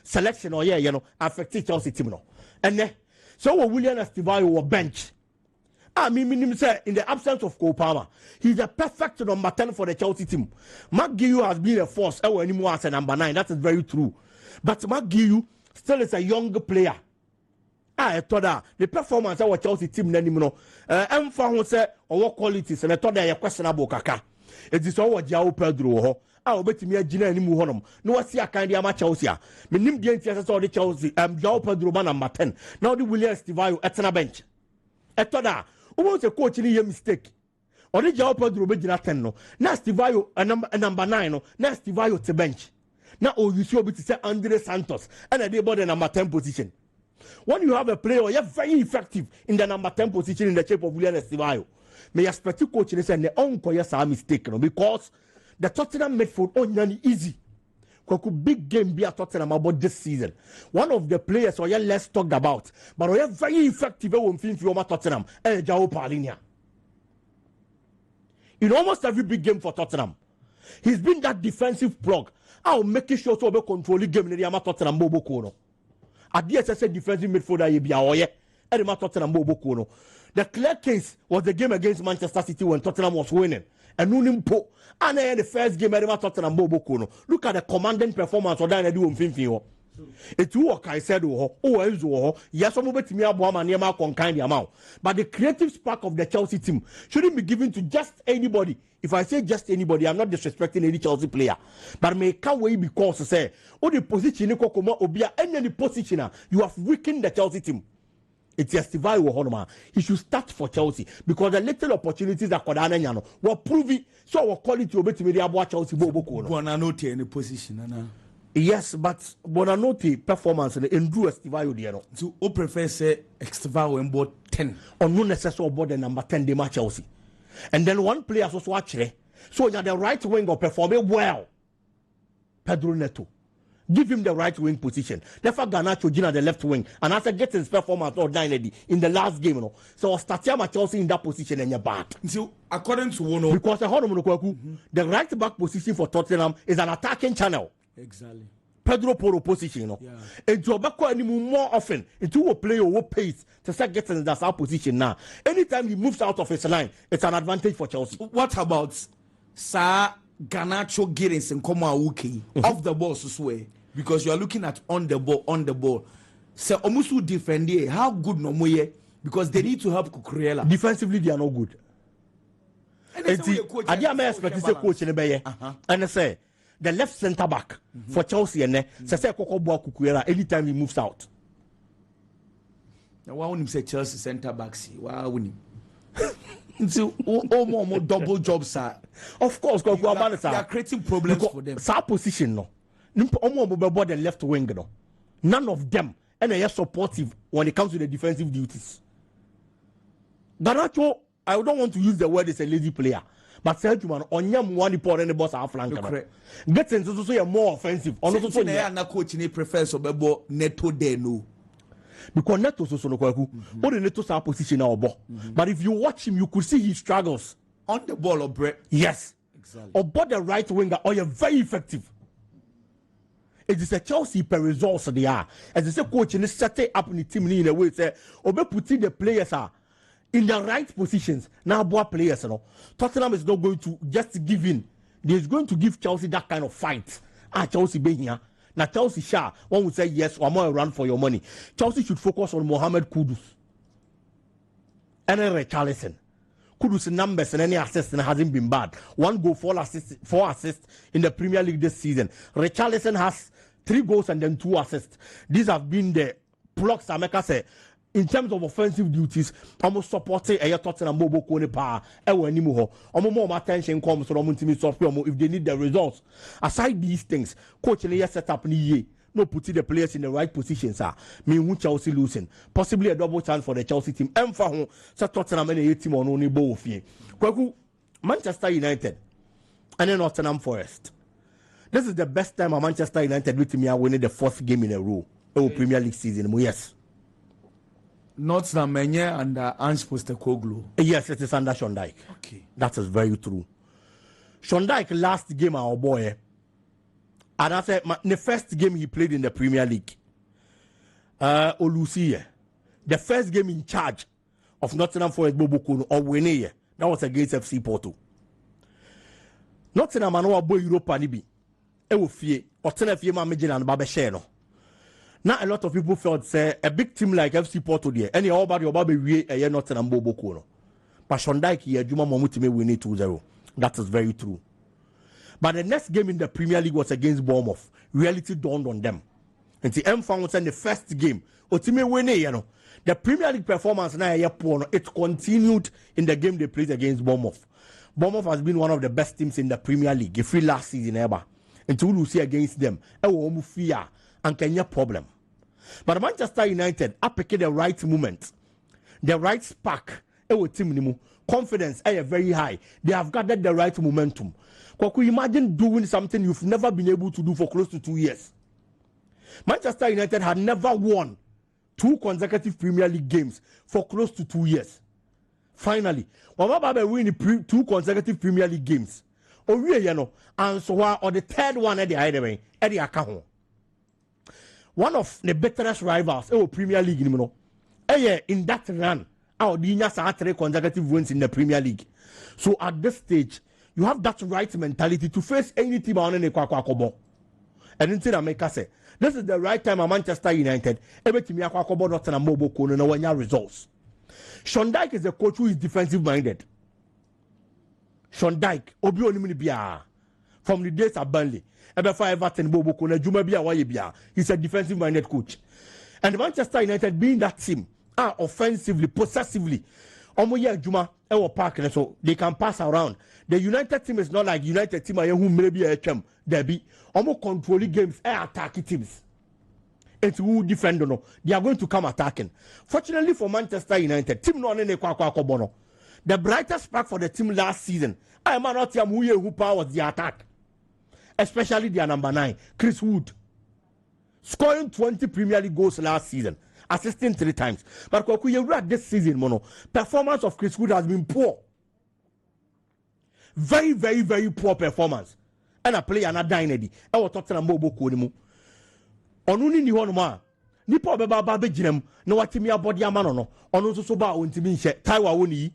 selection affected Chelsea team no. And then so William Estivayo were bench. Meaning say in the absence of Cole Palmer, he's a perfect number 10 for the Chelsea team. McGeough has been a force anymore as a number 9. That is very true. But McGeough still is a young player. I thought that the performance of our Chelsea team I'm found say our qualities and I thought they are questionable kaka. It is our João Pedro. I bet me a Gina anymore honum. No, I see a kind of Chelsea. Me nim the NTS saw the Chelsea. João Pedro number 10. Now the William Estivayo at a bench. I thought that. Who a coach in a mistake? Or the job of the 10 no. Nasty Vayo a number 9 no. Nasty Vayo to bench. Now you see to say Andre Santos and a day about the number 10 position. When you have a player, you're very effective in the number 10 position in the shape of William Estivayo. May expect you coach and say the uncle yes are mistaken because the Tottenham midfield only easy. Kweku big game be a Tottenham about this season. One of the players we are less talked about, but we are very effective when we Tottenham. João Paulinho. In almost every big game for Tottenham, he's been that defensive plug. I'll make sure to be controlling game in the Tottenham Bobo Kono. At the SSA defensive midfielder you be a and the Tottenham Bobo Kono. The clear case was the game against Manchester City when Tottenham was winning. And Nunimpo, and the first game, I Tottenham Bobo Kono. Look at the commanding performance of that. Do Finfio. It's what I said, yes, I'm over to me, I'm kind amount. But the creative spark of the Chelsea team shouldn't be given to just anybody. If I say just anybody, I'm not disrespecting any Chelsea player. But may can't wait because say, oh, the position, any positioner, you have weakened the Chelsea team. It's Estivayo Honoma. He should start for Chelsea because the little opportunities that Kodana will prove it. So our quality will be to be able Chelsea Bobo Kono. Bonanote in a position. Yes, but Bonanote performance in Drew Estivayo Diano. So I prefer say Estivayo in board 10. Or no necessary board the number 10 de Chelsea. And then one player also actually. So you are the right wing or performing well. Pedro Neto. Give him the right wing position. Therefore, Garnacho Gina the left wing. And after getting his performance or 9 in the last game, so Statiama Chelsea in that position and you're bad. So according to Wono, because the right back position for Tottenham is an attacking channel. Exactly. Pedro Porro position, no. And to Obako anymore more often into a player who pace to start getting that our position now. Anytime he moves out of his line, it's an advantage for Chelsea. What about Sir Garnacho Giddens and Koma Wuki off the ball to swear? Because you are looking at on the ball. So Omusu defend here. How good no more? Because they need to help Kukurela. Defensively, they are not good. And I am expecting to coach in the Bay. And I say the left centre back for Chelsea and say Koko Boa Kukurela anytime he moves out. Now why wouldn't say Chelsea centre back? See, why wouldn't he? So more double jobs, sir. Of course, they are creating problems for them. Sa position no. The left wing no. None of them and they are supportive when it comes to the defensive duties. Garnacho, I don't want to use the word as a lazy player, but Sergio on yam one report and the boss are flank. Get into so more offensive. On also na coach ni prefers obebo Neto de no. Because Neto so no Kweku. But the Neto's our position now obo. But if you watch him, you could see he struggles on the ball or break. Yes. Exactly. Or the right winger or you're very effective. It is a Chelsea per results they are. As I say, coach in set up in the team in a way say, Obe putting the players are in the right positions. Now, boy players, you know, Tottenham is not going to just give in. They're going to give Chelsea that kind of fight. Chelsea being here. Now, Chelsea Shah, one would say yes, one more run for your money. Chelsea should focus on Mohamed Kudus and Richarlison. Kudus' numbers and any assists hasn't been bad. 1 goal, 4 assists in the Premier League this season. Richarlison has 3 goals and then 2 assists. These have been the plucks Ameka say. In terms of offensive duties, almost supporting a Tottenham Bobo Kone Pa, anymore. More attention comes from Wontumi if they need the results. Aside these things, coach set up no putting the players in the right positions. Me Chelsea losing, possibly a double chance for the Chelsea team. And for whom Tottenham and a team on only both. Kweku, Manchester United and then Nottingham Forest. This is the best time Manchester United with me are winning the 4th game in a row. Premier League season. Yes. Not Menye and Ange Postecoglou. Yes, it is under Sean Dyche. Okay. That is very true. Sean Dyche last game our boy. And I said the first game he played in the Premier League. Olusi. The first game in charge of Nottingham Forest Bobokuno or Wene. That was against FC Porto. Nottingham and our boy Europa Nibi. Ewo fie. Otena fie ma mejina and babe share no. Now a lot of people felt say a big team like FC Porto there. Any all about your baby we a not an Bobo. But Sean Dyche here, Juma Momutime win it 2-0. That is very true. But the next game in the Premier League was against Bournemouth. Reality dawned on them. And the M found in the first game. Otime win it, you know. The Premier League performance now it continued in the game they played against Bournemouth. Bournemouth has been one of the best teams in the Premier League. If we last season ever. Until we see against them. And Kenya problem. But Manchester United are picking the right moment, the right spark. Confidence are very high. They have gathered the right momentum. Could you imagine doing something you've never been able to do for close to 2 years? Manchester United had never won 2 consecutive Premier League games for close to 2 years. Finally, when we win 2 consecutive Premier League games, and so or the 3rd one at the other at the account. One of the bitterest rivals in the Premier League, in that run, our Dinas are 3 consecutive wins in the Premier League. So at this stage, you have that right mentality to face any team on any Kwakobo. And until I say, this is the right time at Manchester United, every team Kwakobo not an mobile corner, no one results. Sean Dyche is a coach who is defensive minded. Sean Dyche, from the days at Burnley. He's a defensive minded coach. And Manchester United being that team are offensively, possessively. So they can pass around. The United team is not like United team who maybe a champ. They be almost controlling games, attacking teams. It's who defend no. They are going to come attacking. Fortunately for Manchester United, team no ane kwa the brightest spark for the team last season. I am not who powers the attack. Especially their number 9, Chris Wood. Scoring 20 Premier League goals last season. Assisting 3 times. But this season, performance of Chris Wood has been poor. Very, very, very poor performance. And I play another Dynedy. I was talking about Bobo. Onu ni ho no ma. Nipa obeba ba beginem na watimi abodi ama no. Onu nso so ba ontimi nhye. Taiwa woni.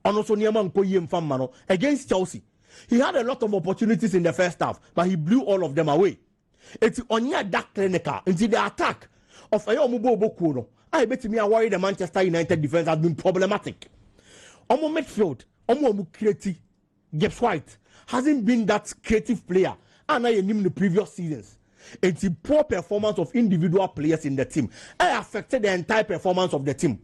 Onu so niema nkoyie mfa ma no against Chelsea. He had a lot of opportunities in the first half, but he blew all of them away. It's on that clinical until the attack of Ayomubo Bokuno. I bet me I worry the Manchester United defense has been problematic. Omo midfield, Omo creative, Gibbs White hasn't been that creative player. And I in the previous seasons. It's the poor performance of individual players in the team. I affected the entire performance of the team.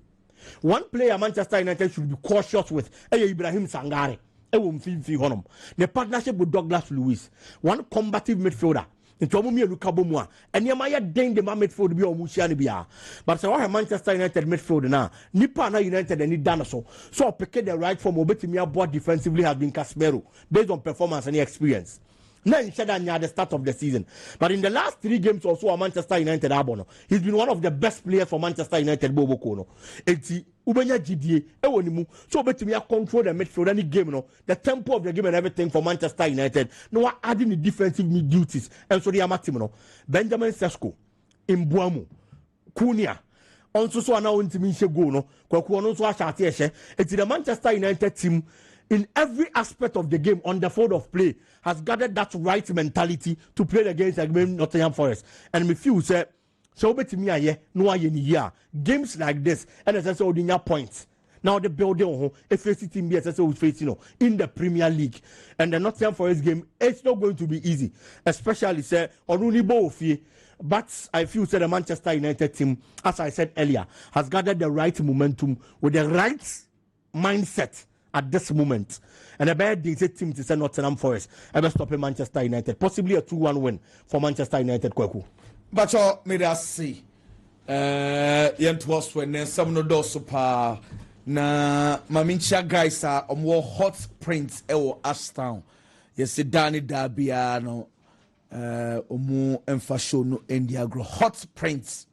One player Manchester United should be cautious with Ibrahim Sangare. The partnership with Douglas Lewis, one combative midfielder. Into Omumi Lukabomwa, and Yamaya Dane the midfield be Omusiani Bia. But so I Manchester United midfield now. Nippana United and need dinosaur. So pick the right from Obetimia board defensively has been Casemiro based on performance and experience. Now in Shadanya at the start of the season. But in the last 3 games also a Manchester United abono. He's been one of the best players for Manchester United Bobo Kono. Eti Ubenya GDA ewonimu. So betimi control the midfield any game no. The tempo of the game and everything for Manchester United. No adding the defensive mid duties. And so the amatim no. Benjamin Sesko, Imbuamu, Kunia. Also so now untimi go no. Kweku ono so ashate ehye. Eti the Manchester United team in every aspect of the game on the field of play has gathered that right mentality to play against Nottingham Forest. And me feel say so bet me aye no aye ni year games like this and as I say odinya points. Now the building on if team be as we face in the Premier League and the Nottingham Forest game it's not going to be easy, especially say only Ofie. But I feel say the Manchester United team, as I said earlier, has gathered the right momentum with the right mindset at this moment. And a bad team to send Nottingham Forest. Ever stopping Manchester United. Possibly a 2-1 win for Manchester United, Kweku. But you made us see. Yentwas when some no do super. Na Mamincha guys are more hot prints ewo Ashtown. Yes, Danny Dabiano. Omu enfasho no Indiagro. Hot prints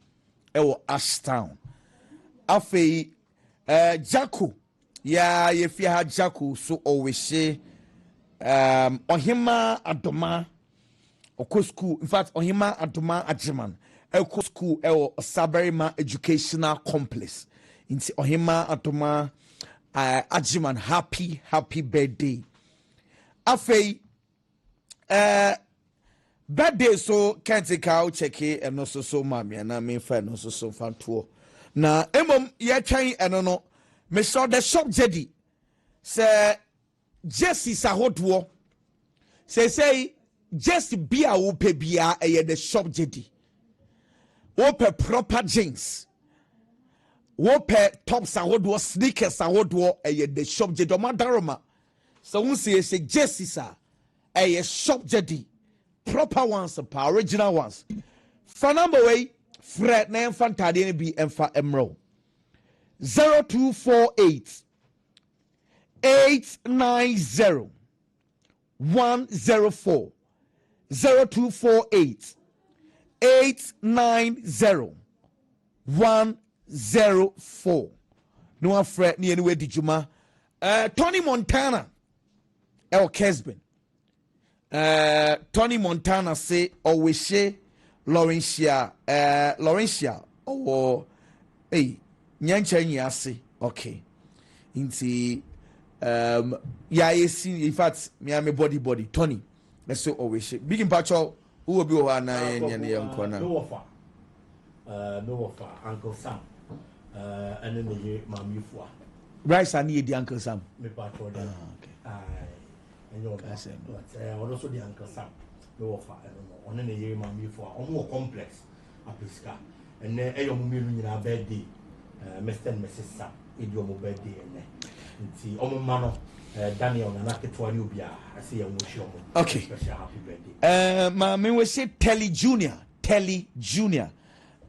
ewo Ashtown. Afe Jaku. Yeah, if you had Jaku, so always say Ohima Adoma Oko school. In fact, Ohima Adoma Ajiman Eko school Sabarima Educational Complex. In Ohima Adoma Ajiman happy birthday. Afe birthday so can't take out check it and also so mammy and I mean fan also so fun tour. Na emom ya chan and no. Me saw the shop jedi say Jesse sahodwo say just be a upe bia the shop jedi wope proper jeans wope top sahodwo sneakers sahodwo the shop jedi madaroma so who say Jesse sa shop jedi proper ones original ones for number way Fred na enfantade be emfa emro 0248 890 104 0248 890 104 no afraid ni anywhere did you ma Tony Montana El Kesben Tony Montana say always say Laurentia or hey nyancha nyase okay inti yeah in fact me am body Tony let's say always big impacho who will be over na yen corner no offer Uncle Sam and then the mami fwa rice and the Uncle Sam me pacho okay and your guys also the Uncle Sam no offer I don't know on the mami fwa more complex apiska and then ayo mumi na birthday Mr. and Mrs. Sam, idiom birthday and see Omano Daniel and Aketwaniubia. I see a mushroom. Okay. Special happy birthday. My man will say Telly Junior.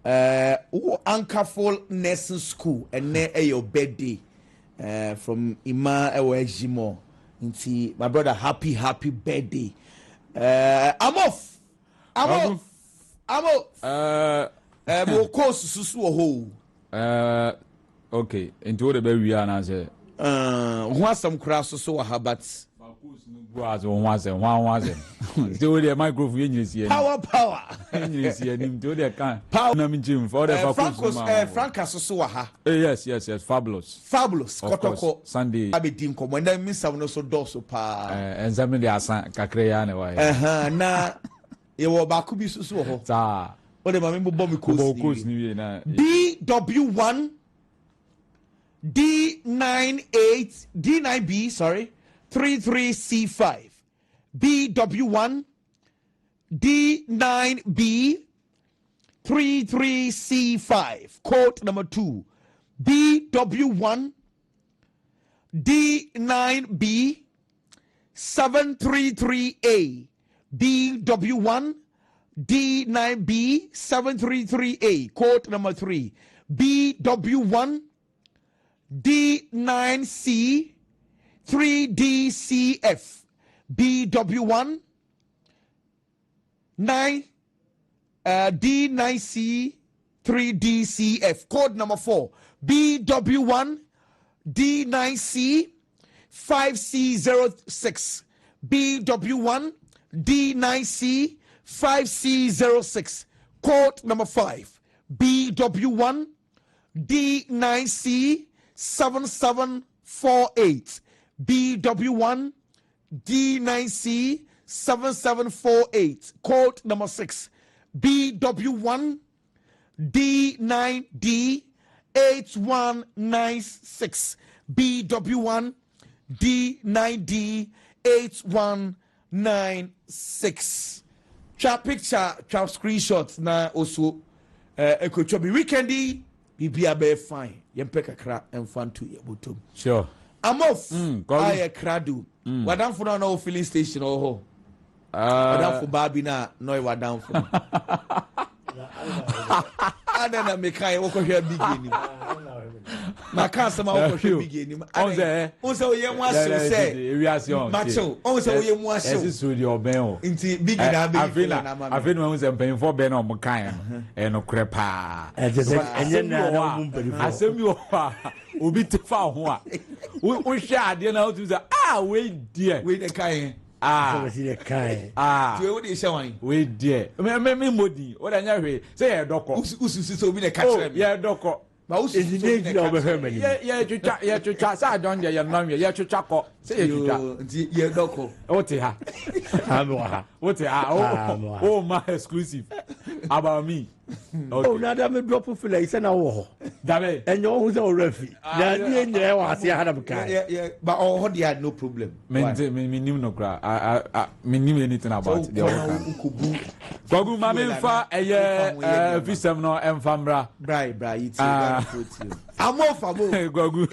Ankerful Nursing School and your birthday from Ima Ewejimo. See my brother, happy birthday. I'm off. We'll course Susu ho. Okay, into the baby and as who has some crass so habits was on one. Still the microphone in Power. Power. Francas Suaha. Yes. Fabulous. Kotoko. Sunday. I be dim come when I miss some so doso pa. And Zamili Asan Kakreane. Na you were Bakubi Suso. What am I bomb BW1 D9B, sorry, 33C5. BW1 D9B 33C5. Code number 2. BW1 D9B 733A. BW1 D9B 733A. Code number 3. BW1 D9C 3DCF. BW1 D9C 3DCF. Code number 4. BW1 D9C 5C06. BW1 D9C 5C06. Code number 5. BW1 D9C 7748. BW1 D9C 7748. Code number 6. BW1 D9D 8196. BW1 D9D 8196. Trap picture, trap screenshots na also ekochobi weekendi bibia be fine. Yempe kakra emfantu yebotom. Sure. I'm off. I cradu. Wadam for no filling station oh. Wadam for Barbie na no wadam for. Adana me kai woko hwe BIGGY. Na cancer ma woko hwe BIGGY ni. Onse oye mu aso se. Macho. Onse oye mu aso. Esi studio ben o. Nti BIGGY na be na ma. Afei no onse mpem for ben o mo kan no kure pa. Enye na na mo mpem for. Asemi o pa. Obi te fa ho a. Wo hwe ade na o tu say we dear. We the kai. The kind. What is showing? We dear. Me modi. What anya hwe. Say e doko. Usu so bi na catch them. Yeah, doko. But usu is the name of Herman. Yeah, chucha. Sa don dey your nom yeah chucha ko. Say chucha. Yeah, doko. Ote ha. Amwa. Ote ha. Oh, my exclusive. About me. Oh, na da me drop feel like say na wo. Dabe. Enyo hu say o refi. Na ni enye wa se ha da bukai. Yeah. But all they had no problem. Me nim no kra. Me nim anything about the work. Gogu ma me fa eye visem no emfamra. Bra it. I'm off Gogu.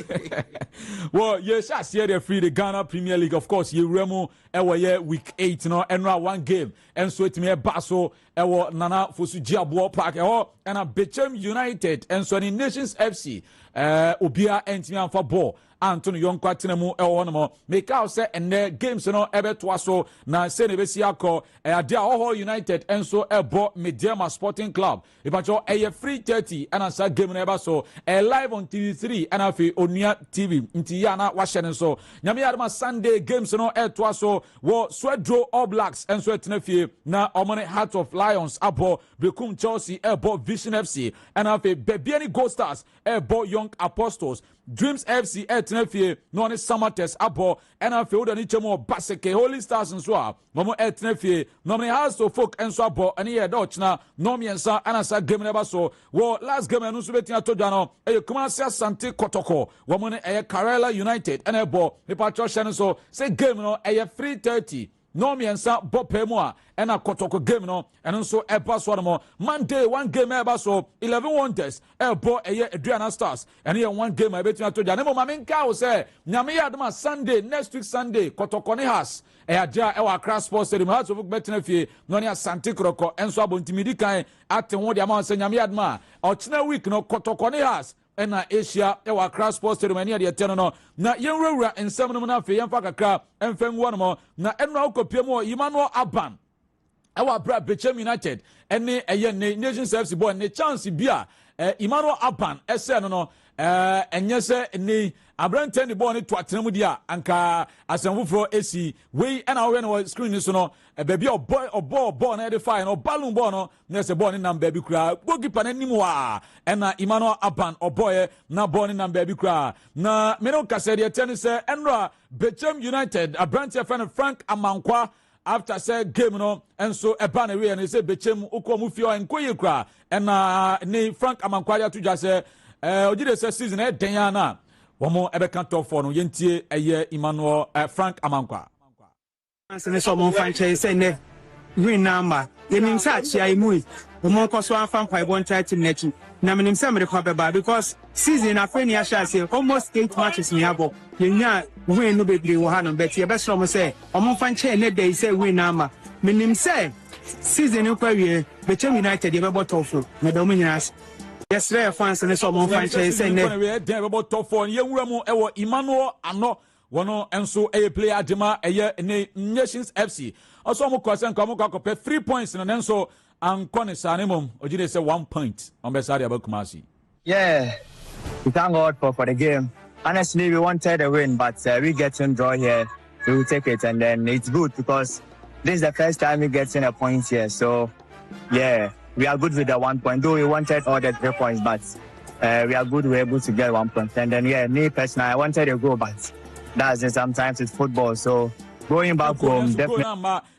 Well, yes, I see the free the Ghana Premier League of course. You remo e week 8 no enra one game. And so it me baso ewo nana fosu jiabo park ewo and a Bechem United and so in Nations FC obia entimi amfa ball Anthony Yonkwa tinemu ewo no make out say and games no ebeto so na se ne besi akọ dia Oho United and so ebo Mediama Sporting Club ipacho free 30 and asa game no eba so live on TV3 and afi Onua TV nti ya na wa hye so nyame yadama Sunday games no eto so wo Swedro All Blacks and so etenafie na omone Heart of Lions abo Bekum Chelsea ebo Vision FC and afi Bebiani Gold Stars ebo Young Apostles Dreams FC etenafie no ne Samates abo and afi odani chemo Baseke Holy Stars nso a momo etenafie no ne House of Folk enso abo ane ye dochna no miensa anasa game neba so wo last game no so betia todwa no Kumasi Asante Kotoko womo ne Karela United and ebo Pacho Shan so say game no 3:30 no miensa bopemu a ena Kotoko game no eno so eba so no Monday one game eba so 11 Wonders ebo Adriana Stars and here one game betia todwa ne mo mamenka wo say nyame yadoma Sunday next week Sunday Kotoko ne has Eja ewa Accra Sports Stadium Hearts of Betina Fie no ne Asante Kroko enso abontimidi kan ate ho de ama se nyame yadoma ochina week no Kotoko ne has ena Asia ewa Accra Sports Stadium ene de teno no na yenwura ensem no na fe yemfa kakra emfem wo no na eno akopiem Emmanuel Aban ewa bra Bechem United ene eye Nations FC boy ne chance bia Emmanuel Aban ese no enye se ni abrante ni ball ni to atenemu dia anka asemfoforo esi we na wo na screen ni so no baby ball na dey fire no balloon ball no na se ball ni number bi kura goalkeeper na nim wa na Emmanuel Aban oboye na ball ni number bi kura na me no kase de ten se enra Bechem United abrante fan Frank Amankwa after say game no enso eba na we na say Bechem uko fio enkoye kura na ni Frank Amankwa ya tuja say ojide say season e den ya na womo ebe kan top 4 no yentie eye Emmanuel Frank Amankwa ansene so mo fanche say ne win number yenim sa chia imu mo ko so afan kwai bon team nechi na menim say me ko beba because season afeni a sha say almost 8 matches me abo yenya win no bebre wo ha no bet ye be so mo say mo fanche ne dey say win number menim say season kwa wie Bechem United ye be bottom 4 me do mo nyina yes, there fans and so on franchise saying that about top 4 yewura ewo Emmanuel ano wono enso player dema eye Nations FC also mo kwasen ko mo kwakope 3 points no enso ankone sanemom ojide say 1 point on beside abakumasi. Yeah, we thank God for the game. Honestly, we wanted a win, but we get to draw here. We will take it, and then it's good because this is the first time we get a point here. So yeah, we are good with the 1 point. Though we wanted all the 3 points, but we are good. We're able to get 1 point. And then, yeah, me personally, I wanted to go, but that's it. Sometimes it's football. So going back home, definitely.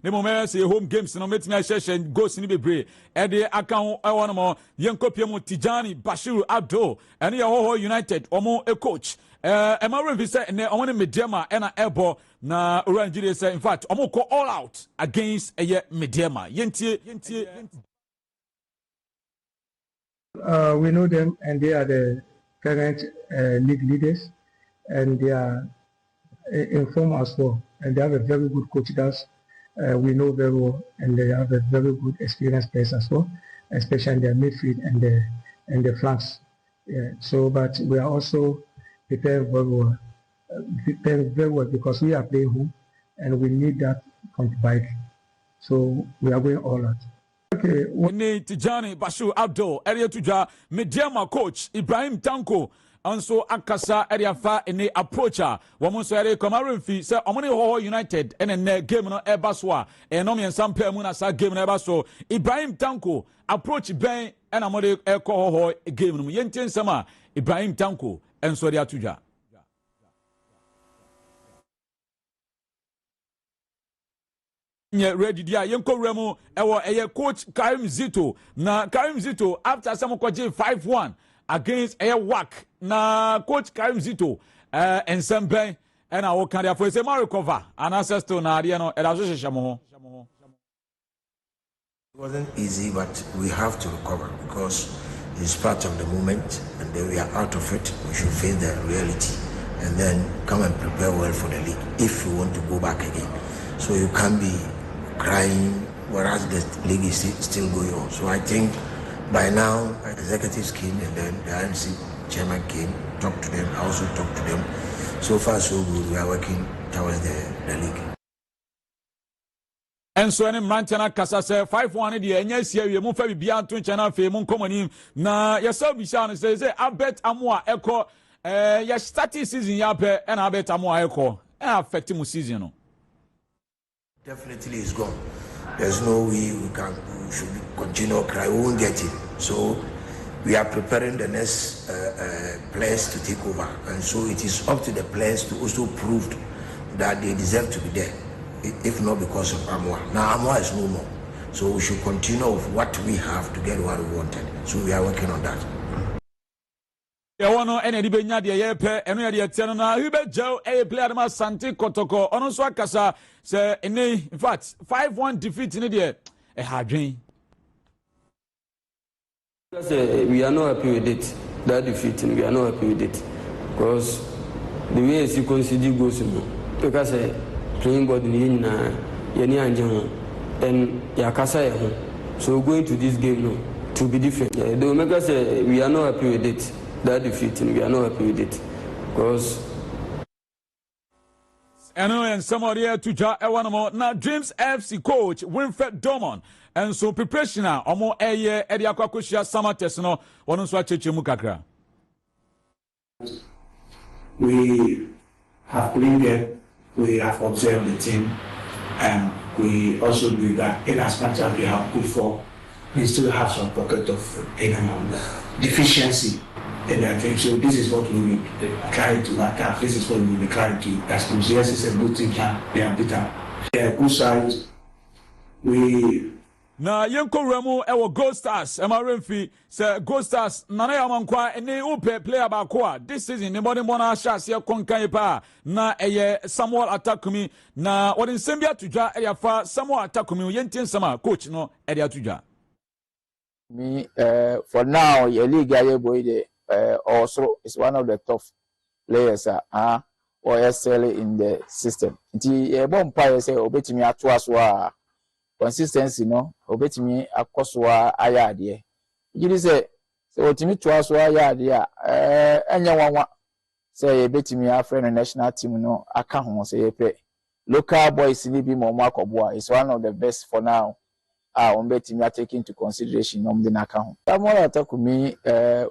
The moment say home games, no make me session goes in the break. Ede account I want more. Yenko Piemo Tijani Bashiru Abdul and Yahoho United. Omo a coach. Emma Visa and I want Medema and a elbow. Na Orange say in fact, Omo go all out against a Medema. Yentie. We know them, and they are the current league leaders, and they are in form as well. And they have a very good coach that we know very well, and they have a very good experienced players as well, especially in their midfield and the flanks. Yeah. So, but we are also prepared very well because we are playing home, and we need that from the bike. So we are going all out. Okay. Ni Tijani Bashu Abdul area tuja Mediama coach Ibrahim Tanko anso akasa area fa ene approacher womo so area Kamaru fi say omoni ho United ene game no eba so a enom yensam pa mu na sa game no eba so Ibrahim Tanko approach ben ena amode ekọ ho game no yentin sama Ibrahim Tanko enso area tuja ready dia yenko remu ewo eye coach Karim Zito na Karim Zito after some kwaje 5-1 against eye WAC na coach Karim Zito ensemble and I will carry for say recover an ancestor na ade no edaso hyehyemo ho. It wasn't easy, but we have to recover because it's part of the moment, and then we are out of it. We should face the reality and then come and prepare well for the league if we want to go back again. So you can't be crying whereas the league is still going on. So I think by now executives came and then the IMC chairman came, talked to them, I also talked to them. So far so good, we are working towards the league. And so any Mantana Kasa say 5-1 the NSA we move bibia to channel fe mun komani na yourself be shan say I bet amwa eko ya starting season ya pe and I bet amwa eko affect mu season no. Definitely it's gone. There's no way we should continue crying. We won't get it. So we are preparing the next players to take over, and so it is up to the players to also prove that they deserve to be there, if not because of Amwa. Now Amwa is no more, so we should continue with what we have to get what we wanted. So we are working on that. Ya wono ene di benya de yepe eno ya de tiano na hibe jaw player ma Santi Kotoko ono so akasa say ene in fact 5-1 defeat in de hadwen. We are not happy with it. That defeat, we are not happy with it because the way you consider goes because playing body in yeni anje and yakasa so going to this game no to be different. The Omega say we are not happy with it. That defeat, we are not happy with it because and somebody here to ja one more now Dreams FC coach Winfred Dorman and so preparation omo eye e dia kwakoshia samates no wono so acheche mu kakra. We have played them, we have observed the team, and we also believe that in as much as we have put forth, we still have some pocket of deficiency in their game. So this is what we will be trying to attack. This is what we will be trying to establish. Yes, it's a good team, they are better. They are good sides. We na yenko remu ewo Gold Stars Emaremfi say Gold Stars nana yamankwa ene upe player ba ko this season ne body bona shase konkan pa na eye Samuel Atakumi na wodi nsembia tudwa e yafa Samuel Atakumi yentin sama coach no e dia tudwa me for now your league aye boy also is one of the top players or excel in the system nti e bom pa say obetimi ato aso a consistency no obetimi akoswa ayade yiri say otimi to aso ayade enya wanwa say obetimi afre no national team no aka ho say pe local boys ni bi mo akobo is one of the best for now obetimi are taking into consideration the naka ho Samuel Atakumi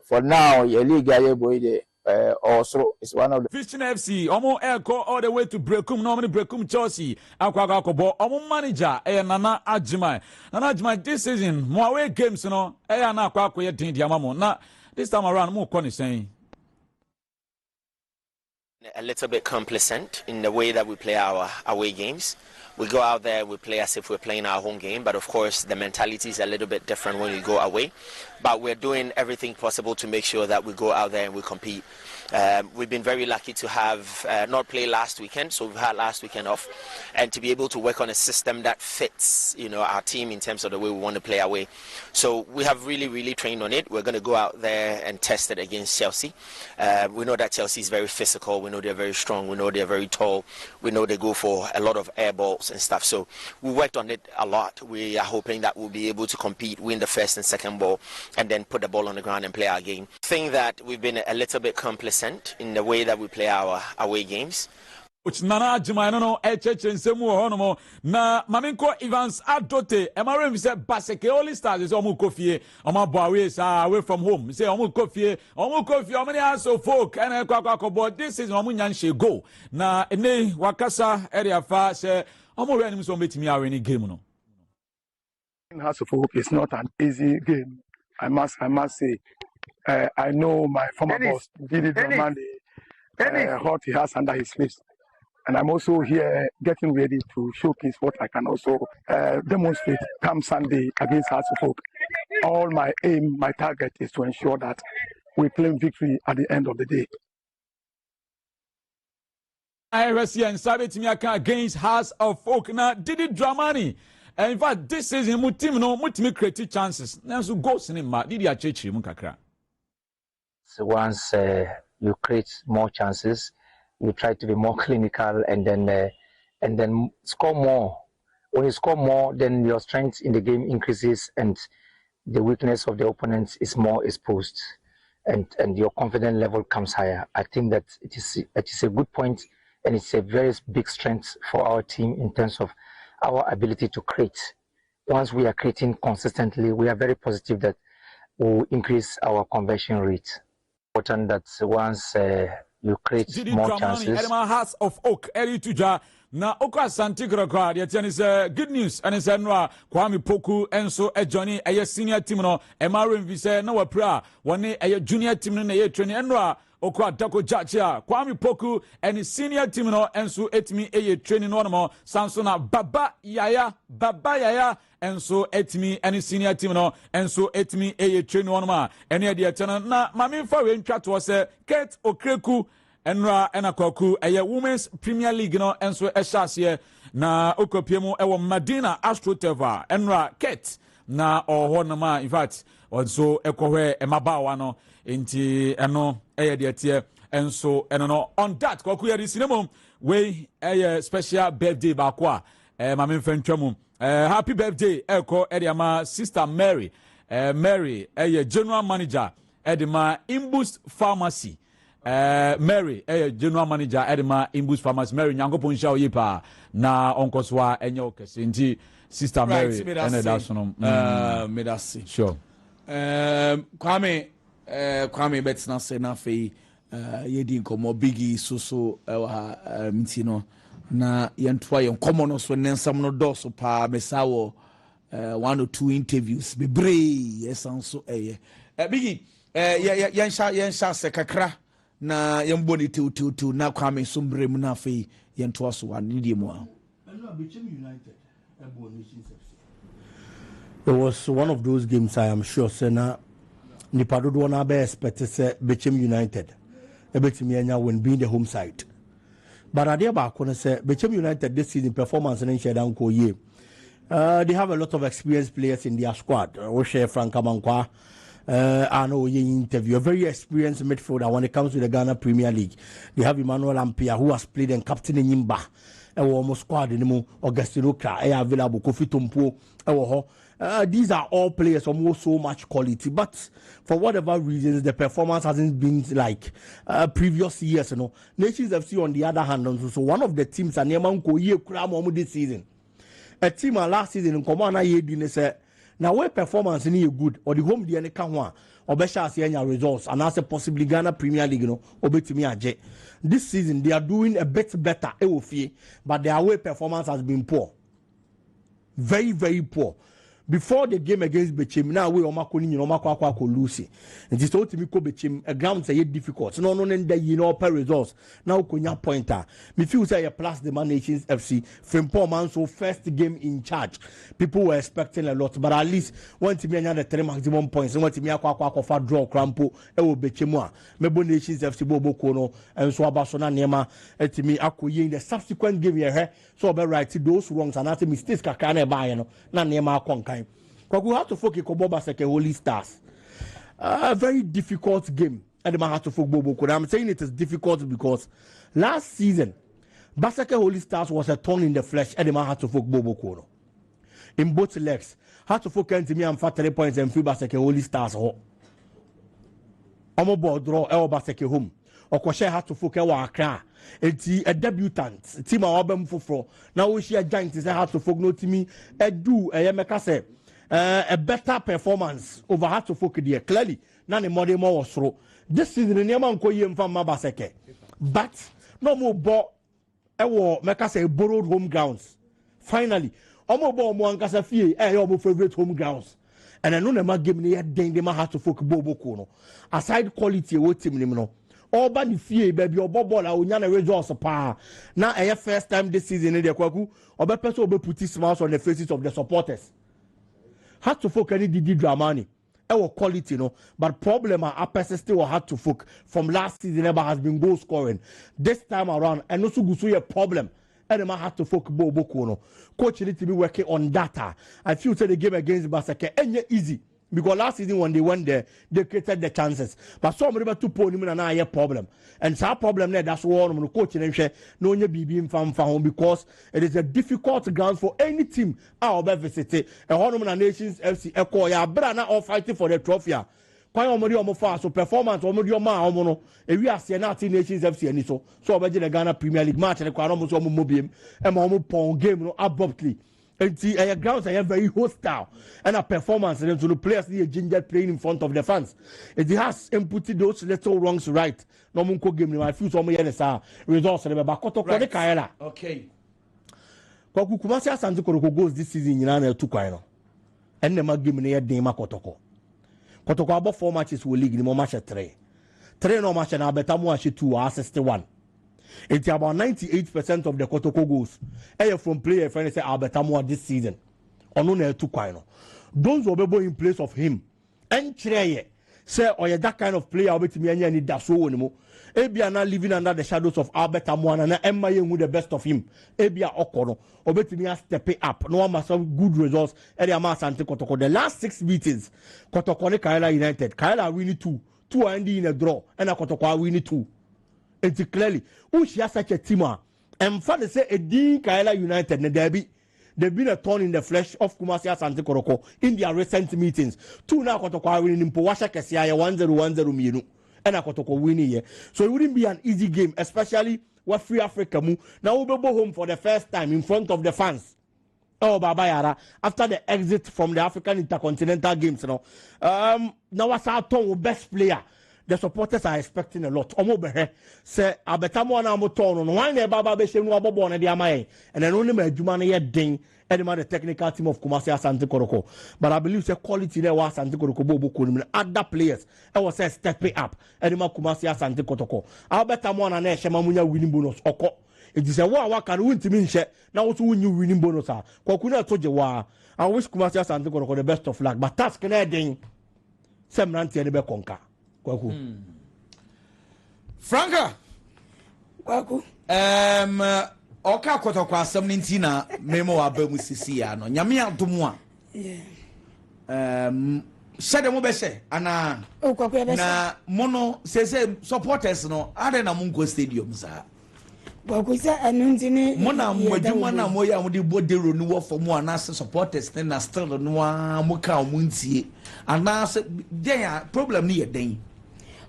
for now your league aye boy also is one of the Fishing FC omo go all the way to Brekum normally Brekum Chelsea akwaga akobo omo manager Nana Ajimai this season mo away games no na akwa akoye din diamamo na this time around mo ko ni saying a little bit complacent in the way that we play our away games. We go out there, we play as if we're playing our home game, but of course the mentality is a little bit different when we go away. But we're doing everything possible to make sure that we go out there and we compete. We've been very lucky to have not play last weekend, so we've had last weekend off, and to be able to work on a system that fits, our team in terms of the way we want to play away. So we have really trained on it. We're going to go out there and test it against Chelsea. We know that Chelsea is very physical. We know they're very strong. We know they're very tall. We know they go for a lot of air balls and stuff. So we worked on it a lot. We are hoping that we'll be able to compete, win the first and second ball, and then put the ball on the ground and play our game. I think that we've been a little bit complacent in the way that we play our away games. Which Nana Ajimai no nsemu honomo na Maminko Evans Adote Emarem say Baseke only stars is omu kofie omo away from home say omu kofie omani aso folk and kwakwakobo this is omu nyanshe go na ene wakasa area fa say omo reanim so betimi awe ni game no House of Hope is not an easy game. I must say. I know my former boss, Didi Dramani, what he has under his sleeves. And I'm also here getting ready to showcase what I can also demonstrate come Sunday against House of Hope. All my aim, my target is to ensure that we claim victory at the end of the day. IRC and Sabit Miaka against House of Folk. Now, Didi Dramani. And in fact, this season, Mutimi creative chances. Now, so go cinema. Didi Achechi Mukakra. So once you create more chances, you try to be more clinical and then score more. When you score more, then your strength in the game increases and the weakness of the opponent is more exposed, and your confidence level comes higher. I think that it is a good point, and it's a very big strength for our team in terms of our ability to create. Once we are creating consistently, we are very positive that we'll increase our conversion rate. Important that once you create more chances. Hearts of Oak, Eri Tuja, na Oka Santigra Crowd, yet is good news, and it's Enra, Kwame Poku, and so a Johnny, a senior team, no, a Marin Visa, no, a prayer, one a junior team in a training, Enra. Okwa Dako Jachia, Kwame Poku, and his senior team no, and so etimi a training one more, Samsona Baba Yaya, and so etimi and his senior team no, and so etimi a training one more, and the idea na Mami Foreign chat was a Kate Okreku, and Ra and Akoku, a women's Premier League no, and so a Shasia, na Okopiemo, a Madina Astroteva, and Ra Kate, na or Honama, in fact, also Ekohe, Emabawano. Inti eno dear and so no on that Kweku Edilson we a special birthday bakwa mamin fentwam happy birthday eko ediama sister Mary Mary general manager edima Imbus Pharmacy Mary general manager edima Imbus Pharmacy Mary nyankopon sha oyipa na onkoswa enye okese nti sister Mary ene da sono medasi sure Kwame Kwame Betsna say na fe yedi nkomo biggy so mtino na yentoa yen komo no so nensam no doso pa mesawo 1 or 2 interviews be brave yesanso biggy yensha se kakra na yembo ni tu na kwame sombre mu na fe yentoa so wa ni mu a it was one of those games I am sure Sena Nipado do na be expect say Bechem United ebetimi anya when being the home side. But idea ba ko say Bechem United this season performance in Shedan ko ye. They have a lot of experienced players in their squad. We share Frank Amankwa I know ye interview a very experienced midfielder when it comes to the Ghana Premier League. They have Emmanuel Ampia who has played and captain in Yimba. Almost squad anymore Augustino Kra available Kofi Tompo these are all players almost so much quality, but for whatever reasons the performance hasn't been like previous years. Nations FC on the other hand so one of the teams and this season a team last season in Komana Yedin said now where performance is good or the home the Kanwa or Besha results and also possibly Ghana Premier League obetimi this season they are doing a bit better but their away performance has been poor, very very poor. Before the game against Bechem, now we omakoni omakwa Lucy. And this ultimately ko Bechem a ground say difficult. No per results. Now konya pointer. Me feel say a plus the Nations FC from poor man so first game in charge. People were expecting a lot, but at least one team the 3 maximum points. One team akwa draw crampo e wo Bechem Mebo Nations FC bobo kono and so abasona nema etimi akoye in the subsequent game here. So be right those wrongs and not mistakes kakane ba na nema konkan. Kweku had to focus Koboba Seke Holy Stars. A very difficult game. And had to focus. I'm saying it is difficult because last season, Baseke Holy Stars was a thorn in the flesh. And had to focus Bobo in both legs. Had to focus me and 3 points and 3 Baseke Holy Stars. Omo ball draw El Baseke home. Okoshe had to focus Accra. A debutant. Team Album for now we see a giant is had to focus no team. Do a Yemeka a better performance over how to focus there. Clearly, none of the more was through. This season, the Yaman Koyim from Mabaseke. But no more ball, make us a borrowed home grounds. Finally, Omo ball Moankasa Fee, your favorite home grounds. And I know the man give me a dang the man has to focus Bobo Kono. Aside quality, what team all by the fear, baby, or Bobo, I will not results of power. Now, a first time this season in the Kweku, or by person will put his smiles on the faces of the supporters. Had to focus any Didi Dramani. Our quality, but problem are still had to focus from last season ever has been goal scoring. This time around, and also go a problem. And man had to focus Bobo Kono. Coach need to be working on data. I feel the game against Basake and easy. Because last season when they went there, they created the chances. But some of them 2 points and I have problem. And that problem there, that's why I'm coaching and share no BB in farm because it is a difficult ground for any team out of visit. And one Nations FC Echo ya brana all fighting for the trophy. Quite almost so performance almost your man homono. If we are seeing Nations FC and so obey the Ghana Premier League match and almost mobium and Momo game abruptly. And see, grounds are very hostile, and a performance and so the players need a ginger playing in front of the fans. It has inputted those little wrongs right. No munko game. I feel some results. Right. Okay. Kweku Kumasi Asante Kotoko goes this season in an two and the mag game near Dema Kotoko. Kotoko about 4 matches will league in the match 3. 3 no match and Abetamu 2 are 61. It's about 98% of the Kotoko goals. From player friend say Albertamwa this season. Onune Tukwano. Those will be in place of him. And Chireye say or that kind of player will be me and that's so anymore. Ebia now living under the shadows of Albert Amwan and Emma with the best of him. Ebia Okono. Obetimi step up. No one must have good results. Eriama Sante Kotoko. The last 6 meetings, Kotoko Kaila United. Kaila winning 2. 2 are ending in a draw. And Kotoko winning 2. It's clearly who she has such a team and father say a D Kaila United and they've been a thorn in the flesh of Kumasi Asante Koroko in their recent meetings. 2 now Kotoko winning in Powasha Kesia 1-0 Minu and a Kotoko winning here. So it wouldn't be an easy game, especially what Free Africa move. Now we'll go home for the first time in front of the fans. Oh, Baba Yara, after the exit from the African Intercontinental Games, now what's our best player? the supporters are expecting a lot. Omo behe say abetamo na mo turn no wan na baba be shemu abobo na de amaye and then only my adwuma na ye den the technical team of Kumasi Asante Koroko. But I believe the quality there was Asante Koroko Bobo Kunim other players I was stepping up Edema Kumasi Asante Kotoko. Abetamo na shema munya winning bonus oko. It is a war can win to me now also win you winning bonus. Kwakuna told you wa. I wish Kumasi Asante Koroko the best of luck. But task na den sem nanti ene be konka. Kwaku. Franka. Kwaku. Oka Kotoko asem nti na memo abamu sisi ya no. Nyame adomu a. Shade mo be she ana. Kwaku be na mono say supporters no ade na mungo stadium za. Kwaku say anunti ni mona mwadwuma na moya mo de bodero ni wo for mo ana supporters na still no a mo ka mo ntie. Ana den problem ni ye den.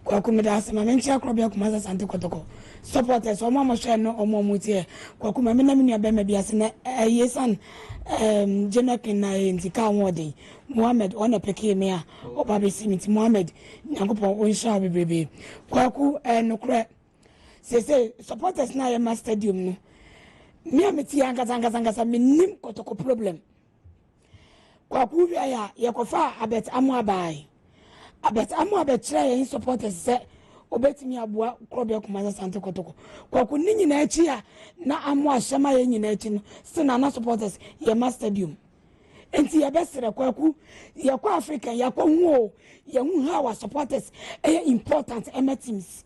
Kwaku me da asema menchi akrobia Kumasi Asante Kotoko. Supporters omo mo share no omo mutie Kwaku me na me nua be me biase na yesan Jenakin na ntika wode Mohammed on a peke me a oba be simiti Mohammed nyankopon onsha bebrebe Kwaku no kre say supporters na ye stadium no me ameti angasa me nim Kotoko problem Kwaku wi aya ye kofa abet amu abai try supporters say obetimi aboa krobia Kumasi Asante Kotoko Kwaku ni nyina achi a na amo ahyema ye nyina achi no se na supporters ye stadium enti ye besere Kwaku ye kwa Africa ye kwa hu ye hu ha wa supporters important teams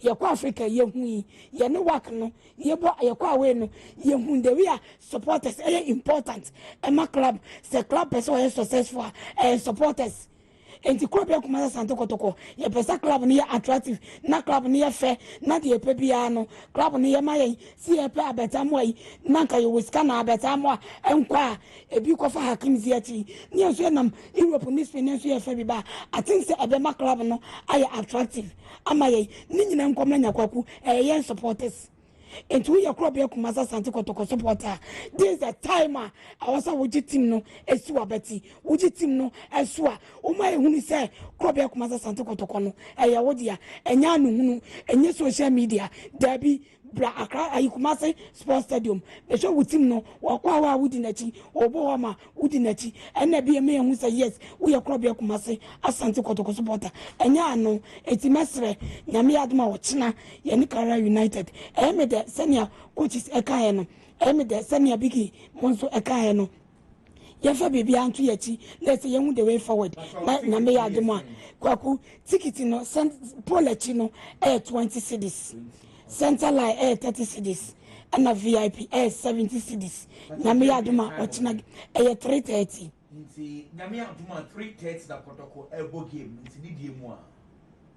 ye kwa Africa ye hu ye ne work no ye bo ye kwa we no ye hu the we are supporters important club se club person successful supporters enti krobia Kumasi Asante Kotoko ye pesa club ni attractive na club ni fair na de pe bia no club ni maye si ye pe abetamo yi na nka ye wiska na abetamo enkwa ebi ko fa hakim ziati ni enso nam Europe ni Spain enso ye fa bi ba I think say ebema club no aye attractive amaye ni nyina nkomna nyakwaku ye supporters into your crop your Kumasi Asante Kotoko supporter. This is the time I was a wuji team no esua beti wuji team no esua umay huni say crop your Kumasi Asante Kotoko no eya wodia enya no hunu enye social media derby bra Accra Kumasi Sports Stadium be show with team no wakwa wa wudi nachi obo wa ma wudi nachi ena bi me hu say yes we your crop your Kumasi Asante Kotoko supporter enya no etimesre nyame aduma wo china ye ni Kara United me senior coaches eka no me the senior biggy monso eka no ye fa bibia antu yachi let's say you the way forward na me aduma Kwaku ticket no polachi no 20 cedis center line 30 cedis and a VIP 70 cedis na me aduma ochina 330 nti na me aduma 330 da Kotoko elbow game nti ni die mu a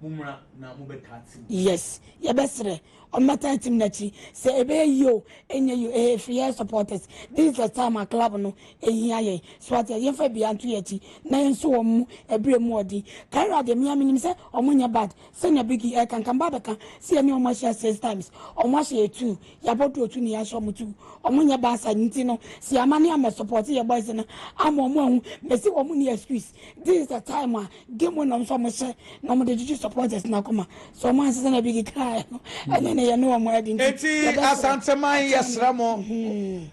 mumra na mubekati yes ye besre on matter team nachi say ebe yo enye you free supporters this is the time a club no ehia ye so at ye fa bia antu yachi na enso omu ebre mu odi Kara de me minim say omunya bad senior biggy kan babeka see me omo share 6 times omo share 2 ya bodo 2 ni ya show mu 2 omunya ba sa nti no see amane am support ye boys no am omo hu me see omu ni excuse this is the time a game when on so mo share no mo de supporters na koma so man say na biggy cry and then you know more than eti Asante man yesramo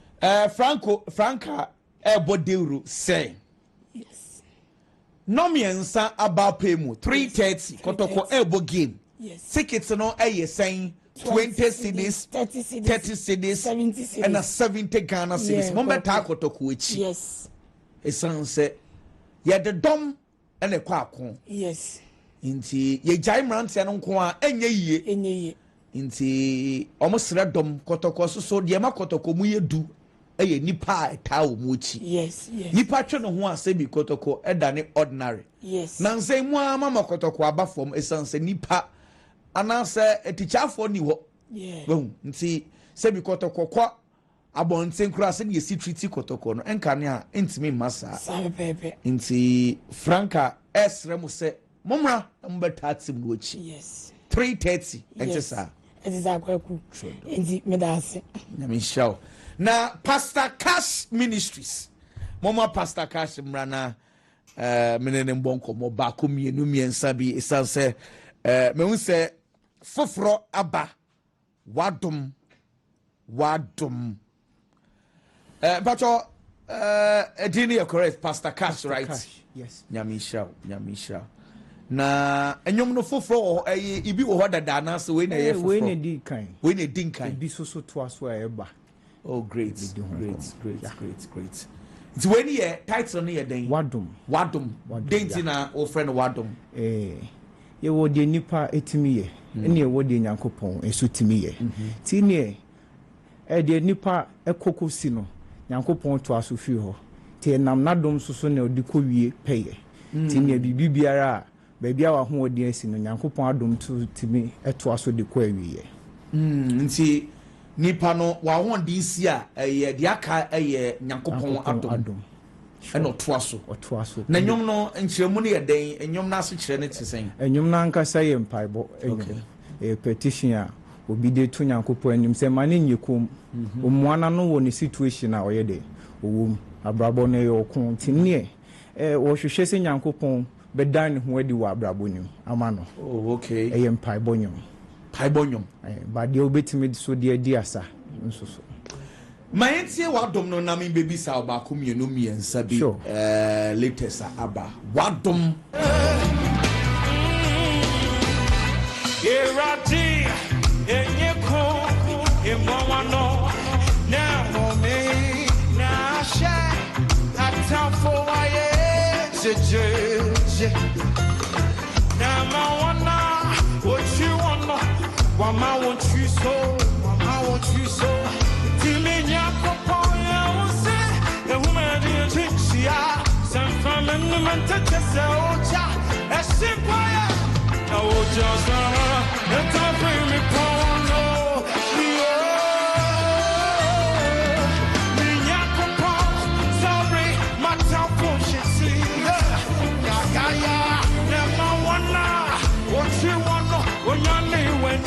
Franka bodeuru say yes no miensa about pay mu 330 Kotoko elbow game yes tickets no saying 20 cedis 30 cedis 70 cedis and 70 Ghana cedis mombe ta Kotoko echi yes esan say ye the dom and e kwa akon yes inti ye jai mrantia no nko a enye yie inti omosre dom Kotoko so de ma Kotoko mu yedu eye nipa eta o mu chi yes nipa twe no ho asemi Kotoko edane ordinary yes na nsem mu ama Kotoko aba fom esanse nipa anase etichafo ni ho bon nti sebi Kotoko kwa abonten kura se ye treat Kotoko no enkane a ntimi masa pepe nti Franka esrem se momra mbeta tim no chi yes 330 entesa it is Kweku nti medase na me show na Pastor Cash Ministries mama Pastor Cash mrana menene mbonko mo ba ko mienu miensa bi esanse me hu say foforo aba wadom pacho edini you correct Pastor Cash, right? Yes. Nyamisha na enyom no foforo ibi wo hoda da na so we na ye foforo we na di kan ibi so to aso eba. Oh, great. It's when you title near den. Wadum. Dainty na o friend Wadum. You would the nipa etimi ye wo de nyankopon esutimi ye ti ne de nipa ekoko si no nyankopon to asofi ho ti nam nadom soso na odiko wie peye ti ne bibiara ba bia wa ho odi asi no nyankopon adom to timi eto aso de ko awie nti nipa no wa won di isi a de aka nyankopon adom eno to aso na nyom no nkyeremu ne yeden nyom na aso kyere ne tesen nyom na nkasa ye mpaibo petition a obi de to nyankopon anim se mane nyekom omuana no wo ne situation a oyede owom abrabo ne yo kon tinne wo hwehwe se nyankopon bedan ne ho adi wa abrabo nim amano okay mpaibo nyom ba de obetimi so de adi asa nso so Mayentie wadom no na min baby sa ba ko mienu miensa bi latest aba wadom Erati enyeko emwano na momi na sha atafo waye je na mawana what you wanna what I want you so Timenya kopoya use the woman jinxia some from the manchester ocha esipoya na ocha sana the top me pono minya kopo sorry my top shit see ya never wanna what you wanna when your name when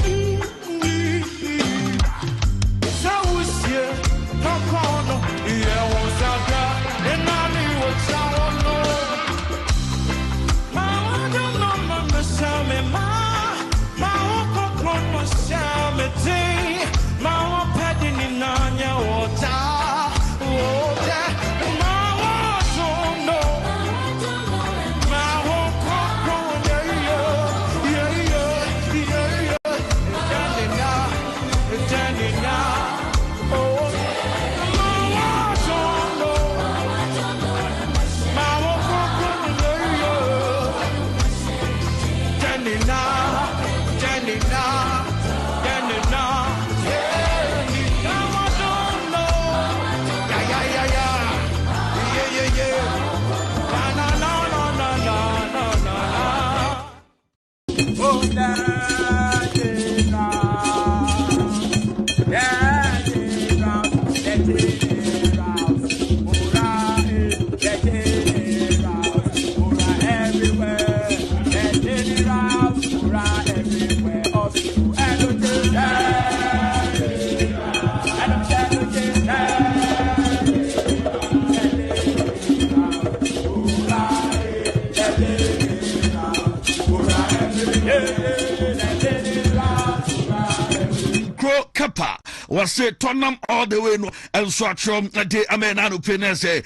was say Tottenham all the way no and so from the amenano penese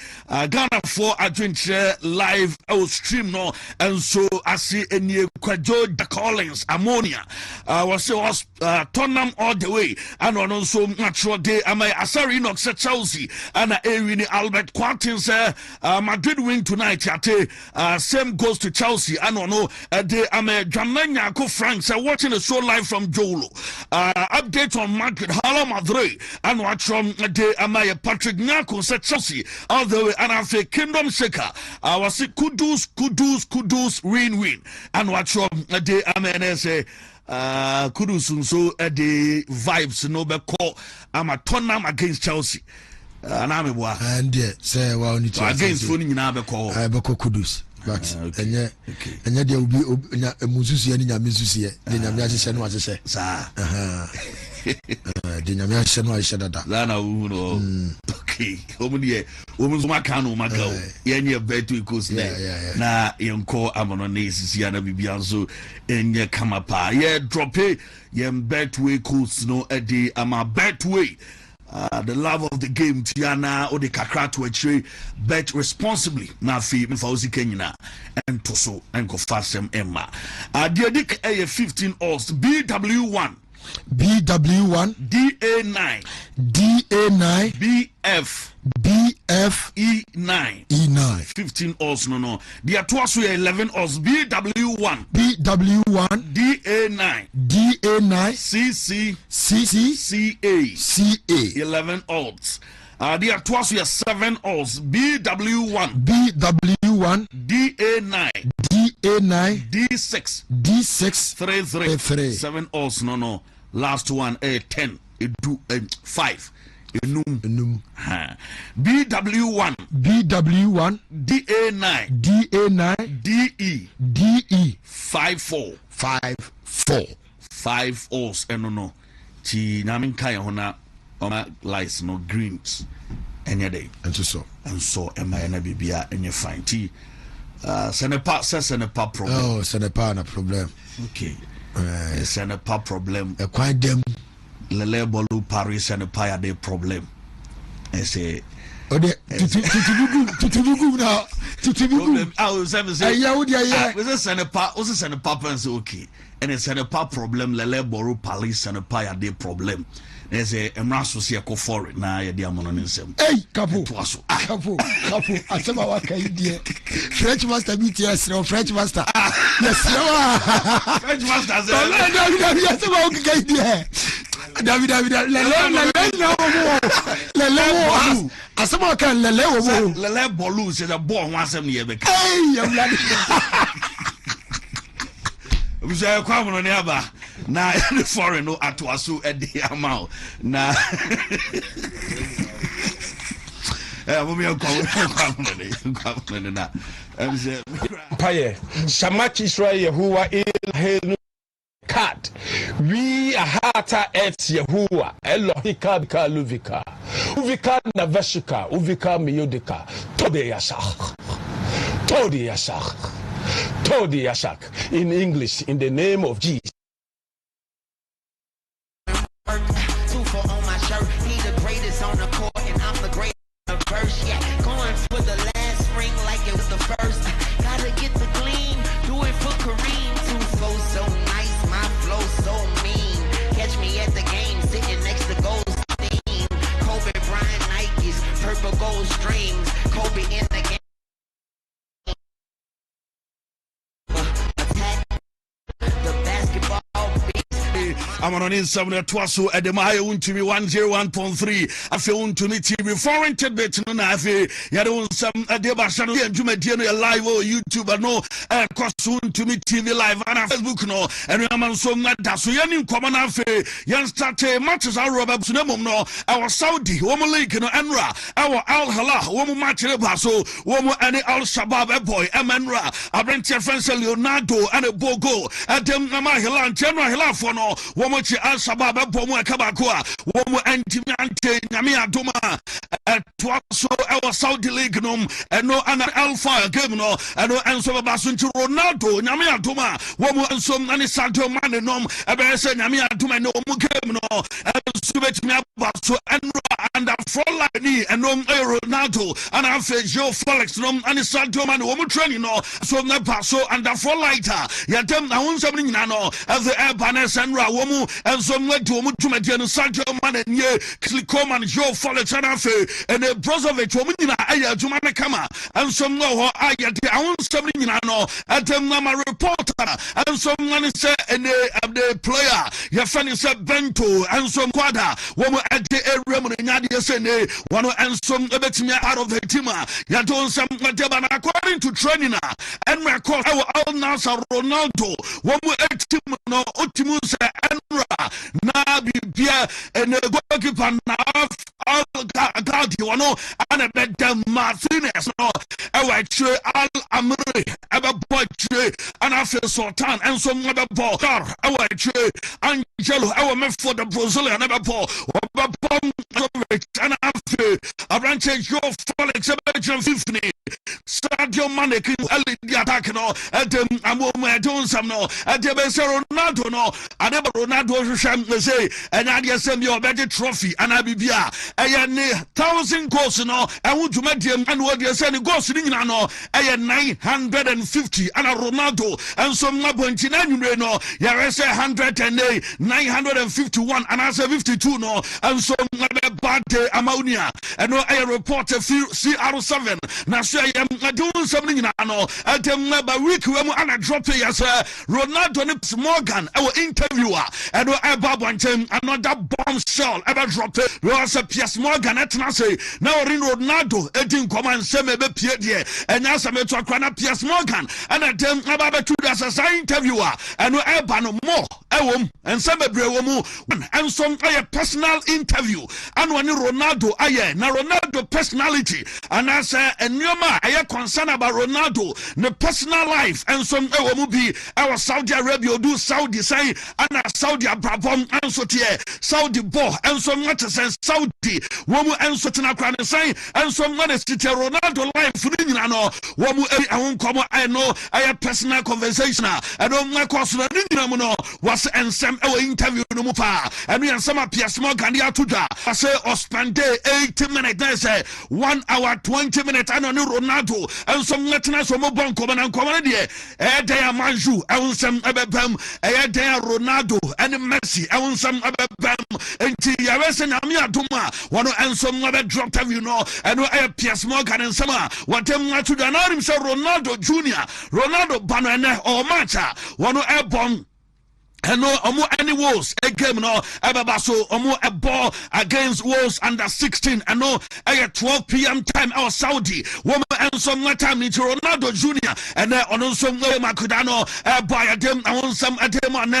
Ghana for adventure live stream no and so I see any Kweku the Collins ammonia was say was Tottenham all the way and also natural day Asari no Chelsea and Erin Albert Quantins Madrid win tonight at same goes to Chelsea and no they Jamnanya Ko Franks watching the show live from Jolo update on Madrid Hala Madrid and watch from the Amaya Patrick Nyako said Chelsea all the way and after Kingdom Shaker was it Kudus win and watch from the MNS Kudus so the vibes no be call I'm a Tottenham against Chelsea and I'm a and say well against phone in Abeko Kudus but and yet there will be a mususi and yamisusi then I'm what to say sir the Nyamian I said that Lana okay okay omu so maka no maka o yenye Betway coast na yenko amono na esisi na bibia so enye kama pa ye drop ye Betway coast no edi ama Betway the love of the game Tiana or the kakra to a bet responsibly na fi mfauzi kenyina and toso and go fasem emma diadik a 15 oz BW1 DA9 BF E9 15 oz no the atoaso 11 oz BW1 DA9 CA 11 odds. The atoaso 7 odds BW1 DA9 D6 33 7 odds no last one 10 do 5 enum BW1 DA9 DE 54 5 odds no ti na min kai hona oma lights no greens enya day and so emma na bibia enye fine ti senepa problem senepa na problem okay senepa problem e kwan dem lele bolu paris senepa ya de problem e say ode tutubugu na tutubugu ya udi ya we say senepa pense okay and it's senepa problem lele bolu paris senepa ya de problem. There's a emraso si ko for na ye dia mono nsem kapo asema wa kai die French master BTS no French master yes French master say asema wa kai die David lele asema kan lele bolu say the ball one asem ye be Uja kwa mono ne aba na the foreign no atoaso e de amount na mommy kwa mono na say paye Shamak Israel Yehovah el kat we ahata et Yehovah Elohika kaluvika uvika na veshika uvika miyodika tode yashak in English in the name of Jesus. 2 for on my shirt. He the greatest on the court, and I'm the greatest on the verse. Yeah, going for the last ring like it was the first. Gotta get the gleam, do it for Kareem. 2 flow so nice, my flow so mean. Catch me at the game, sitting next to gold steam. Kobe Bryant Nikes, purple gold strings. Kobe in the game. I'm on Instagram at Twaso at the Maya Wontumi 101.3. I feel Wontumi TV foreign tidbit no na afi ya do some adeba shano ya dwumadie no live on YouTube no cross Wontumi TV live and Facebook no and we am so na da so ya ni nkoma na afi ya start matches are Robert Sunemum no our Saudi wo league no Enra our Al Hilal wo match le ba so wo any Al Shabab boy Emra Abrente France Leonardo and a Bogo Adam na Hilal General Hilal for no Womochi Al Shabab Bomu Kabakua, Womo Antimante, Namia Duma, at Twaso, our Saudi League Num, and no an Alpha game no, and no answer Basunchi Ronaldo, Namia Duma, Womo and some Anisato Manenum, Abesa Namia Duma, no game no, and Subet Miabaso, and a Frolani, and no Ronaldo, and I feel Joe Felix, no Anisato Man, Womo training no, so Napaso, and a Froliter, Yatem, I want something nano, as the Airbanes and Rawomu, and some went to Mutumatian Sancho Man and Ye, Klikoman, Joe Felix, and Afe, and a Brozovic, Womina, Aya, Jumana Kama, and some no, I want something nano, at them Nama reporter, and someone said, and the player, Yafani said Bento, and some Quada, Womo at the Remon, Nadia Sene, one and some Ebetime out of the Tima, Yadon some Deban, according to training, and my course, our Al Nasa Ronaldo, Womo Etim, no Otimus, Enra, na bibia and goalkeeper na all Gaudi wano and bedam Martinez no ewa chwe Al Amri eba boy chwe and afi Sultan and some other ball ewa chwe Angelo ewa me for the Brazilian eba ball and afi Abranche Joe Felix eba 50 Sadio Mane kin the attack no edem amomo edon sam no edebe Ronaldo no adeba Ronaldo sham say and ade sem your better trophy and abibia eye ne 1,000 goals no and dwumadiem and what they say the goals ni nyina no eye 950 and Ronaldo and some mabonti na nwure no yare say 108 951 and as 52 no and some bad amounia and no eye report CR7 na so eye adon sam ni nyina no atem ba week we mu ana drop yes Ronaldo ne Morgan our interviewer and eba bontem another bombshell ever drop it was a Piers Morgan etna say now Ronaldo edin command say me be pie de enya say me to akwana Piers Morgan and atem eba be to as a interviewer and eba no more ewom and say bebre wo and some personal interview and when Ronaldo aye na Ronaldo personality and I say enyoma aye concern about Ronaldo the personal life and some ewomu bi our Saudi Arabia do Saudi say and Saudi Abrabom and so tie Saudi bo and some much sense Saudi womu and so tina kwan say and some man is Ronaldo life ni nyina no womu ahun komo I know I personal conversation and on my course na ni nyina mu no was ensem ewo interview no mu pa and we some Piers Morgan dia tuda I say or spend 80 minutes say 1 hour 20 minutes and on Ronaldo and some letna so mo bon komo na komo de dey manju and some ebebam dey Ronaldo and Messi and some ebebam enti yawese na mi adoma wono and some drop you know and Piers Morgan and some what them to the narim say Ronaldo Junior Ronaldo bano ene or matcha wono ebom and no any Wolves a game no ebabaso a ball against Wolves under 16 and no 12 p.m. time our Saudi woman and some time into Ronaldo Junior and on some way Macudano buy a dem on some a dem on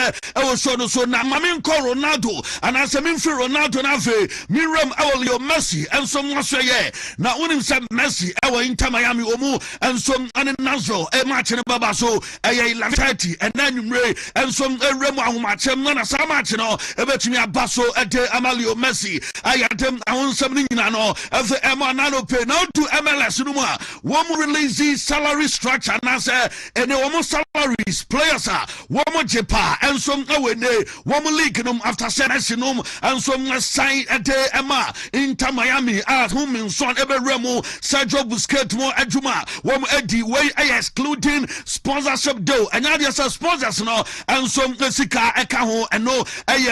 so na mamin call Ronaldo and as a min for Ronaldo na fe Miriam Awolio Messi and some was yeah now unim some Messi our Inter Miami omu and some an Nashville a match in Babaso a 11:30 and then and some machem na sa match no ebetumi abaso ede Amalio Messi ayatem awon samni nyina no efe ema na no pay now to MLS no ma wom release salary structure na say ene wom salaries players are wom jepa and some awene wom league no after season no and some sign ede ema Inter Miami at home in son eberemo Sergio Busquets mo adwuma wom edi way excluding sponsorship deal and now there's sponsors no and some sika eka ho and no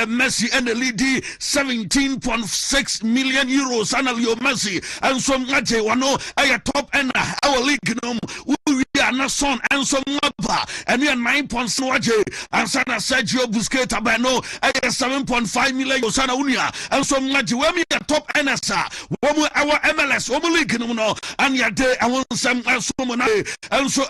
Messi and the lead 17.6 million euros and Leo Messi and some aje wano top and our league no we are not son and some number and we are 9.6 and sana Sergio Busquets abano 7.5 million sana unia and some aje we are top and our MLS league no and ya day I want some and so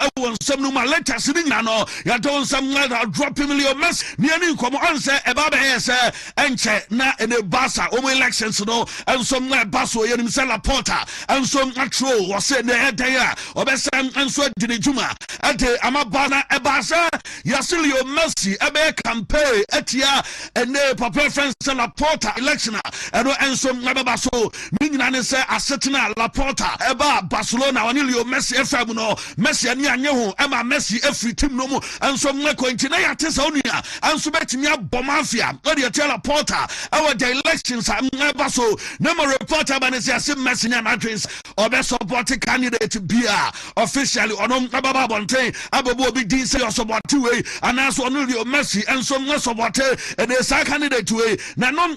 I want some no letters sitting no ya don some drop million Messi niani komo onse ebabe yes enche na ene basa elections no and some baso yenim se Laporta and some atro was say na edaya obesam and so dinijuma ade amabana ebasa Yasilio Messi ebe campaign etia ene papa friends Laporta election and some baso ninyina ne se asetina Laporta eba Barcelona wanilio Messi FM no Messi ani anye ho ema Messi every team no mu and some kontina ya tesa onia and so betimi abomafia where you tell Porter our the elections never so number reporter ban say Messi na matrix or best support candidate bia officially on baba bonten abobo bi din say support way and as on your Messi and some support and the candidate way na no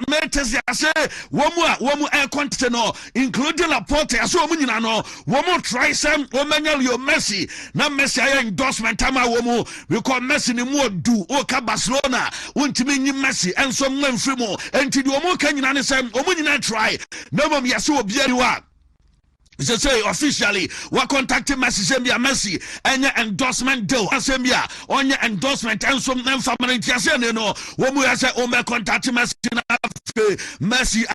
meters say womu air content no including Laporte as womu nyina no womu try some womanya your Messi na Messi ay endorsement time womu we call Messi ni mo do o ka Barcelona Wontumi nyi Messi and some men free mo enti di omo ka nyina ne sem omo nyina try no mom yase obiari wa say officially we contacting Messi Zambia Messi any endorsement deal Zambia on your endorsement and some family no when we say o me contact Messi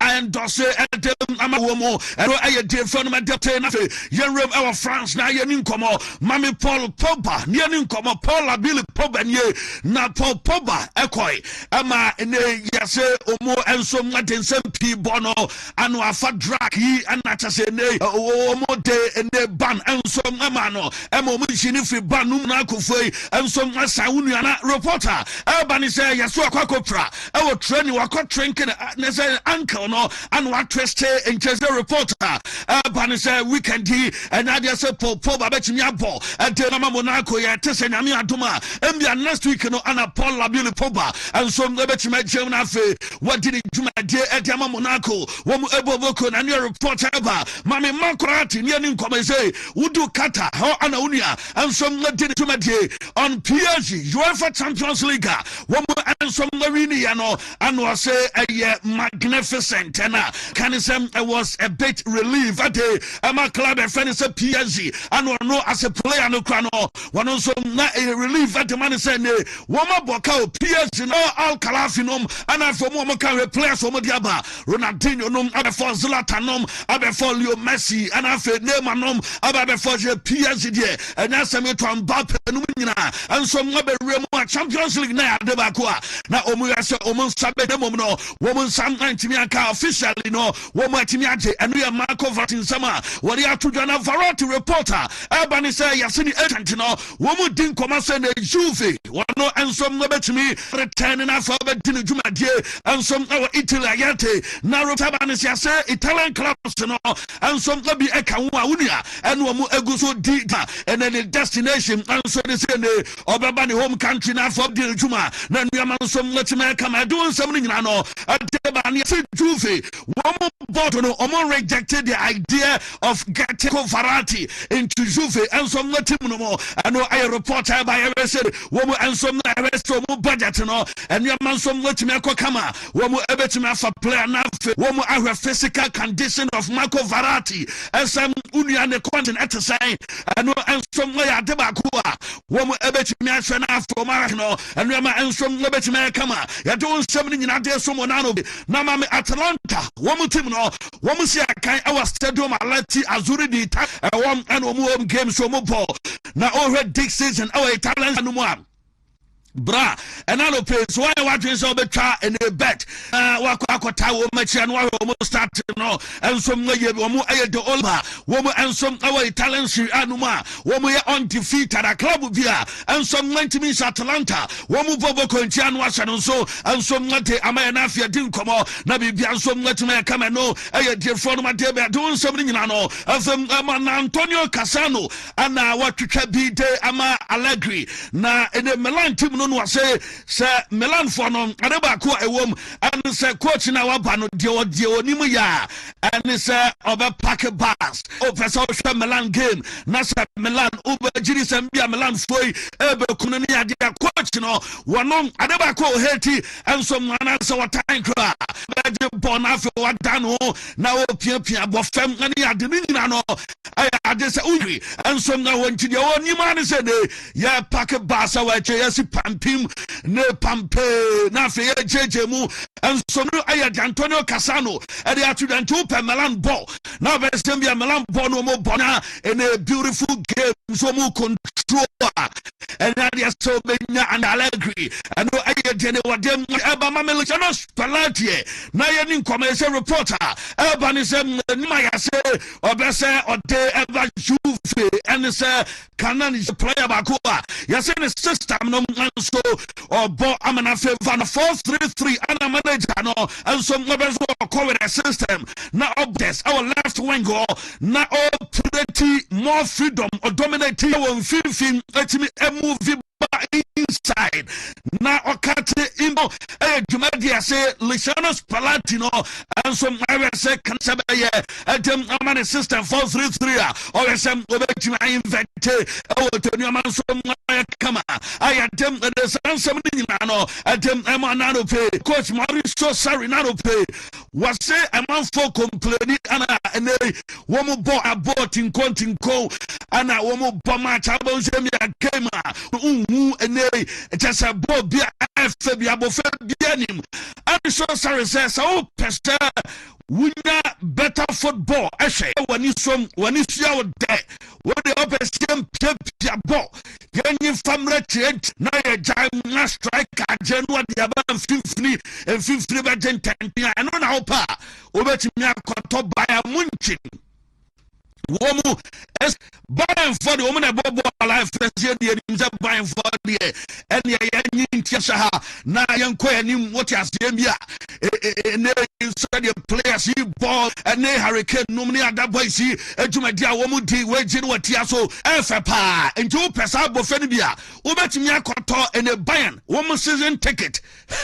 I endorse amawomo and I dey from my deputy na yen our France na yen nkomo Mami Paul Pogba yen nkomo Paul Abili Pogba nye na Paul Pogba ekoi ama ne yase omo enso madense pi bono anu afa drag yi anacha se ne omo de ne ban enso ama no emo mchini fi ban num na akofoi enso asa unu ana reporter Eben say yaso akokopra e wo training wakọ training na say uncle no anu atweste enchese reporter Eben say weekend hi and I say Paul Pogba betimi abo and na Monaco ya tese nyame adoma embia next week no ana Paul Abili Pogba enso betimi agem na fe what did juma de edema Monaco wo eboboko na new reporter ba mame makrati ne ni nkoma say wudu kata ho ana unia enso did juma de on PSG UEFA Champions League wo enso wini ya no anu say a magnificent and can say it was a bit relief at the club and friend say PSG anu no as a player no krano one also na a relief at the man say ne wo maboka PSG no all kalafinom and for mo can players for mo diaba Ronaldinho nom abe for Zlatan nom abe for Leo Messi and afa Neymar nom abe for PSG there and asem to Mbappe no nyina and so mo be remo Champions League na ade ba ko na omu yase omu sabe dem no woman sam antimi aka officially no woman atimi age enu ya Marco Verratti sama wori atudwa na Verratti reporter Eben say yase ni agent no womu din koma say na Juve wono ensom no betimi return na fa bedin dwumadie ensom na Italy ayate na Eben say Italian clubs no ensom no bi eka ho awunia enu omu eguso di and then the destination enso they say ne obeba ni home country na fa bedin dwuma na nnuama nso mletime kama do nsam ni nyina no adeba ne se Juve womo board no omo rejected the idea of getting Verratti into Juve enso mletim no mo ano I reporter by said womo enso na resto mo budget no nnuama nso mletime kama womo ebetime afa player na womo ahwe physical condition of Marco Verratti esam unua ne content at say ano enso ya adeba ko a womo ebetime ahwe na afro mara no nnuama enso mletime kama ya don nsam ni nyina de so mo na no na ma Atlanta womo team no womo sia kan our stadium Alati Azuri di ta wom and home game so mo ball na already this season our Italians no more bra and I pay so why what is over try in a bet wakota wo machi and wa mo start no and some ye wo mo aye de olba wo mo and some our Italian Serie A numa wo mo undefeated a club bia and some 90 minutes Atlanta wo mo bobo konti anu asa no so and some ngate amaya na afia din komo na bibia some ngate me kama no aye de phone ma de be don some nyina no afem Antonio Cassano ana watwetwa bi de ama Allegri na in the Milan team no say Milan for no adeba ko ewom and say coach na waba no de onimu ya and say oba pack bus o person show Milan game na say Milan uba jiri say bia Milan foi ebe kunu ni ade coach no wono adeba ko heti and so man say what time kra be born after what done na o pia bofem na ni ade ni na no ade say uri and so na wonti de onimu an say de ya pack bus wa che yes pim ne pampe na fe jeje mu enso no aya Antonio Cassano e dey atudanto per Milan ball na be stem bia Milan ball no mo bona in a beautiful game so mo control and that is so benya and Allegri and no aya jene wadem eba mamelchano Spalletti na ye ni commercial reporter eba ni se nima ya se obese ode eba Juve and say Canan is a player bakoa ya se the system no so or bo amana favor 4-3-3 and a manager no and so members of the system now updates our left wing go now pretty more freedom or dominating on 15 let me move inside now okate imbo Jumadia say Lishano Spalletti no and some I say can say dem amana system 4-3-3 or some obejima invente o to new man so kama I dem the some no dem emanano pay coach Mauricio Sarri nano pay was say a man for complaining and a woman bought a boat in Continco and a woman bomber Chabonsemia came and a just a boat be a fabianim. And so sorry says, oh, Pastor. Winner better football. Actually, when you see our day, when the upper stem ball, young family change, now a giant strike at January 50 and 50 by 10. And on our power, over to me, top by a munching. Woman is buying for the woman above life, buying for the and the now young queen, what has the players he ball and they hurricane normally at that boy see to my dear woman D waging what so FPA and two Pesabo Fenibia over to me and a Bayern woman season ticket.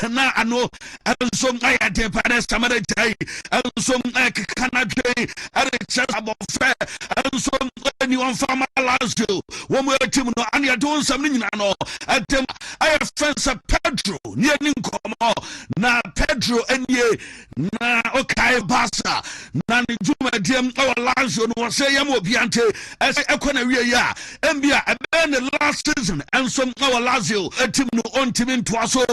Now I know and some I had the Paris Samadai and some Canada and a chance about fair and some anyone from Lazio one more team no and you're doing something I know at them I have friends of Pedro near Ninkomo now Pedro and ye na okay basa na ni juma dem our Lazio no say yam obiante as ekona wie ya mbia ebe the last season and some our Lazio a team no on team into so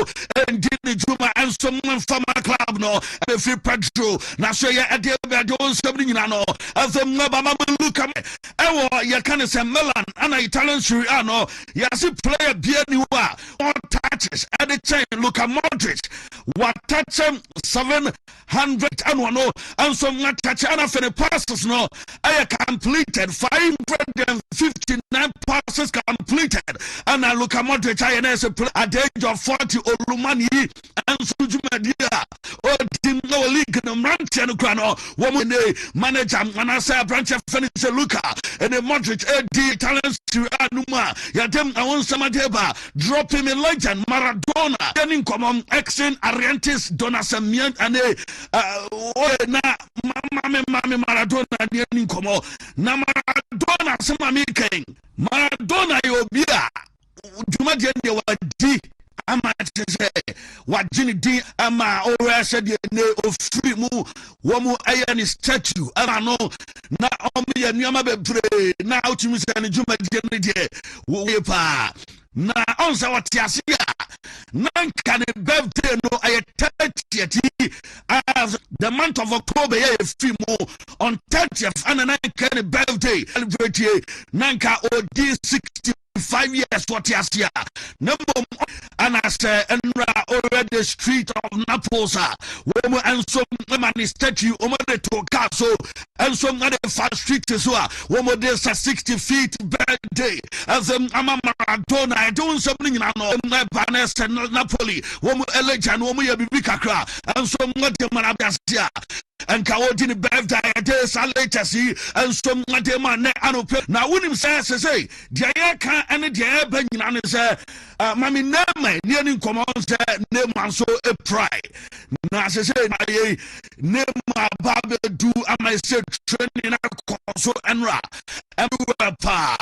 and the juma and some from our club no and free Pedro na so ya ade don something no as them mama look am e ya can say Milan and Italian Serie A no ya see player bia ni wa all touches at the chain look at Modric what touch him 700 and no and some touch and for the passes no I completed 559 passes completed and I look at Modric I as a player at the age of 40 Olumani and Sujumadia or team no league no Manchester Crano woman manager and I say branch of finish Luca and the Modric the talents to Anuma ya dem I want some deba drop him in legend Maradona then come on action Ariantes Donasamian and na mama Maradona ni komo na Maradona sama mi ken Maradona yo bia duma de ne wadi ama tese wajini di ama ora said ne ofri mu wo mu aya ni statue ama no na omi ya nyama bebre na otimi se ne duma de ne de wo pa na onsa watiasia nanka ne birthday no ay 30th as the month of October ye film on 30th and nanka ne birthday celebrate nanka odi 65 years watiasia number and as enra already street of Naples wo and so man statue o de to castle and so na the fast street so wo mo dey 60 feet birthday as Maradona I don't something na no Panes Napoli wo mo eleja no mo ya bibi kakra and so mo de Marabasia and Kawodini birthday day later see and so mo de man anope na wonim say dia ya kan ene dia ba nyina ne say mami na mai near come on say name man so a pride na say na ye name babe do am I say training na so enra everywhere pa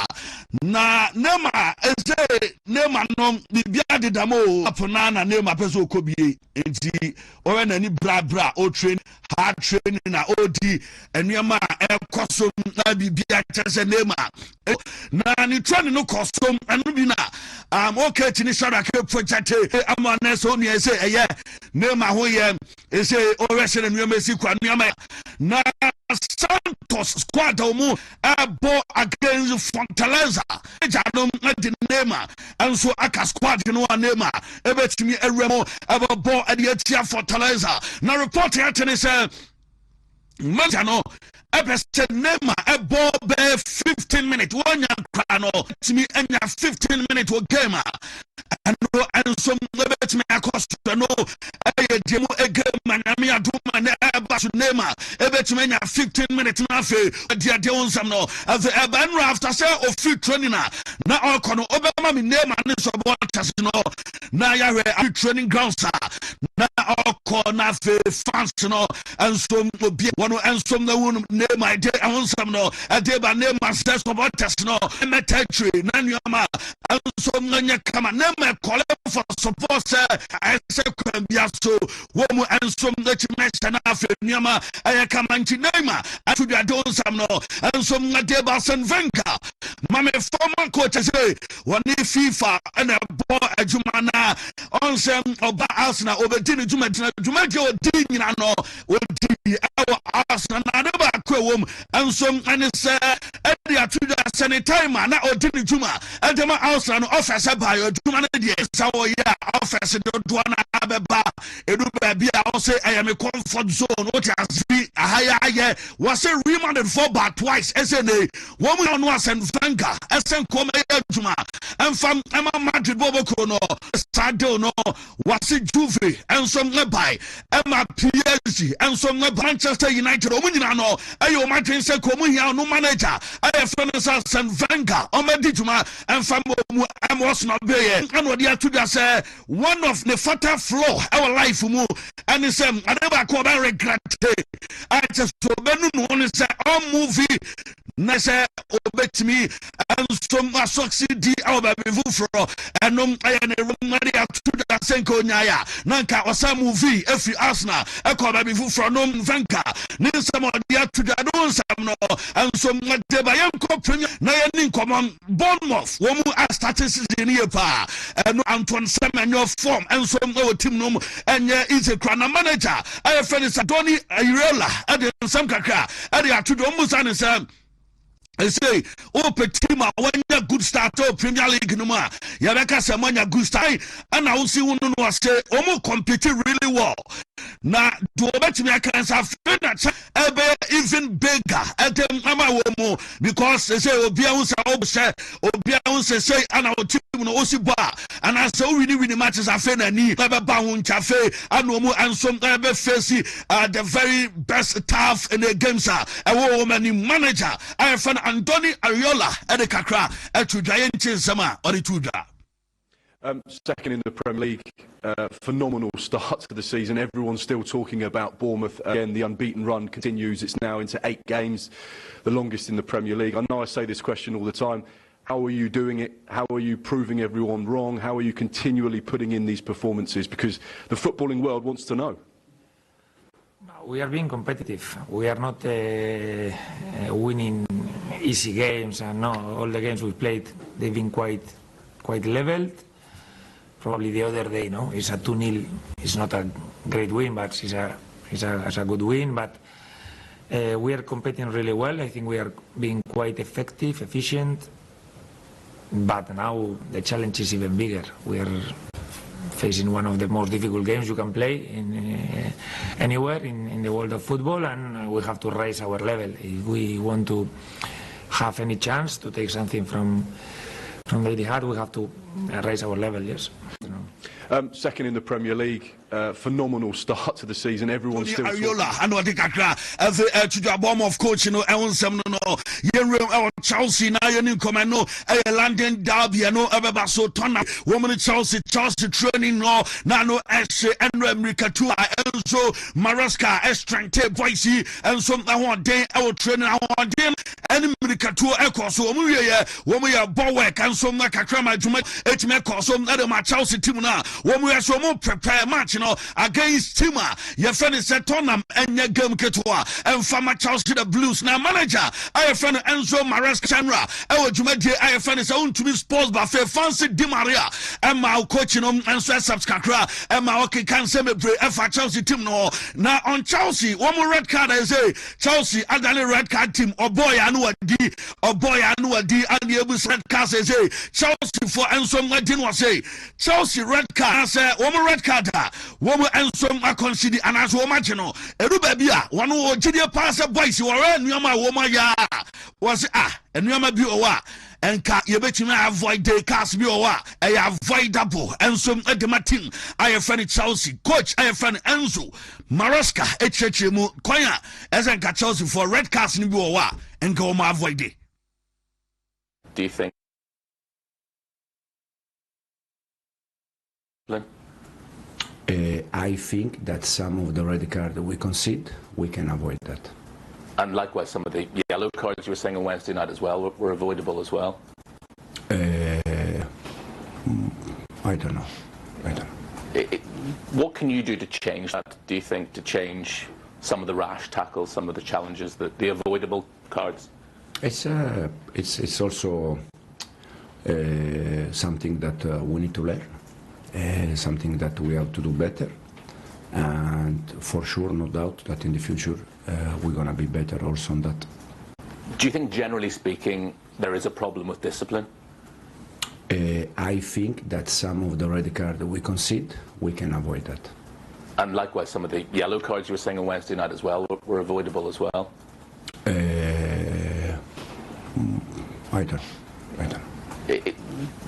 na nema say nema no bibia de damo apona na nema peso kobie enti o na ni bra o train hard training na odi enema ekoso na bibia chese nema na ni training no kosom anu bi na okay tini shara ke project amana so ni say eye nema ho ye say o rese na nema si kwa nema na Santos squad mu abo against Fortaleza ejadom the name and so aka squad no name ebetimi eremo abo adia Fortaleza na report here tell say Manjano ebeste name abo be 15 minutes one no timi enya 15 minutes wo game and some let me accost no demo game na me aduma na eba so name ebetimi enya 15 minutes na fe dia de onsam no Eben after say of free training na okono obema me name na so bo tase no na ya we training ground na okona fe fans no and some obi one and some na won name my day, I want some no, a day by name my steps about test no, and my territory, Nanyama, and so Nanya come and name my call for support, sir. I say, so, woman and some that you mentioned after Nyama, I come and Chinema, I should have done some no, and some Nadebas and Venka. Mamma, former coach, say, one FIFA and a boy, a Jumana, on some of Arsenal over dinner, Jumajo, Dina, no, will be our Arsenal, another KWAME, and some, and it's Eddie to the Senate time, now or dinner Juma, and the Arsenal officer by your Jumana, so yeah, officer, Duana Abeba, Edubia, I'll say I am a comfort zone, what has been a higher, was a remanded for but twice, SNA, woman was and Vanka, SN Come Juma, and from Emma Madrid Bobokono, Sadono, was it Juve, and some nearby, Emma PSG, and some Manchester United, Ominano, Ayo Martin Secomunia, no manager, I have finished and Vanka, Omedijuma, and from Amos Nabe, and what you to say, one of the fatal flaw, our life, and it's I never call that regret. I just so one is all movie. Nese obet me and some succeed our baby for and I am a Maria to the Senko Nyaya Nanka or some movie every Arsenal a call baby for no Vanka Nisa Modia to the Don and some Debayanko Premier Nayan common Bournemouth woman as statistics in here pa and Antoine Semen your form and some other team no and is a crana manager I have finished Donny Ayurela at some Kaka at the to the Musan I say, oh, Petima, when you good start, oh, Premier League, no more. Yabaka Samanya good start, and I will see one who say, almost competing really well. Now, do bet me I can have that even bigger at them Mama because they say Obiaunsa say and our team no Osiba and I say really matches are fair and need never bound cafe and no more and some ever face the very best tough in the games are a woman manager I found Anthony Ariola at the Accra at Giant Sama or the Tudra. Second in the Premier League, phenomenal start to the season. Everyone's still talking about Bournemouth. Again, the unbeaten run continues. It's now into 8 games, the longest in the Premier League. I know I say this question all the time. How are you doing it? How are you proving everyone wrong? How are you continually putting in these performances? Because the footballing world wants to know. We are being competitive. We are not winning easy games. And no, all the games we played, they've been quite leveled. Probably the other day, no, it's a 2-0. It's not a great win, but it's a good win. But we are competing really well. I think we are being quite effective, efficient. But now the challenge is even bigger. We are facing one of the most difficult games you can play in anywhere in the world of football, and we have to raise our level if we want to have any chance to take something from the Etihad. We have to raise our level, yes. Second in the Premier League, phenomenal start to the season. Everyone's still Ariola, I know the Accra, to the bomb of coach, you know, I want some no, Chelsea, now you come and no, London Derby, I know, ever so ton of woman Chelsea training, no, no, Eshe, and America too, and so Maraska, Estrante, Boise, and some I want day, I will train, I want them, and America too, echo, so we are Bowek, and some like a crama to make it make some other my Chelsea team now, when we are so more prepare match. Against Tima, your friend is a Tottenham and your game Ketua and Farmer Chelsea the Blues. Now, manager, I have friend Enzo Maresca Chandra, our Jumedia, I have friend is own to be sports buffet, Fancy Di Maria, and my coaching and so subscriber, and my okay can celebrate for Chelsea team. No, now on Chelsea, one more red card, I say Chelsea, and then red card team, or boy, I know a D, or boy, I know a D, and the Ebus red card, I say Chelsea for Enzo Martin was say Chelsea red card, I say one more red card. Woman and some are considered and as woman, Erubabia, one who did pass a voice, or a Nyama woman ya was and Nyama Biowa, and you bet you may avoid the cast Biowa, I avoid double and some at the Martin. I have friend Chelsea, coach, I have friend Enzo, Maraska, Echemu, Koya, as I got Chelsea for red cast in Biowa and go my avoid it. Do you think? I think that some of the red card we concede, we can avoid that. And likewise, some of the yellow cards you were saying on Wednesday night as well were avoidable as well. I don't know. What can you do to change that, do you think, to change some of the rash tackles, some of the challenges, the avoidable cards? It's also something that we need to learn, something that we have to do better, and for sure, no doubt, that in the future we're going to be better also on that. Do you think, generally speaking, there is a problem with discipline? I think that some of the red cards we concede, we can avoid that. And likewise, some of the yellow cards you were saying on Wednesday night as well were avoidable as well. I don't.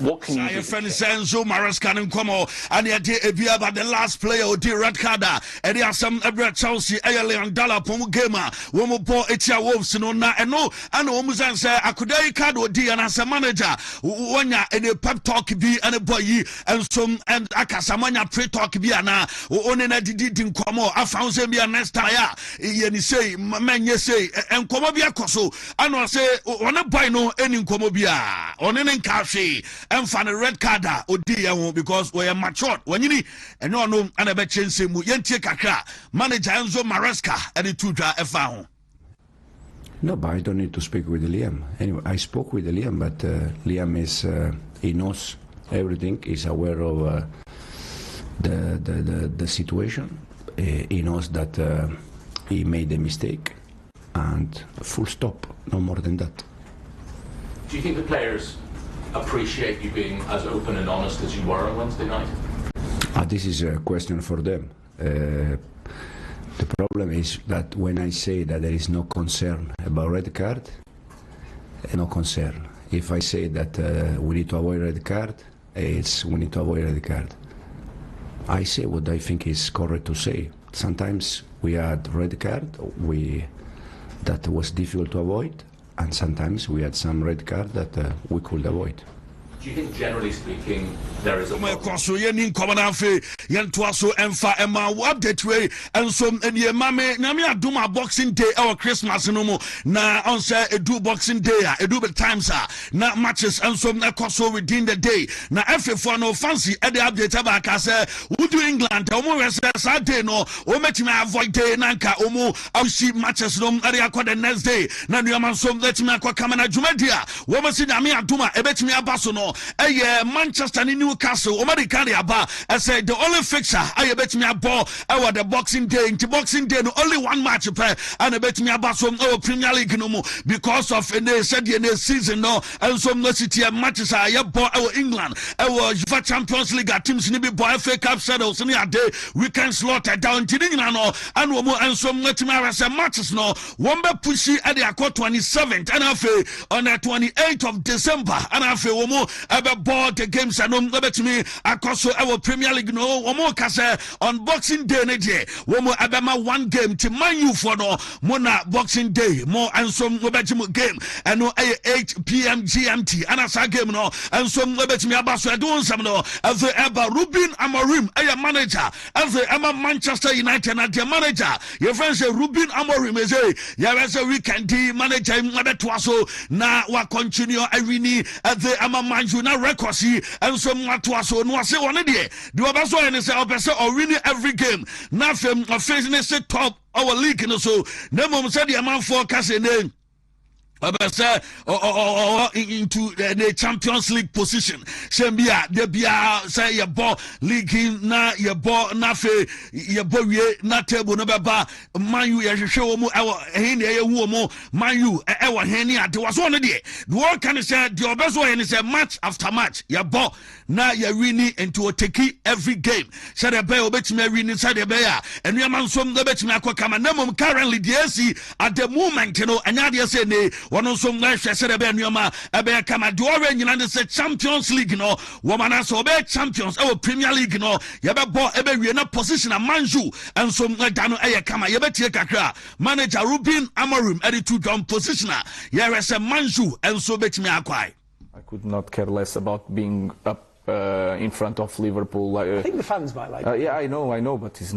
What can you do? Enzo Maresca and Como, and the last player who did red card, and there are some Chelsea, Leon Dollar, Pomu Gamer, Womo Bo Etia Wolves, and no, and almost say, I could card or D and as a manager, when you're in a pep talk be and a boy, and some and Akasamania pre talk be and only did in Como, I found them be a next time, and say, man, you say, and Comobia Coso, and I say, on a buy no any Comobia, on any cafe. And for the red card, because we are matured. When you need and no, and a bet chance mu yentie kakra manager Enzo Maresca and the two found. No, but I don't need to speak with Liam. Anyway, I spoke with Liam, but Liam is he knows everything. He's aware of the situation. He knows that he made a mistake, and full stop. No more than that. Do you think the players appreciate you being as open and honest as you were on Wednesday night? This is a question for them. The problem is that when I say that there is no concern about red card, no concern. If I say that we need to avoid red card, it's we need to avoid red card. I say what I think is correct to say. Sometimes we had red card that was difficult to avoid, and sometimes we had some red card that we could avoid. Do you think, generally speaking, there is a problem? So you need common afe yentoaso emfa ema update way and some enie mame na me aduma boxing day or Christmas no mo na on say edu boxing day edu be times na matches and some na koso within the day na efe for no fancy e dey update about say we do England omo rest day no o metima avoid day na nka omo awsi matches no ade akọ the next day na nuama some letimi akọ kamana jumadia wo mo si na me aduma e betimi abaso no Manchester and Newcastle. Omadi carry aba. I said the only fixture I bet me a ball. I the Boxing Day. Into Boxing Day, no only one match and I bet me about some Premier League no more because of the said in the season no and some city matches I ball our England. Our UEFA Champions League teams ni be boy FA Cup settles ni a day weekend slaughter down to England no and some matches no one be pushy at the 27th and on the 28th of December and about the games and to me across our Premier League no one kase on Boxing Day neje one more abema one game to Man U for no mona Boxing Day more and some game and no 8 p.m. GMT and as a game no and some me about so doing some no as the ever Ruben Amorim a manager as the Emma Manchester United and the manager your friend say Ruben Amorim is a weekend manager so na wa continue Irini at the Emma Manju na records and some matwaso no say one day the obaso and say opese or winning every game na fam facing say top our league no so na mom say the man forecast name into the Champions League position. Shembia, the bia say your ball league na your ball na fe your ball na table no baba Man U ya show mu our hen ya wu mu Man U our hen ya there was one day the one can say the best one is a match after match your ball na your winning into a take every game. Say the bay obetime winning side the bay and your man some the betime akwa na mom currently the AC at the moment you know and ya say ne one on some life said about Nyama Abe Kamadore and say Champions League no woman as obey champions our Premier League no Yaba ball ebe we na position a Manju and some like Dano Aya Kama Yabeti Kakra manager Ruben Amorim attitude on positioner here as a Manju and so bet me acquire. I could not care less about being up in front of Liverpool. I think the fans might like it. Yeah, I know, but it's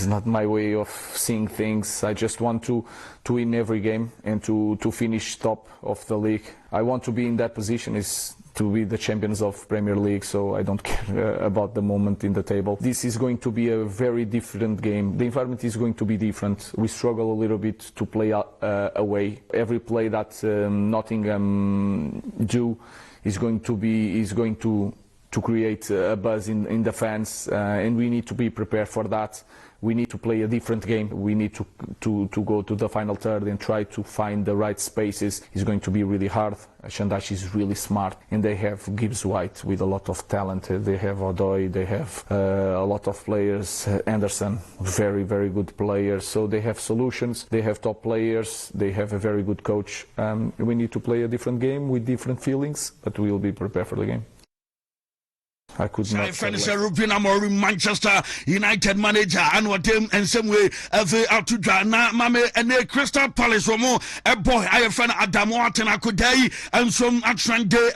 not my way of seeing things. I just want to win every game and to finish top of the league. I want to be in that position, is to be the champions of Premier League, so I don't care about the moment in the table. This is going to be a very different game. The environment is going to be different. We struggle a little bit to play away. Every play that Nottingham do is going to create a buzz in the fans, and we need to be prepared for that. We need to play a different game. We need to go to the final third and try to find the right spaces. It's going to be really hard. Shandash is really smart, and they have Gibbs White with a lot of talent. They have Odoi, they have a lot of players. Anderson, very, very good players. So they have solutions, they have top players, they have a very good coach. We need to play a different game with different feelings, but we will be prepared for the game. I could not. Manchester United manager and what them and some way out to na mame and Crystal Palace womo a boy I fan Adamo Atena Kodai and some action day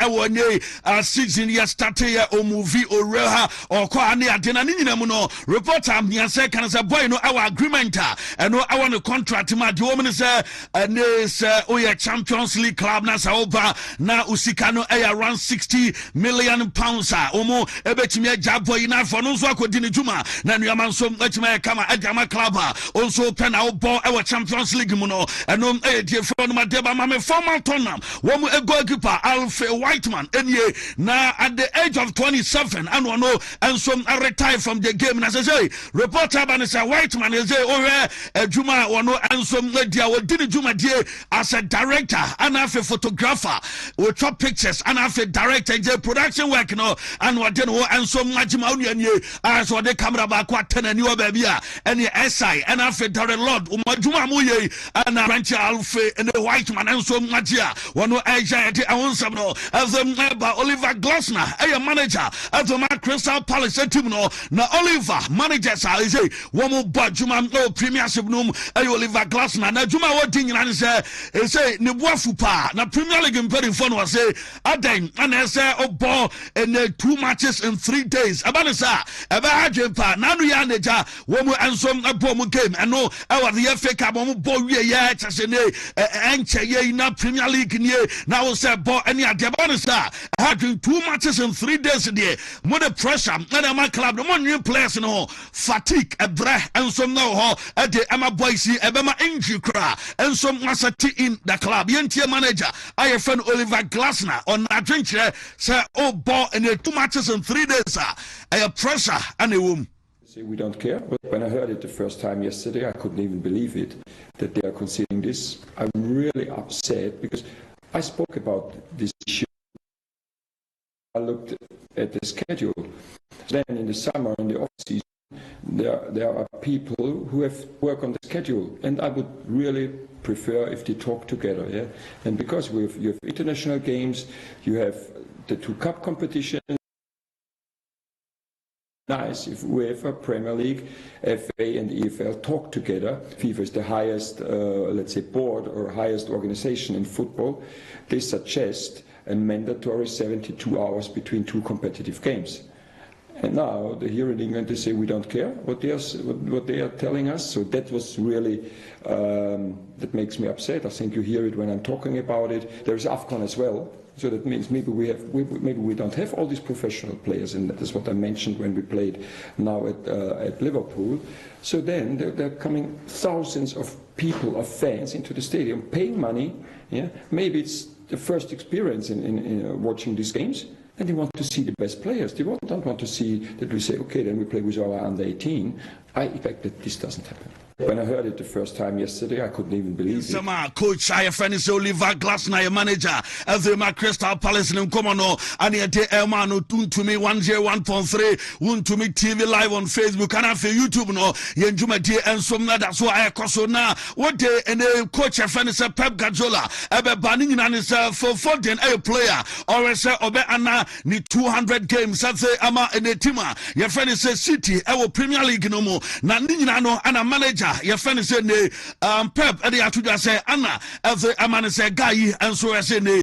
a season year started or movie or reha or Kwani Adena Ninamuno report am second as a boy no our agreement and no I want to contract my woman is a Champions League club na saoba na usikano around 60 million pounds omo ebetimi ajabo ina for no so akodi ne juma na nuaman so etimi kama adama club also pen obo e Champions League mu no eno die for no madeba ma me formal tournament wo mu goalkeeper Alfie Whiteman enye na at the age of 27 and no and some retire from the game na say reporter ban say Whiteman is say juma wono and some dia wodi ne juma die as a director and a photographer we chop pictures and a director production work no and what no and so majima unye as what the camera back ten ni baby and the SI and after the Lord umajuma muye and branch Alfie and the Whiteman and so majia one agent and some no as Oliver Glasner a manager at the Crystal Palace team no na Oliver managers I say one more juma no premiership no Oliver Glasner na juma what thing and say ne boafupa na Premier League in phone was say aden and say obo and 2 matches in 3 days abanisa eba adwempa nanu ya neja wo mu ensom abom game eno our the FA Cup mo bo wie ya chase ne enche ye na Premier League ne na wo say bo any ade abanisa having 2 matches in 3 days there mo the pressure na my club no new players no fatigue ebra ensom na ho ade ama boys ebe ma injury kra ensom asati in the club yentie manager IFN Oliver Glasner on adventure say oh bo in 2 matches in 3 days pressure and a womb. We don't care, but when I heard it the first time yesterday, I couldn't even believe it that they are considering this. I'm really upset because I spoke about this issue. I looked at the schedule. Then in the summer, in the off-season, there are people who have work on the schedule, and I would really prefer if they talk together. Yeah, and because you have international games, you have the 2 cup competitions. Nice if UEFA, Premier League, FA and EFL talk together. FIFA is the highest, let's say, board or highest organization in football. They suggest a mandatory 72 hours between 2 competitive games. And now here in England they say we don't care what they are telling us. So that was really that makes me upset. I think you hear it when I'm talking about it. There is AFCON as well. So that means maybe we don't have all these professional players, and that is what I mentioned when we played now at Liverpool. So then there are coming thousands of people, of fans, into the stadium, paying money. Yeah, maybe it's the first experience in watching these games, and they want to see the best players. They don't want to see that we say, okay, then we play with our under 18. I expect that this doesn't happen. When I heard it the first time yesterday, I couldn't even believe it. Sama coach IFN is Oliver Glasner, manager of the Crystal Palace in Komono, and the Elmano Wontumi 101.3, Wontumi TV live on Facebook and for YouTube no Yenjuma and some that's why I cause na what day and the coach IFN is Pep Guardiola ebe banning in for Foden a player or say obe ana ni 200 games say ama in the team your friend is City our Premier League no more na nyina no ana manager your friend is Pep and the atuja say Anna as a man say guy and so I say